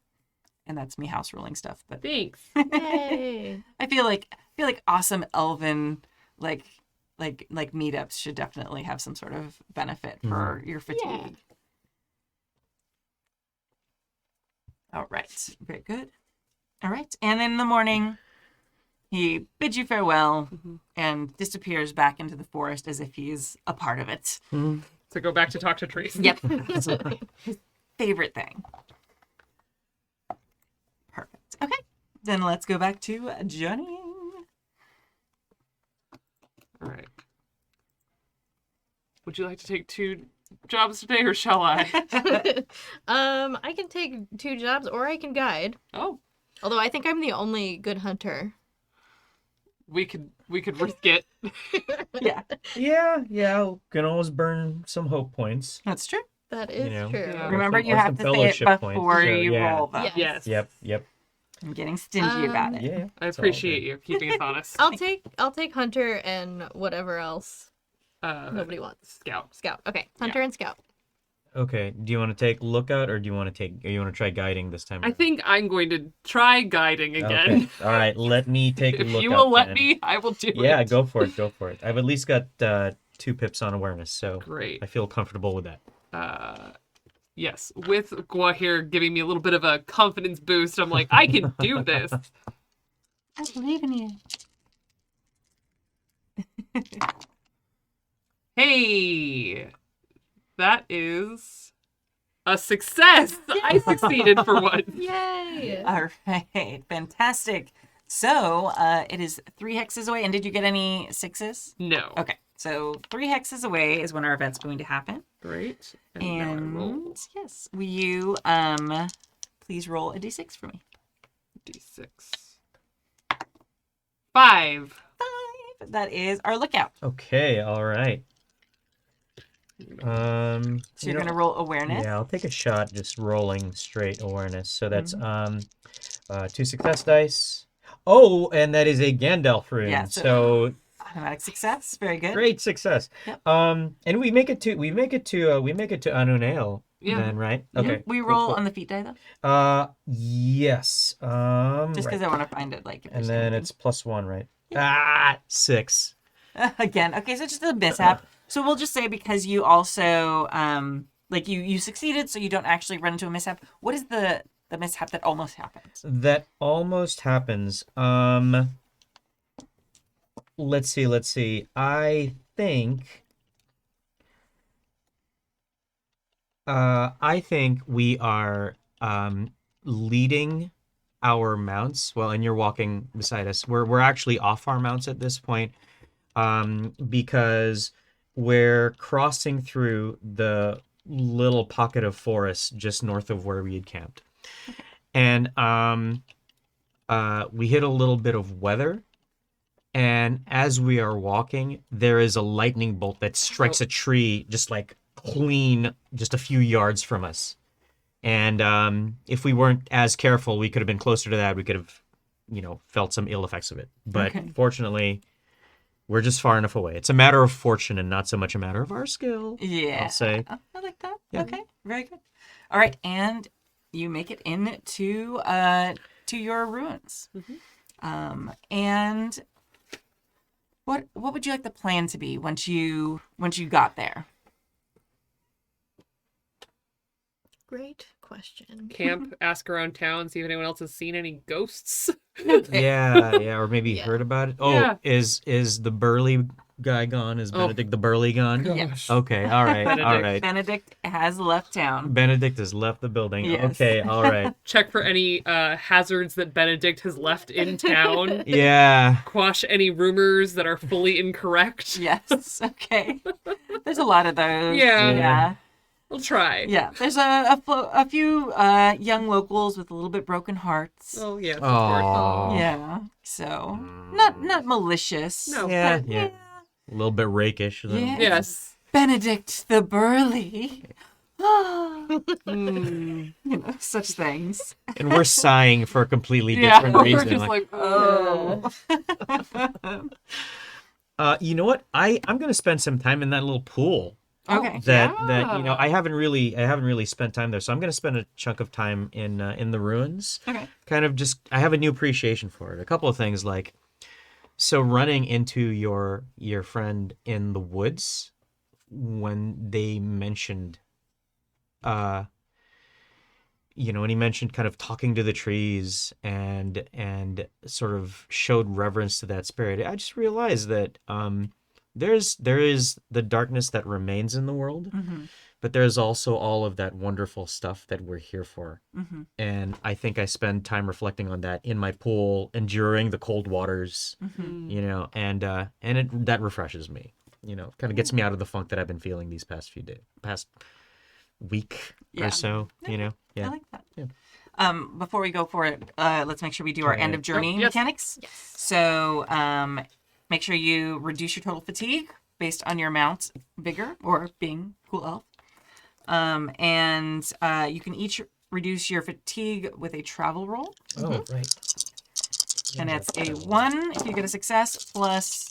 And that's me house ruling stuff, but Thanks. Yay. I feel like awesome elven like meetups should definitely have some sort of benefit for your fatigue. Yeah. All right, very good. All right, and in the morning, he bids you farewell and disappears back into the forest as if he's a part of it. To go back to talk to trees. Yep, his favorite thing. Perfect. Okay, then let's go back to Johnny. All right. Would you like to take 2 jobs today, or shall I? I can take 2 jobs or I can guide. Oh, Although I think I'm the only good hunter. we could risk it. Yeah, Yeah. Can always burn some hope points. that's true. That is You know. true. Yeah. Remember, some- you or have some to say it fellowship points, before so, you yeah. roll them. Yeah. Yes. Yep. I'm getting stingy about it. Yeah. I it's all appreciate good. you keeping us honest. I'll take hunter and whatever else nobody wants. Scout. Scout. Okay, hunter and scout. Okay. Do you want to take lookout, or do you want to try guiding this time? I around? think I'm going to try guiding again. Okay. All right. Let me take a If lookout. you will let then. me, I will do it. Yeah. Go for it. Go for it. I've at least got 2 pips on awareness, so Great. I feel comfortable with that. Yes, with Gua here giving me a little bit of a confidence boost, I'm like, I can do this. I believe in you. Hey, that is a success. I succeeded for once. Yay! All right, fantastic. So it is 3 hexes away. And did you get any 6s? No. Okay. So 3 hexes away is when our event's going to happen. Great. Now I roll And yes, will you please roll a d6 for me? D6. 5. 5. That is our lookout. Okay, all right. So you're going to roll awareness. Yeah, I'll take a shot just rolling straight awareness. So that's 2 success dice. Oh, and that is a Gandalf rune. Yeah, so automatic success. Very good. great success. Yep. And we make it to Anunail Yeah. then, right? Mhm. Okay. We cool, roll cool. on the feet die though. Yes. Just Right. because I want to find it. Like, if And there's then anything. it's +1, right? Ah, 6. Again. Okay, so just a mishap. So we'll just say because you also like you succeeded, so you don't actually run into a mishap. What is the mishap that almost happened? That almost happens. Let's see. I think we are leading our mounts. Well, and you're walking beside us. We're actually off our mounts at this point, because we're crossing through the little pocket of forest just north of where we had camped. And we hit a little bit of weather, and as we are walking, there is a lightning bolt that strikes a tree just like clean, just a few yards from us. And if we weren't as careful, we could have been closer to that. We could have, felt some ill effects of it. But fortunately, we're just far enough away. It's a matter of fortune and not so much a matter of our skill. Yeah. I'll say. I like that. Yeah. Okay. Very good. All right, and you make it into to your ruins. And what would you like the plan to be once you got there? Great question. Camp, ask around town, see if anyone else has seen any ghosts. Yeah, or maybe Yeah. heard about it. Oh, Yeah. is the burly guy gone? Is Benedict the burly gone? Gosh. Okay, all right, all Benedict. right. Benedict has left town. Benedict has left the building. Yes. Okay, all right. Check for any hazards that Benedict has left in town. Yeah. Quash any rumors that are fully incorrect. Yes. Okay. There's a lot of those. Yeah. Yeah. We'll try. Yeah. There's a few young locals with a little bit broken hearts. Oh, yes, of Aw. course. Yeah. So not malicious. No. Yeah, but, yeah. A little bit rakish. Though. Yeah. Yes. Benedict the Burly. Mm. Such things. And we're sighing for a completely Yeah, different we're reason. just like, Oh. You know what? I'm gonna spend some time in that little pool. Okay. That yeah. I haven't really spent time there, so I'm gonna spend a chunk of time in the ruins. Okay. Kind of just I have a new appreciation for it. A couple of things like, so running into your friend in the woods when they mentioned, when he mentioned kind of talking to the trees and sort of showed reverence to that spirit, I just realized that there is the darkness that remains in the world, but there's also all of that wonderful stuff that we're here for. And I think I spend time reflecting on that in my pool, enduring the cold waters, and that refreshes me. Kind of gets me out of the funk that I've been feeling these past week Yeah. or so. Yeah. I like that. Yeah. Before we go for it, let's make sure we do our end of journey Oh, yes. mechanics. Yes. So make sure you reduce your total fatigue based on your mount vigor or being cool elf. And you can each reduce your fatigue with a travel roll. Oh, right. And it's a 1 if you get a success plus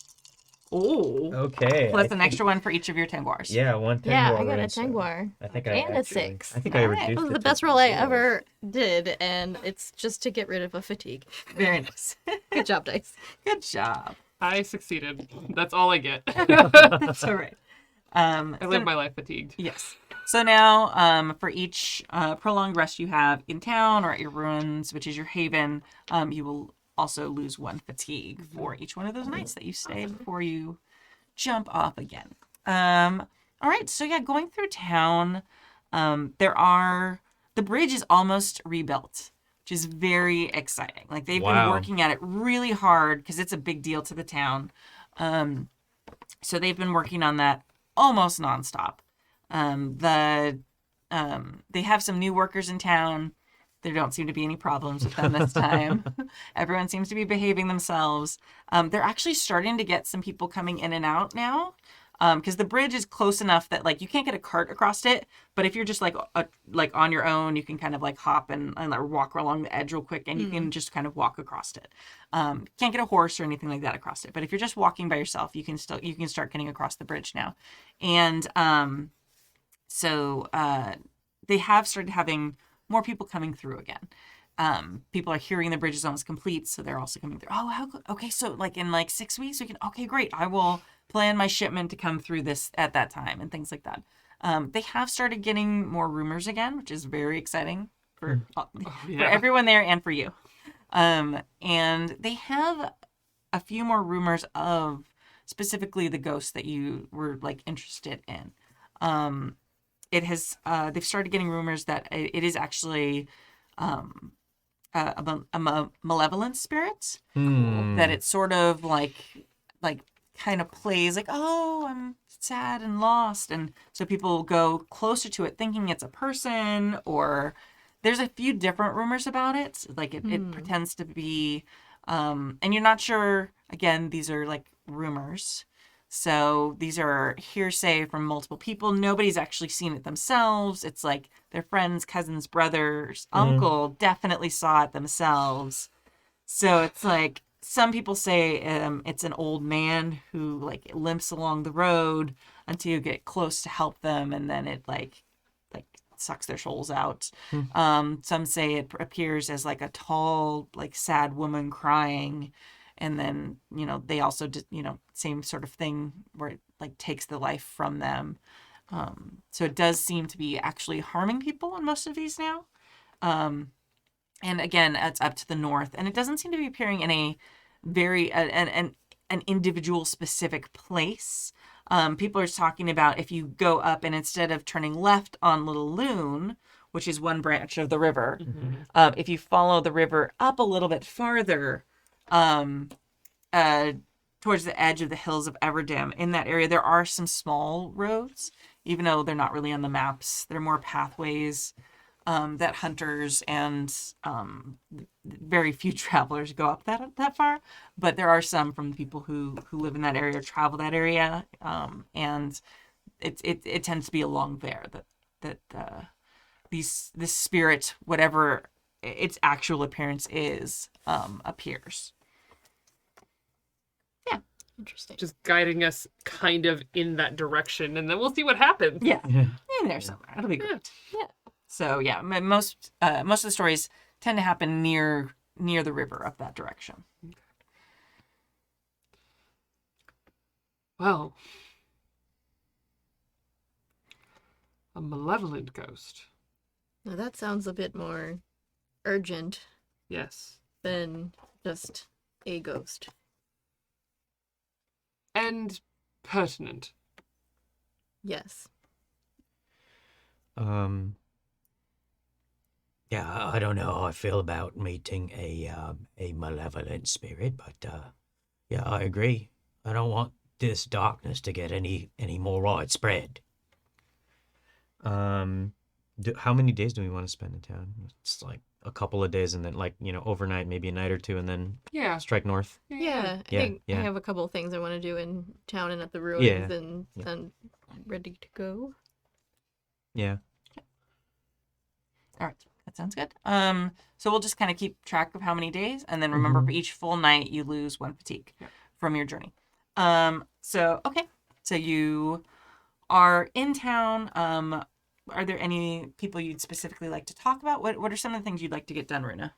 Okay. plus an extra 1 for each of your tenguars. Yeah, one Tengwar. Yeah, I got a right, so Tenguar. I think And I a 6. I think I Alright. reduced That was it the to best roll I 0. ever did, and it's just to get rid of a fatigue. Very nice. Good job, dice. Good job. I succeeded. That's all I get. That's all right. I live my life fatigued. Yes. So now, for each prolonged rest you have in town or at your ruins, which is your haven, you will also lose 1 fatigue for each one of those nights that you stay before you jump off again. All right. So yeah, going through town, the bridge is almost rebuilt. which is very exciting. Like they've been Wow. working at it really hard because it's a big deal to the town. So they've been working on that almost nonstop. They have some new workers in town. There don't seem to be any problems with them this time. Everyone seems to be behaving themselves. They're actually starting to get some people coming in and out now, because the bridge is close enough that like you can't get a cart across it. But if you're just like on your own, you can kind of like hop and like, walk along the edge real quick, and you can just kind of walk across it. Can't get a horse or anything like that across it. But if you're just walking by yourself, you can start getting across the bridge now. And so they have started having more people coming through again. People are hearing the bridge is almost complete, so they're also coming through. Oh, okay. So like in like 6 weeks, we can. Okay, great. I will plan my shipment to come through this at that time and things like that. They have started getting more rumors again, which is very exciting for everyone there and for you. And they have a few more rumors of specifically the ghosts that you were like interested in. They've started getting rumors that it is actually a malevolent spirit. That it's sort of like kind of plays like, oh, I'm sad and lost, and so people go closer to it thinking it's a person, or there's a few different rumors about it. Like it pretends to be, and you're not sure. Again, these are like rumors. So these are hearsay from multiple people. Nobody's actually seen it themselves. It's like their friends, cousins, brothers, uncle definitely saw it themselves. So it's like some people say it's an old man who like limps along the road until you get close to help them, and then it like sucks their souls out. Some say it appears as like a tall, like sad woman crying. And then, they also, same sort of thing where it like takes the life from them. So it does seem to be actually harming people in most of these now. And again, it's up to the north, and it doesn't seem to be appearing in a very, an individual specific place. People are talking about if you go up and instead of turning left on Little Loon, which is one branch of the river, if you follow the river up a little bit farther, towards the edge of the hills of Everdim. In that area, there are some small roads, even though they're not really on the maps. They're more pathways that hunters and very few travelers go up that far. But there are some from people who live in that area or travel that area, and it tends to be along there that this spirit, whatever its actual appearance is, appears. Interesting. Just guiding us kind of in that direction, and then we'll see what happens. Yeah. In there somewhere. It'll be great. Yeah. So yeah, most of the stories tend to happen near the river up that direction. Well, a malevolent ghost. Now that sounds a bit more urgent Yes. than just a ghost. And pertinent. Yes. Yeah, I don't know how I feel about meeting a malevolent spirit, but yeah, I agree. I don't want this darkness to get any more widespread. How many days do we want to spend in town? It's like a couple of days, and then like overnight, maybe a night or two, and then Yeah. strike north. Yeah. I Yeah, think yeah. I have a couple of things I want to do in town and at the ruins, Yeah. and I'm ready to go. Yeah. All right. That sounds good. So we'll just kind of keep track of how many days, and then remember for each full night you lose 1 fatigue from your journey. So okay. So you are in town. Are there any people you'd specifically like to talk about? What are some of the things you'd like to get done, Runa?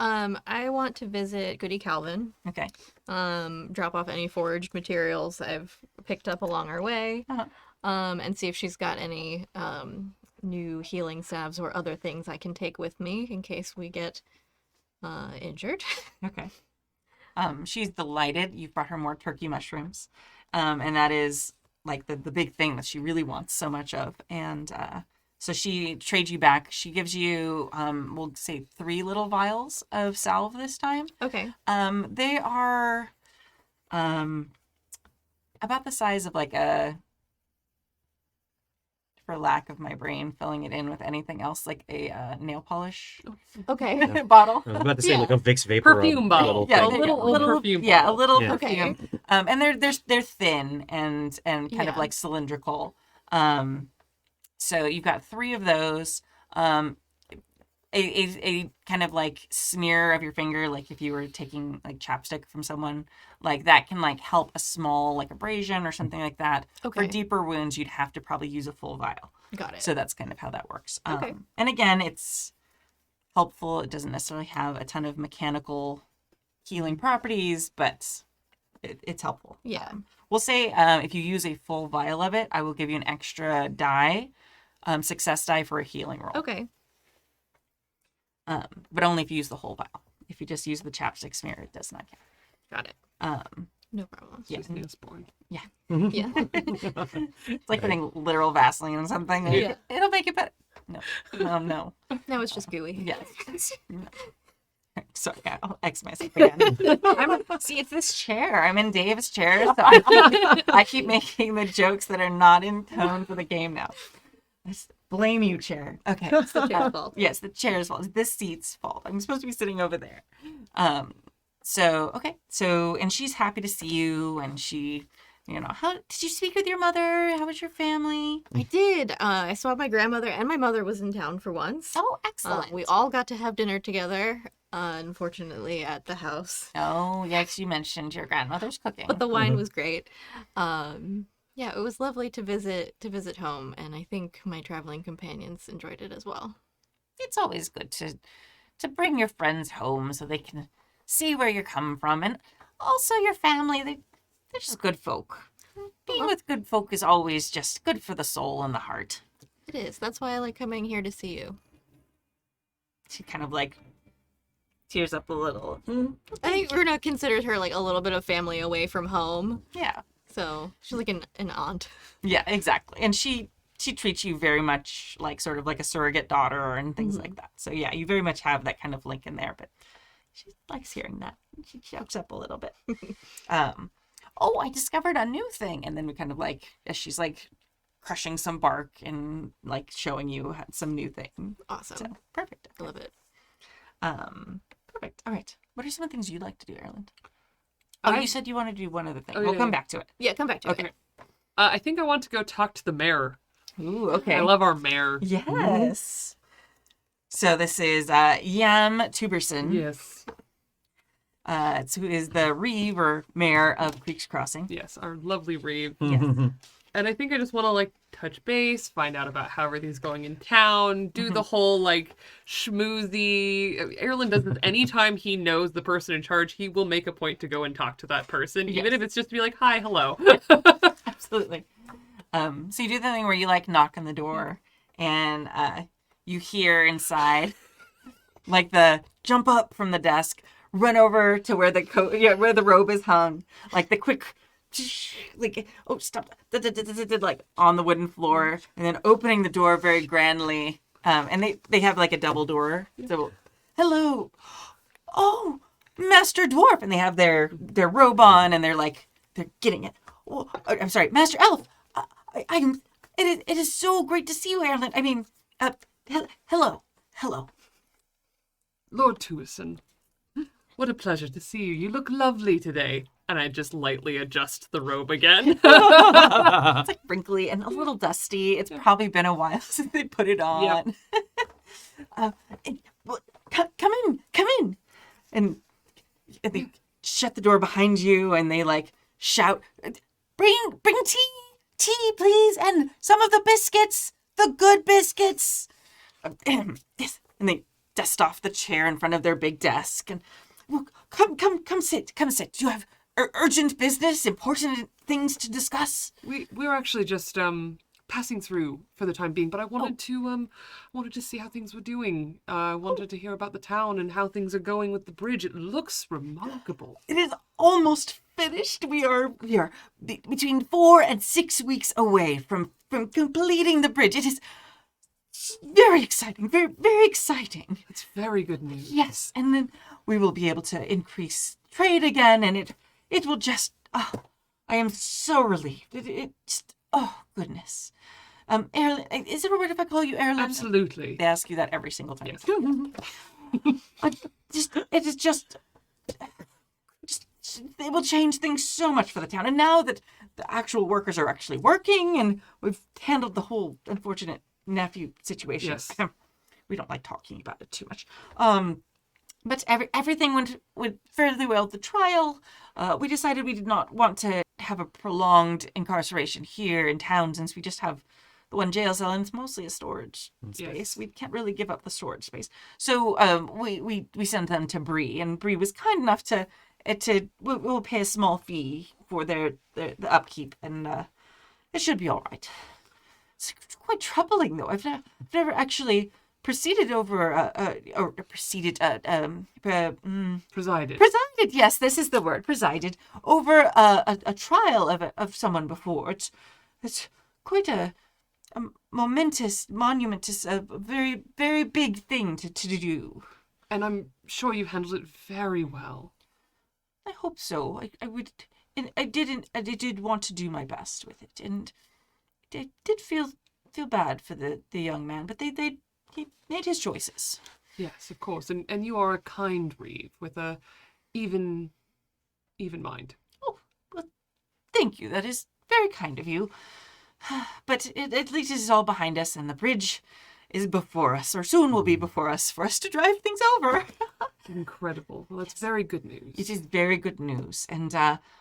I want to visit Goody Calvin. Okay. Drop off any foraged materials I've picked up along our way. Uh-huh. And see if she's got any new healing salves or other things I can take with me in case we get injured. Okay. She's delighted. You've brought her more turkey mushrooms. And that is like the big thing that she really wants so much of. And So she trades you back. She gives you, we'll say 3 little vials of salve this time. Okay. They are about the size of like a, for lack of my brain filling it in with anything else, like a nail polish Okay. bottle. I was about to say Yeah. like a Vicks Vapor Perfume bottle. little Yeah, a thing. little perfume Yeah, a bottle. little Yeah. perfume. Okay. And they're thin and kind of Yeah. like cylindrical. So you've got 3 of those. A kind of like smear of your finger, like if you were taking like chapstick from someone, like that can like help a small like abrasion or something like that. Okay. For deeper wounds, you'd have to probably use a full vial. Got it. So that's kind of how that works. Okay. And again, it's helpful. It doesn't necessarily have a ton of mechanical healing properties, but it's helpful. Yeah. We'll say if you use a full vial of it, I will give you an extra die, success die for a healing roll. Okay. But only if you use the whole vial. If you just use the chapstick smear, it does not Got it. count. No problem. Yeah. Just Neosporin. Yeah. It's like putting literal Vaseline on something. Yeah. It'll make it better. No. No. No, it's just gooey. Yes. Sorry, I'll X myself again. See, it's this chair. I'm in Dave's chair, so I keep making the jokes that are not in tone for the game now. I just blame you, chair. Okay. It's the chair's fault. Yes, the chair's fault. It's this seat's fault. I'm supposed to be sitting over there. And she's happy to see you, and she, how did you speak with your mother? How was your family? I did. I saw my grandmother, and my mother was in town for once. Oh, excellent. We all got to have dinner together, unfortunately, at the house. Oh, yes, you mentioned your grandmother's cooking. But the wine was great. Yeah, it was lovely to visit home, and I think my traveling companions enjoyed it as well. It's always good to bring your friends home so they can see where you're coming from, and also your family. They're just good folk. Being with good folk is always just good for the soul and the heart. It is. That's why I like coming here to see you. She kind of like tears up a little. I think Runa considers her like a little bit of family away from home, Yeah. so she's like an aunt. Yeah, exactly. And she treats you very much like sort of like a surrogate daughter and things like that. So yeah, you very much have that kind of link in there, but she likes hearing that. She chokes up a little bit. Oh, I discovered a new thing. And then we kind of like, as she's like crushing some bark and like showing you some new thing. Awesome. So perfect. I love it. Perfect. All right. What are some of the things you'd like to do, Aerlind? Oh, you said you wanted to do one other thing. Oh, We'll yeah, come yeah. back to it. Yeah, come back to Okay. it. I think I want to go talk to the mayor. Ooh, okay. I love our mayor. Yes. So this is Yam Tuberson. Yes. Who is the Reeve or mayor of Creek's Crossing. Yes, our lovely Reeve. Yes. And I think I just want to like touch base, find out about how everything's going in town, do the whole like schmoozy. Aerlind does this anytime he knows the person in charge, he will make a point to go and talk to that person, even Yes. if it's just to be like, hi, hello. Absolutely. So you do the thing where you like knock on the door and you hear inside like the jump up from the desk, run over to where the where the robe is hung, like the quick like, oh, stop, like on the wooden floor, and then opening the door very grandly. And they have like a double door. So, hello, oh, Master Dwarf, and they have their robe on, and they're getting it. Oh, I'm sorry, Master Elf. It is so great to see you, Aerlind. I mean, hello. Lord Tuberson, what a pleasure to see you. You look lovely today. And I just lightly adjust the robe again. It's like wrinkly and a little dusty. It's probably been a while since they put it on. Come in. And they shut the door behind you, and they like shout, bring tea, please, and some of the biscuits, the good biscuits. Yes. And they dust off the chair in front of their big desk, and well, come sit. Do you have urgent business, important things to discuss? We were actually just passing through for the time being, but I wanted to see how things were doing. I wanted to hear about the town and how things are going with the bridge. It looks remarkable. It is almost finished. We are between 4 and 6 weeks away from completing the bridge. It is very exciting, very, very exciting. It's very good news. Yes, and then we will be able to increase trade again, and it will just. Oh, I am so relieved. It just. Oh goodness. Aerlind, is it alright if I call you Aerlind? Absolutely. They ask you that every single time. Yes. It is just, it will change things so much for the town. And now that the actual workers are actually working, and we've handled the whole unfortunate nephew situation. Yes. We don't like talking about it too much. But everything went fairly well at the trial. We decided we did not want to have a prolonged incarceration here in town, since we just have the one jail cell, and it's mostly a storage space. Yes. We can't really give up the storage space. So we sent them to Bree, and Bree was kind enough to we'll pay a small fee for the upkeep, and it should be all right. It's quite troubling, though. I've never actually proceeded over Presided. presided. Yes, this is the word, presided over a trial of someone before. It's quite a monumentous, a very, very big thing to do. And I'm sure you handled it very well. I hope so. I would, and I did want to do my best with it, and I did feel bad for the young man, but he made his choices. Yes, of course. And you are a kind reeve with a even mind. Oh, well, thank you. That is very kind of you. But at least it is all behind us, and the bridge is before us, or soon will be before us, for us to drive things over. Incredible. Well, that's very good news. It is very good news. And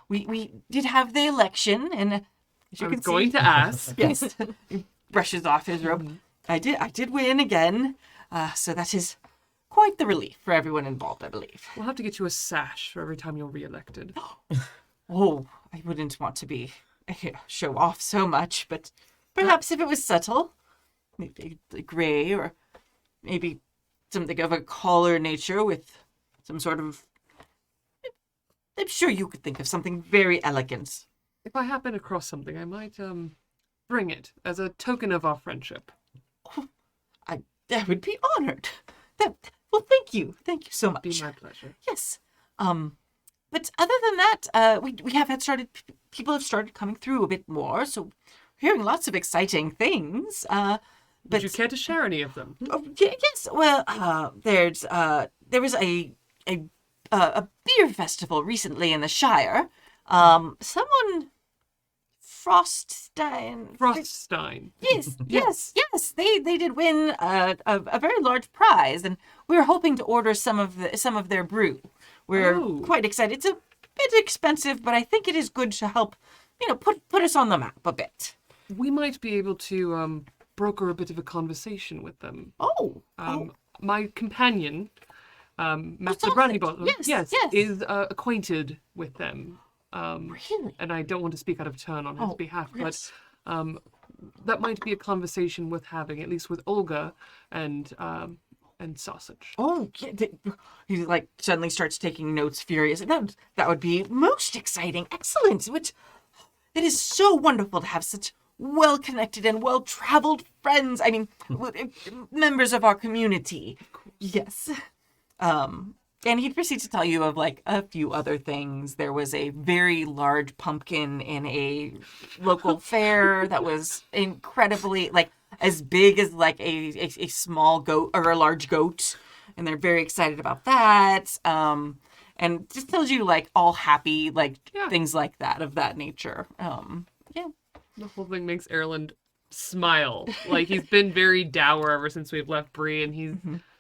we did have the election, and as you I can was going see, to ask. yes, he brushes off his robe. I did win again. So that is quite the relief for everyone involved, I believe. We'll have to get you a sash for every time you're reelected. Oh, I wouldn't want to be show off so much, but perhaps if it was subtle, maybe gray, or maybe something of a collar nature with some sort of. I'm sure you could think of something very elegant. If I happen across something, I might bring it as a token of our friendship. I would be honored. Well, thank you so much. Be my pleasure. Yes. But other than that, we have had people have started coming through a bit more, so we're hearing lots of exciting things. But Would you care to share any of them? oh, yes. Well, there was a beer festival recently in the Shire. Someone Froststein. Yes. They did win a very large prize, and we were hoping to order some of their brew. We're quite excited. It's a bit expensive, but I think it is good to help, put us on the map a bit. We might be able to broker a bit of a conversation with them. My companion, Master Brandy-bottom, Yes. is acquainted with them. Really? And I don't want to speak out of turn on his behalf, yes. but that might be a conversation worth having, at least with Olga and Sausage. Oh, yeah, he suddenly starts taking notes, furious. That would be most exciting. Excellent. It is so wonderful to have such well-connected and well-traveled friends. I mean, members of our community. Yes. And he'd proceed to tell you of a few other things. There was a very large pumpkin in a local fair that was incredibly as big as a small goat or a large goat, and they're very excited about that. And just tells you all happy things like that of that nature. Yeah. The whole thing makes Aerlind smile. He's been very dour ever since we've left Bree, and he's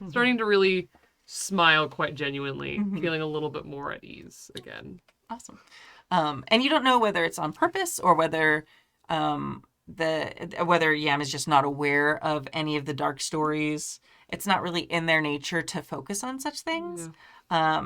starting to really smile quite genuinely, feeling a little bit more at ease again. Awesome. And you don't know whether it's on purpose or whether whether Yam is just not aware of any of the dark stories. It's not really in their nature to focus on such things. Yeah.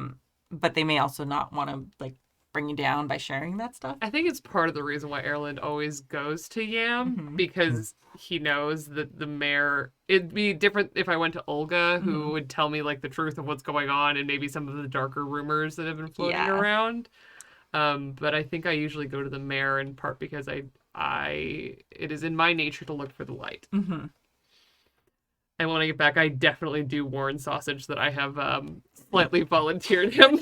But they may also not want to bring you down by sharing that stuff. I think it's part of the reason why Aerlind always goes to Yam, because he knows that the mayor. It'd be different if I went to Olga, who would tell me the truth of what's going on and maybe some of the darker rumors that have been floating around. But I think I usually go to the mayor in part because it is in my nature to look for the light. I want to get back. I definitely do warn Sausage that I have slightly volunteered him.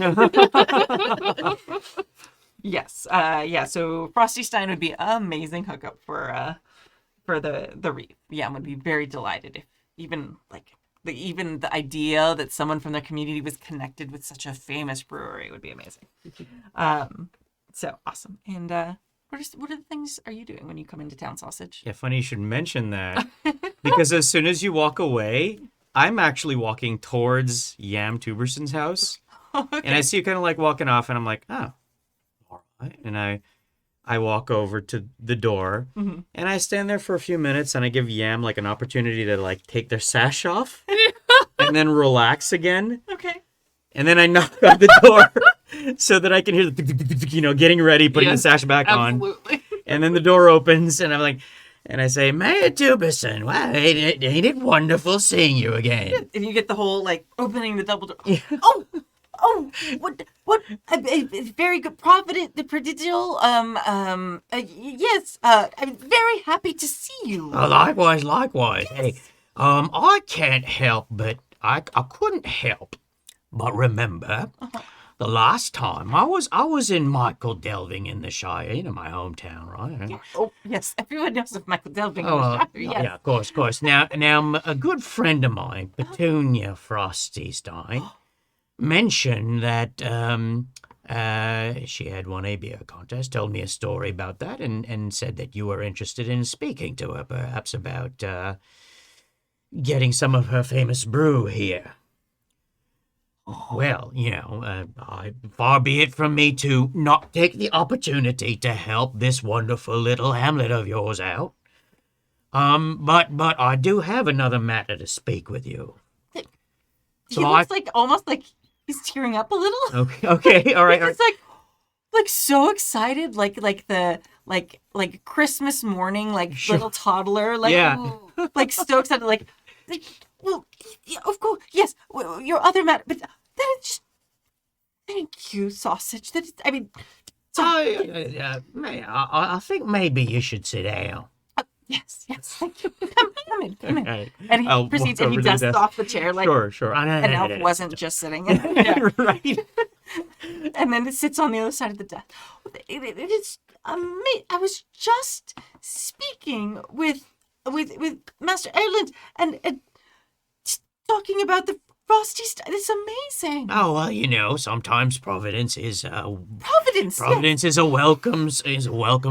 Yes. Yeah. So Frosty Stein would be an amazing hookup for the reef. Yeah, would be very delighted if even the idea that someone from their community was connected with such a famous brewery would be amazing. So awesome. And what are the things are you doing when you come into town, Sausage? Yeah, funny you should mention that. Because as soon as you walk away, I'm actually walking towards Yam Tuberson's house. Okay. And I see you kind of like walking off, and I'm like, oh, all right. And I walk over to the door, Mm-hmm. and I stand there for a few minutes, and I give Yam like an opportunity to like take their sash off, and then relax again. Okay. And then I knock on the door so that I can hear the, getting ready, putting the Yes, sash back on. Absolutely. And then the door opens, and I'm like, and I say, Mayor Tuberson, wow, ain't it wonderful seeing you again? And you get the whole like opening the double door. Yeah. Oh, what? A very good, provident, the prodigal. Yes. I'm very happy to see you. Oh, likewise. Hey, I can't help, but I couldn't help but remember the last time I was in Michael Delving in the Shire, my hometown, right? Oh, yes. Everyone knows of Michael Delving. Oh, in the Shire. Yes. yeah, of course. Now, a good friend of mine, Petunia Frosty Stein, mentioned that she had won a beer contest, told me a story about that, and said that you were interested in speaking to her, perhaps about getting some of her famous brew here. Well, far be it from me to not take the opportunity to help this wonderful little hamlet of yours out. But I do have another matter to speak with you. He looks like almost like he's tearing up a little. Okay, all right. He's like so excited, like Christmas morning, Sure. little toddler, Yeah. like so excited, like well, yeah, of course, yes. Well, your other matter, but that is just, thank you, Sausage. That is, I mean, I think maybe you should sit down. yes, thank you. Come in. Okay. And he I'll proceeds walk and he over to the dusts desk. off the chair like Sure. an elf wasn't just sitting. Yeah. Right. And then it sits on the other side of the desk. It is amazing. I was just speaking with Master Aerlind and talking about the Frosty stuff. It's amazing. Oh well, sometimes Providence is Providence. Providence is a welcome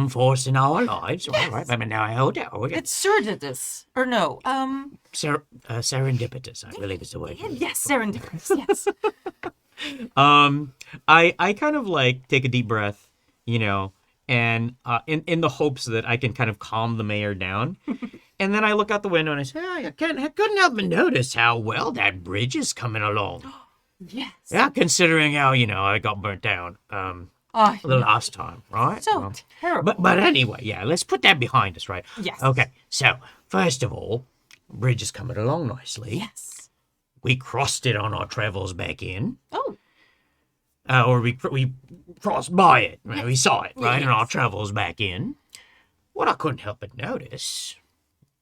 force in our lives. Yes. All right, but now hold it. It's serendipitous, or no? Serendipitous, I believe is the word. Yes, serendipitous. Yes. I kind of like take a deep breath, and in the hopes that I can kind of calm the mayor down. And then I look out the window and I say, I couldn't help but notice how well that bridge is coming along. Yes. Yeah, considering how, I got burnt down the last time, right? So terrible. But anyway, yeah, let's put that behind us, right? Yes. Okay, so first of all, bridge is coming along nicely. Yes. We crossed it on our travels back in. Oh. Or we crossed by it. Right? Yes. We saw it, right, Yes. on our travels back in. What I couldn't help but notice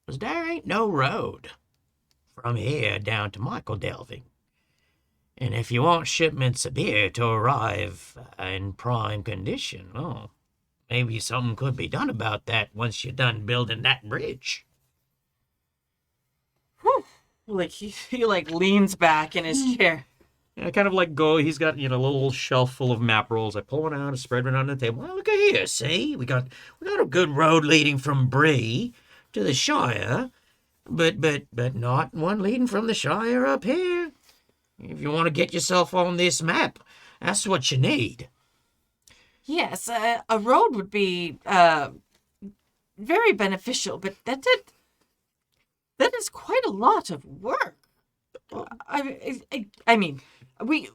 was there ain't no road from here down to Michael Delving. And if you want shipments of beer to arrive in prime condition, maybe something could be done about that once you're done building that bridge. Whew. Like he like leans back in his chair. I kind of like go. He's got a little shelf full of map rolls. I pull one out and spread one on the table. Well, look at here. See, we got a good road leading from Bree to the Shire, but not one leading from the Shire up here. If you want to get yourself on this map, that's what you need. Yes, a road would be very beneficial, but that is quite a lot of work. I mean, we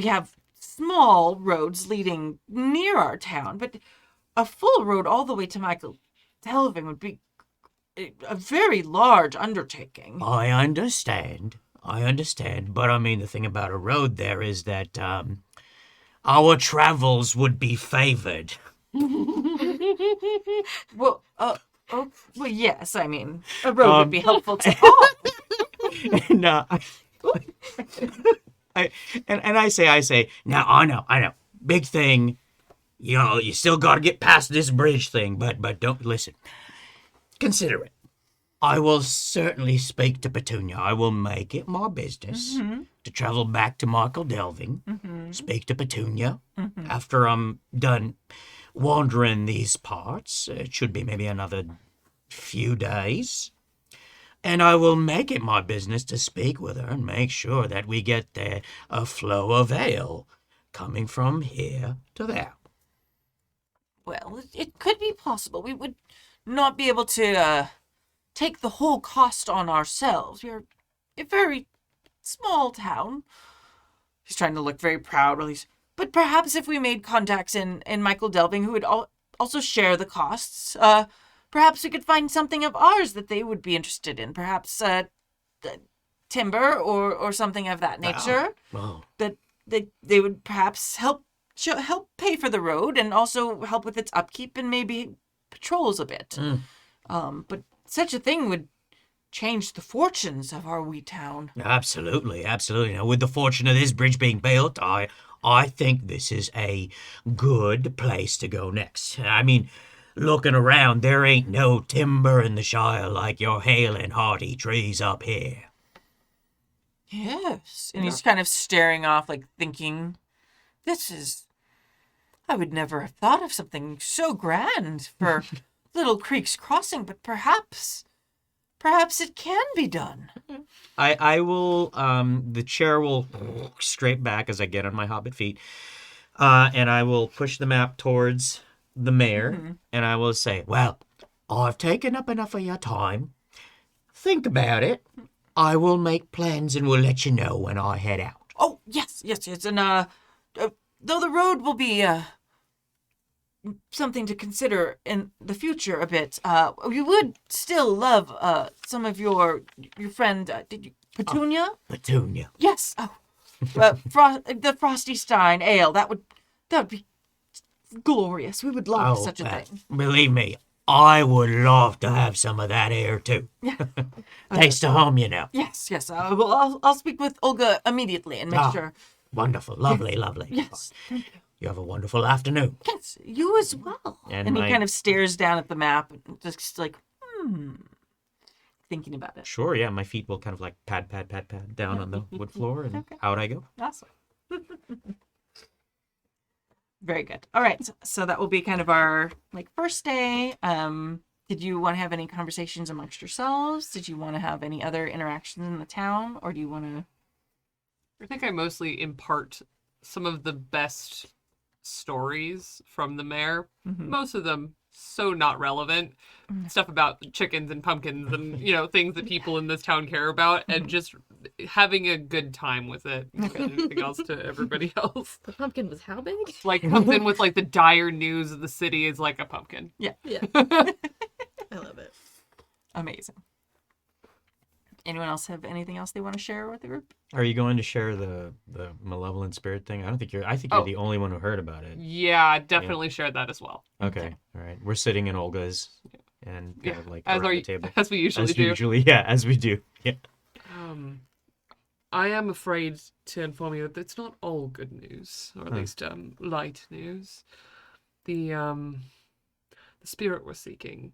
have small roads leading near our town, but a full road all the way to Michael Delving would be a very large undertaking. I understand, but I mean, the thing about a road there is that our travels would be favored. Well, well, yes. I mean, a road would be helpful to all. and I say, now I know, big thing. You know, you still got to get past this bridge thing, but don't listen. Consider it. I will certainly speak to Petunia. I will make it my business to travel back to Michael Delving, speak to Petunia after I'm done wandering these parts. It should be maybe another few days. And I will make it my business to speak with her and make sure that we get a flow of ale coming from here to there. Well, it could be possible. We would not be able to take the whole cost on ourselves. We're a very small town. He's trying to look very proud while he's... But perhaps if we made contacts in Michael Delving who would also share the costs, perhaps we could find something of ours that they would be interested in. Perhaps timber or something of that nature. Wow. That they would perhaps help pay for the road and also help with its upkeep and maybe patrols a bit. But such a thing would change the fortunes of our wee town. Absolutely. Now, with the fortune of this bridge being built, I think this is a good place to go next. I mean, looking around, there ain't no timber in the Shire like your hale and hearty trees up here. Yes. And he's kind of staring off, like thinking, I would never have thought of something so grand for Little Creek's Crossing, but perhaps it can be done. I will, the chair will straight back as I get on my hobbit feet, and I will push the map towards the mayor, and I will say, well, I've taken up enough of your time. Think about it. I will make plans and will let you know when I head out. Oh, yes. And, though the road will be, something to consider in the future a bit, we would still love, some of your friend, Petunia? Petunia. Yes. Oh, the Frosty Stein ale. That would be glorious. We would love such a thing. Believe me, I would love to have some of that air too. Taste of home, you know. Yes. I'll speak with Olga immediately and make sure. Wonderful, lovely. Yes. You have a wonderful afternoon. Yes, you as well. And he kind of stares down at the map, just like, thinking about it. Sure, yeah. My feet will kind of like pad down on the wood floor, and out I go. Awesome. Very good. All right, so that will be kind of our first day. Did you want to have any conversations amongst yourselves? Did you want to have any other interactions in the town, or do you want to? I think I mostly impart some of the best stories from the mayor. Most of them so not relevant. Stuff about chickens and pumpkins and, things that people in this town care about, and just having a good time with it. Anything else to everybody else. The pumpkin was how big? Comes in with the dire news of the city is like a pumpkin. Yeah. I love it. Amazing. Anyone else have anything else they want to share with the group? Are you going to share the malevolent spirit thing? I think you're the only one who heard about it. Yeah, definitely shared that as well. Okay. All right. We're sitting in Olga's and kind of around the table. As we usually do. As we do. Yeah. I am afraid to inform you that it's not all good news, or at least light news. The spirit we're seeking,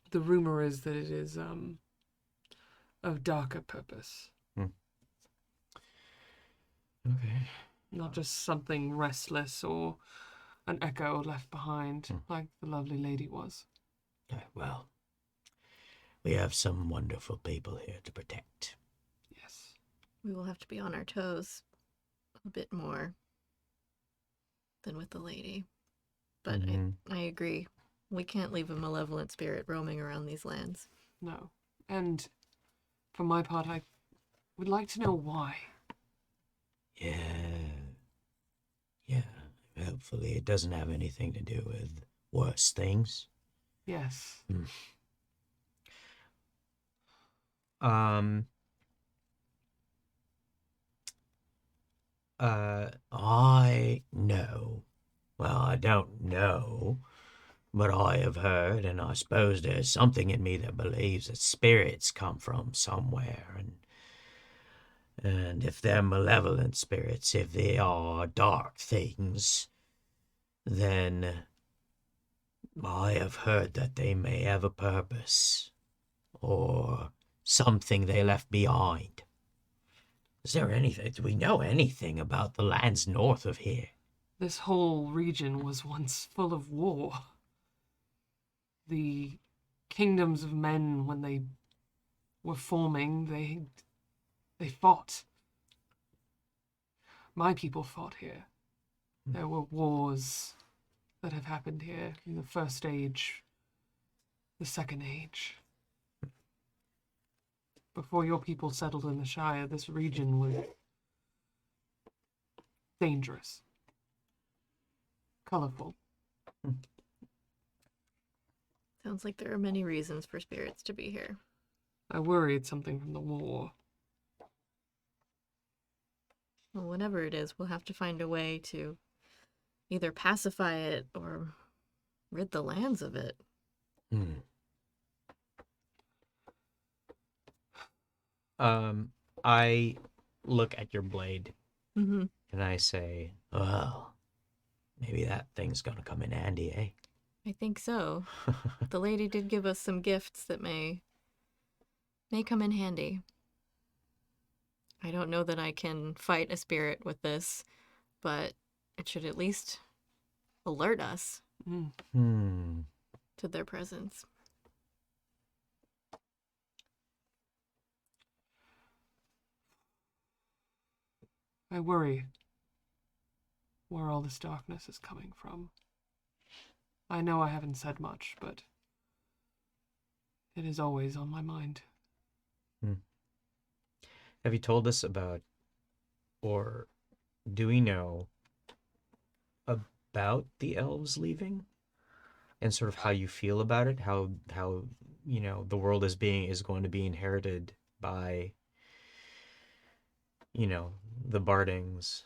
the rumor is that it is of darker purpose. Okay. Not just something restless or an echo left behind, like the lovely lady was. Okay, well, we have some wonderful people here to protect. Yes. We will have to be on our toes a bit more than with the lady. But I agree. We can't leave a malevolent spirit roaming around these lands. No. And for my part, I would like to know why. Yeah. Hopefully it doesn't have anything to do with worse things. Yes. I know. Well, I don't know, But I have heard, and I suppose there's something in me that believes that spirits come from somewhere, and if they're malevolent spirits, if they are dark things, then I have heard that they may have a purpose, or something they left behind. Is there anything, do we know anything about the lands north of here? This whole region was once full of war. The kingdoms of men, when they were forming, they fought. My people fought here. There were wars that have happened here in the First Age, the Second Age. Before your people settled in the Shire, this region was dangerous, colorful. Sounds like there are many reasons for spirits to be here. I worry it's something from the war. Well, whatever it is, we'll have to find a way to either pacify it or rid the lands of it. I look at your blade Mm-hmm. and I say, well, maybe that thing's gonna come in handy, eh? I think so. The lady did give us some gifts that may come in handy. I don't know that I can fight a spirit with this, but it should at least alert us to their presence. I worry where all this darkness is coming from. I know I haven't said much, but it is always on my mind. Have you told us about, or do we know about the elves leaving? And sort of how you feel about it? How you know, the world is going to be inherited by, you know, the Bardings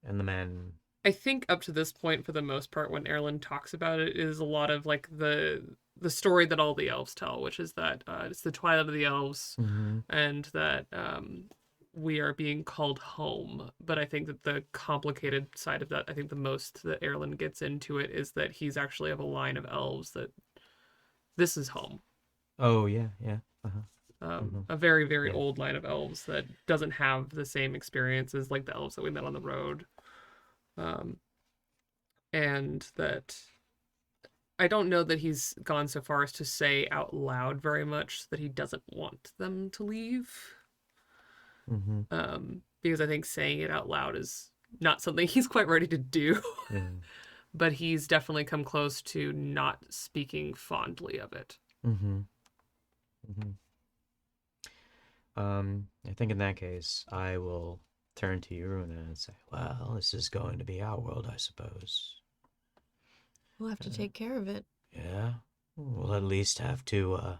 and the men. I think up to this point, for the most part, when Aerlind talks about it, is a lot of like the story that all the elves tell, which is that it's the twilight of the elves, and that we are being called home. But I think that the complicated side of that, I think the most that Aerlind gets into it, is that he's actually of a line of elves that this is home. Oh yeah. A very, very old line of elves that doesn't have the same experiences like the elves that we met on the road. And that I don't know that he's gone so far as to say out loud very much that he doesn't want them to leave. Because I think saying it out loud is not something he's quite ready to do. But he's definitely come close to not speaking fondly of it. I think in that case, I will turn to you, Runa, and say, well, this is going to be our world, I suppose. We'll have to take care of it. Yeah, we'll at least have to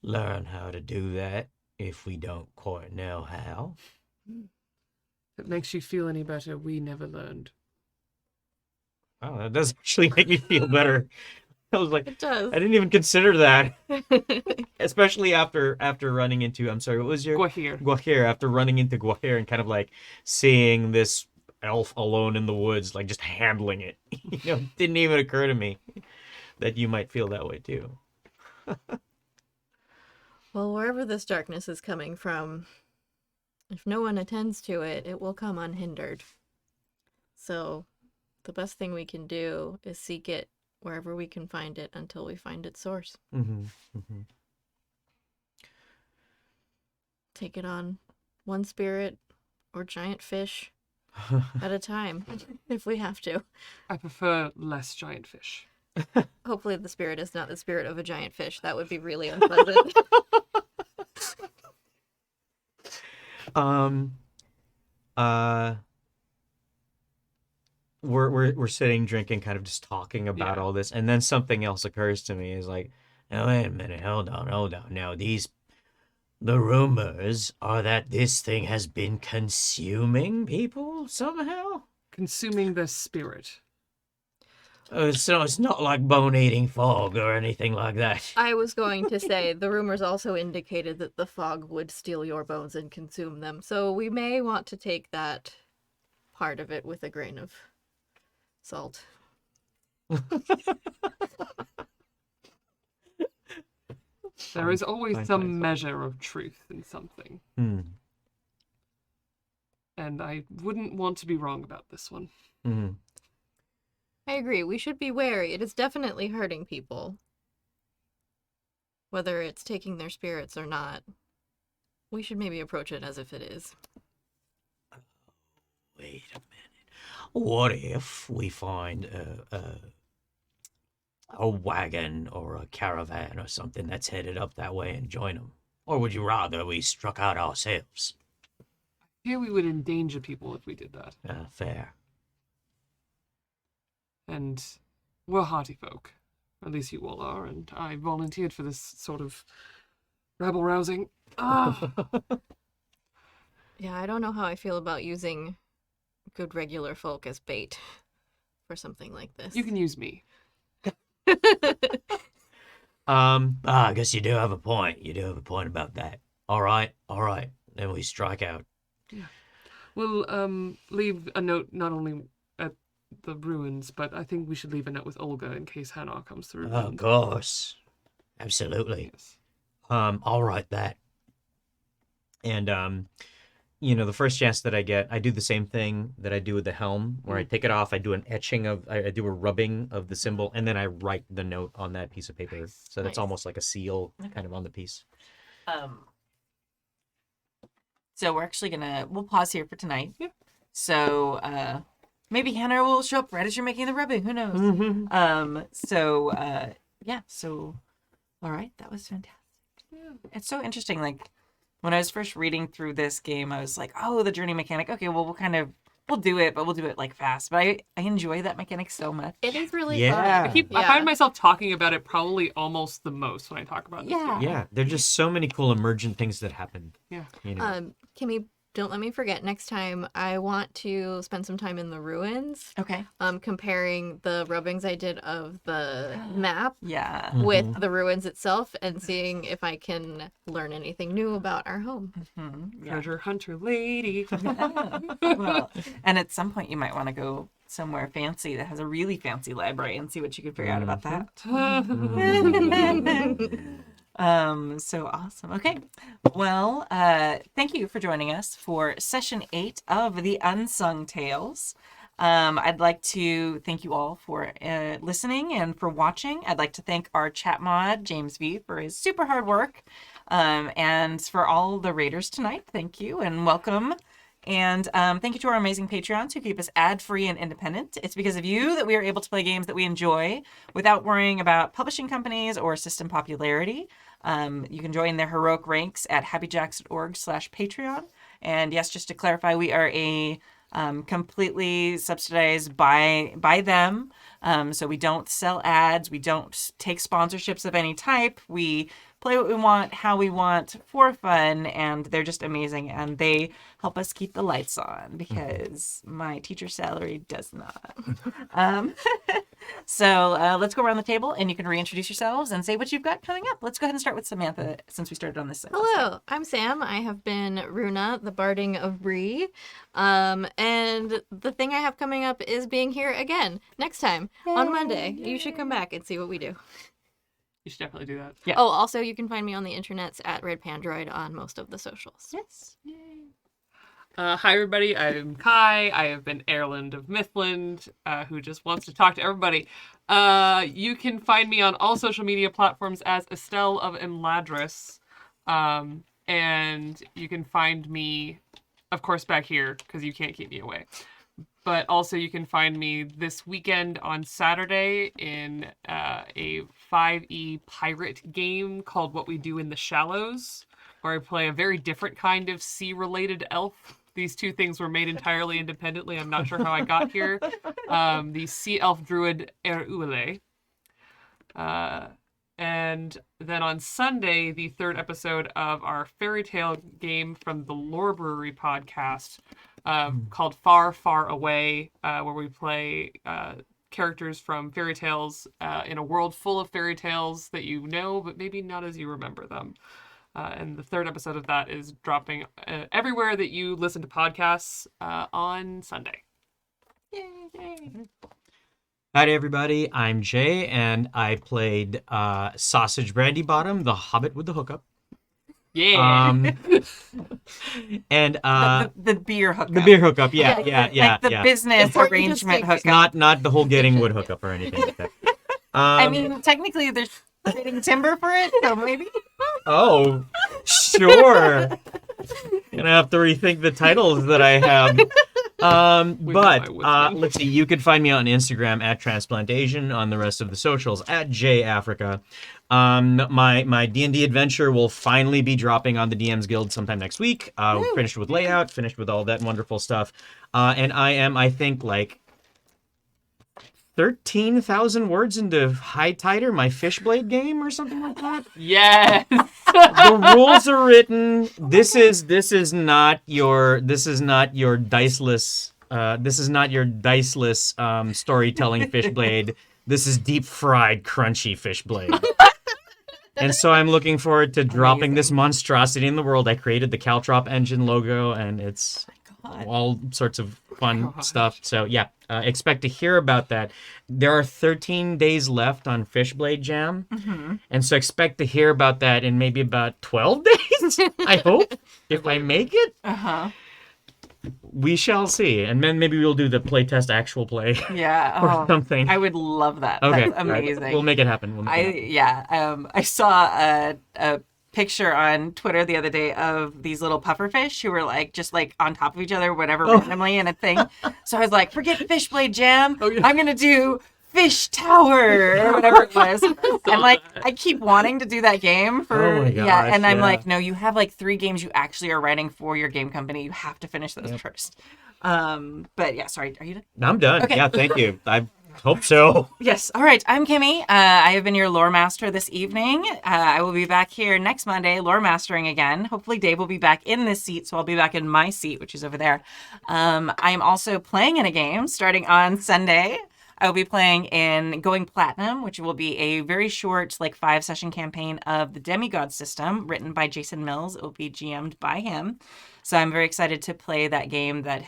learn how to do that if we don't quite know how. If it makes you feel any better, we never learned. Wow, that does actually make me feel better. I was like, It does. I didn't even consider that. Especially after running into, I'm sorry, what was your? Gwahir. After running into Gwahir and kind of like seeing this elf alone in the woods, like just handling it. You know, didn't even occur to me that you might feel that way too. Well, wherever this darkness is coming from, if no one attends to it, it will come unhindered. So the best thing we can do is seek it wherever we can find it until we find its source. Take it on one spirit or giant fish at a time, if we have to. I prefer less giant fish. Hopefully the spirit is not the spirit of a giant fish. That would be really unpleasant. We're sitting drinking, kind of just talking about all this, and then something else occurs to me. Is like, now wait a minute, hold on. Now the rumors are that this thing has been consuming people somehow. Consuming the spirit. So it's not like bone-eating fog or anything like that. I was going to say, the rumors also indicated that the fog would steal your bones and consume them, so we may want to take that part of it with a grain of salt. There is always fine, some fine. measure of truth in something. Hmm. And I wouldn't want to be wrong about this one. Hmm. I agree, we should be wary. It is definitely hurting people. Whether it's taking their spirits or not. We should maybe approach it as if it is. Wait a minute. What if we find a wagon or a caravan or something that's headed up that way and join them? Or would you rather we struck out ourselves? Here we would endanger people if we did that. Fair. And we're hearty folk. At least you all are, and I volunteered for this sort of rabble-rousing. Ah. Yeah, I don't know how I feel about using good regular folk as bait for something like this. You can use me. I guess you do have a point. You do have a point about that. All right. Then we strike out. We'll leave a note not only at the ruins, but I think we should leave a note with Olga in case Hannar comes through. Of course. Absolutely. Yes. I'll write that. And, the first chance that I get, I do the same thing that I do with the helm, where I take it off, I do an etching I do a rubbing of the symbol, and then I write the note on that piece of paper. So that's Nice. almost like a seal kind of on the piece. So we're actually we'll pause here for tonight. Yeah. So maybe Hannar will show up right as you're making the rubbing. Who knows? Mm-hmm. So all right, that was fantastic. Yeah. It's so interesting. Like when I was first reading through this game, I was like, oh, the journey mechanic. Okay, well, we'll do it, but we'll do it like fast. But I enjoy that mechanic so much. It is really Yeah. fun. I find myself talking about it probably almost the most when I talk about this Yeah. game. Yeah, there are just so many cool emergent things that happen. Yeah. Kimmy, don't let me forget. Next time, I want to spend some time in the ruins, Okay. comparing the rubbings I did of the map Yeah. with the ruins itself and seeing if I can learn anything new about our home. Yeah. Treasure hunter lady. Well, and at some point you might want to go somewhere fancy that has a really fancy library and see what you can figure out about that. So awesome. Okay. Well, thank you for joining us for session 8 of the Unsung Tales. I'd like to thank you all for listening and for watching. I'd like to thank our chat mod, James V, for his super hard work. And for all the raiders tonight, thank you and welcome. And thank you to our amazing Patreons who keep us ad-free and independent. It's because of you that we are able to play games that we enjoy without worrying about publishing companies or system popularity. You can join their heroic ranks at happyjacksrpg.org/Patreon. And yes, just to clarify, we are a completely subsidized by them. So we don't sell ads. We don't take sponsorships of any type. We play what we want, how we want, for fun, and they're just amazing. And they help us keep the lights on because my teacher salary does not. So let's go around the table and you can reintroduce yourselves and say what you've got coming up. Let's go ahead and start with Samantha since we started on this side. Hello, I'm Sam. I have been Runa, the Barding of Bree. And the thing I have coming up is being here again next time on Monday. You should come back and see what we do. You should definitely do that. Yeah. Oh, also, you can find me on the internets at Red Pandroid on most of the socials. Yes. Hi, everybody. I'm Kai. I have been Aerlind of Mithlond, who just wants to talk to everybody. You can find me on all social media platforms as Estelle of Imladris. And you can find me, of course, back here, because you can't keep me away. But also you can find me this weekend on Saturday in a 5e pirate game called What We Do in the Shallows, where I play a very different kind of sea-related elf. These two things were made entirely independently. I'm not sure how I got here. The sea elf druid Erule. And then on Sunday, the third episode of our fairy tale game from the Lore Brewery podcast, called Far, Far Away, where we play characters from fairy tales in a world full of fairy tales that you know, but maybe not as you remember them. And the third episode of that is dropping everywhere that you listen to podcasts on Sunday. Yay. Hi everybody, I'm Jay, and I played Sausage Brandy-bottom, the Hobbit with the hookup. Yeah. And The beer hookup. the beer hookup, yeah. Like the business Important arrangement distinction. hookup. Not the whole getting wood hookup or anything like that. I mean, technically, there's trading timber for it, so maybe. Oh, sure. Gonna have to rethink the titles that I have. But let's see. You can find me on Instagram at Transplantation, on the rest of the socials at JAfrica. My D&D adventure will finally be dropping on the DMs Guild sometime next week. Finished with layout, finished with all that wonderful stuff. And I am, I think, like 13,000 words into High Tider, my Fishblade game or something like that. Yes. The rules are written. This is not your diceless storytelling Fishblade. This is deep fried crunchy Fishblade. And so I'm looking forward to dropping this monstrosity in the world. I created the Caltrop engine logo, and it's all sorts of fun stuff. So yeah, expect to hear about that. There are 13 days left on Fishblade Jam, and so expect to hear about that in maybe about 12 days. I hope, if I make it. We shall see, and then maybe we'll do the playtest actual play. Yeah. Or something. I would love that. Okay, That's amazing. Right. We'll make it happen. I saw a picture on Twitter the other day of these little pufferfish who were like just like on top of each other, whatever, randomly in a thing. So I was like, forget Fishblade Jam. I'm gonna do Fish Tower or whatever it was. And like I keep wanting to do that game for and I'm like, no, you have like 3 games you actually are writing for your game company. You have to finish those first. But yeah, sorry, are you done? I'm done. Okay. Yeah, thank you. I hope so. Yes. All right. I'm Kimi. I have been your Loremaster this evening. I will be back here next Monday, Loremastering again. Hopefully Dave will be back in this seat, so I'll be back in my seat, which is over there. I am also playing in a game starting on Sunday. I will be playing in Going Platinum, which will be a very short, like 5-session campaign of the Demigod system, written by Jason Mills. It will be GM'd by him. So I'm very excited to play that game that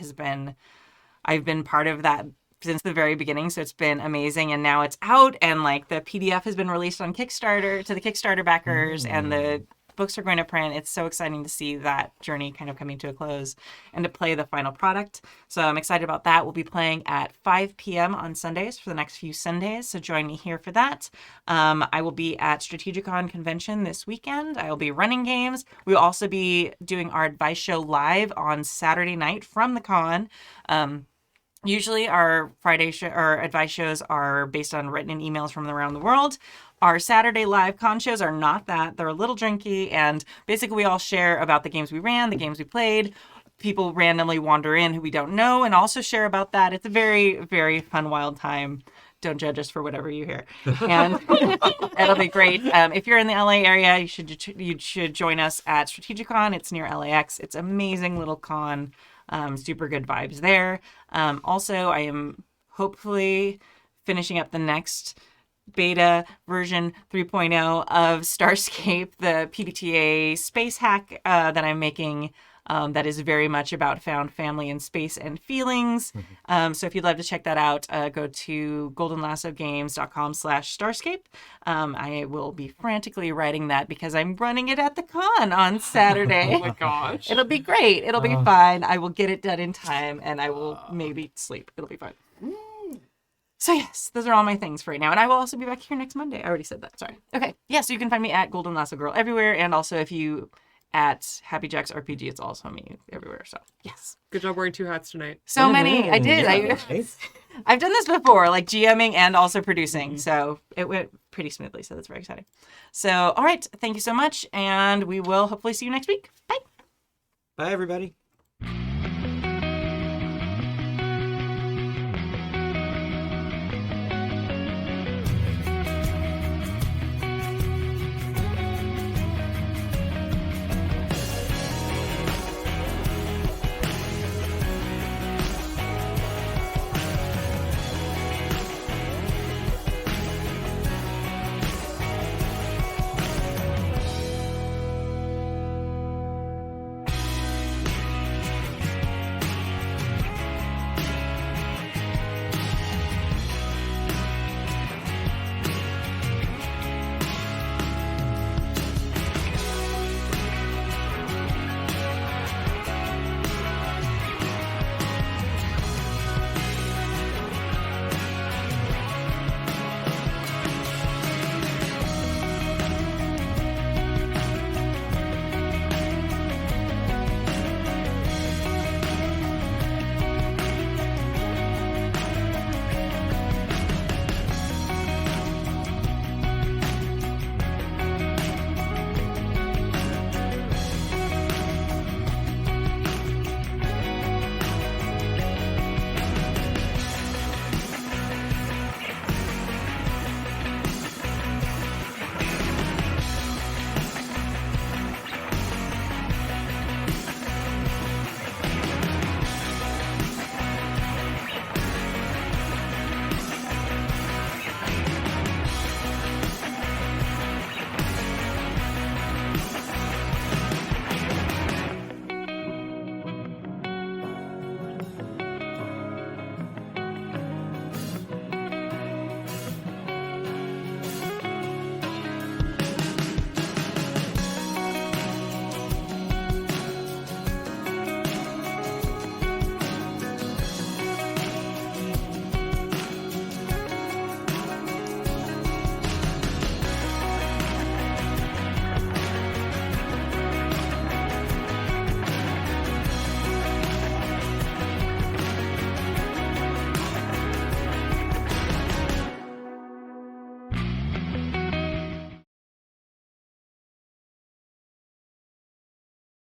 I've been part of that since the very beginning. So it's been amazing. And now it's out, and like the PDF has been released on Kickstarter to the Kickstarter backers, and the books are going to print. It's so exciting to see that journey kind of coming to a close and to play the final product. So I'm excited about that. We'll be playing at 5 p.m. on Sundays for the next few Sundays. So join me here for that. I will be at Strategicon convention this weekend. I will be running games. We'll also be doing our advice show live on Saturday night from the con. Usually our Friday or advice shows are based on written in emails from around the world. Our Saturday live con shows are not that. They're a little drinky, and basically we all share about the games we ran, the games we played. People randomly wander in who we don't know and also share about that. It's a very, very fun, wild time. Don't judge us for whatever you hear. And it'll be great. If you're in the LA area, you should join us at Strategicon. It's near LAX. It's an amazing little con. Super good vibes there. Also, I am hopefully finishing up the next beta version 3.0 of Starscape, the PBTA space hack that I'm making. That is very much about found family and space and feelings. So if you'd love to check that out, go to goldenlassogames.com/Starscape. I will be frantically writing that because I'm running it at the con on Saturday. Oh my gosh. It'll be great. It'll be fun. I will get it done in time, and I will maybe sleep. It'll be fun. So yes, those are all my things for right now. And I will also be back here next Monday. I already said that. Sorry. Okay. Yeah, so you can find me at Golden Lasso Girl everywhere. And also if you at happyjacksrpg, it's also me everywhere. So yes. Good job wearing 2 hats tonight. So many. I did. I've done this before, like GMing and also producing. So it went pretty smoothly. So that's very exciting. So, all right. Thank you so much. And we will hopefully see you next week. Bye. Bye, everybody.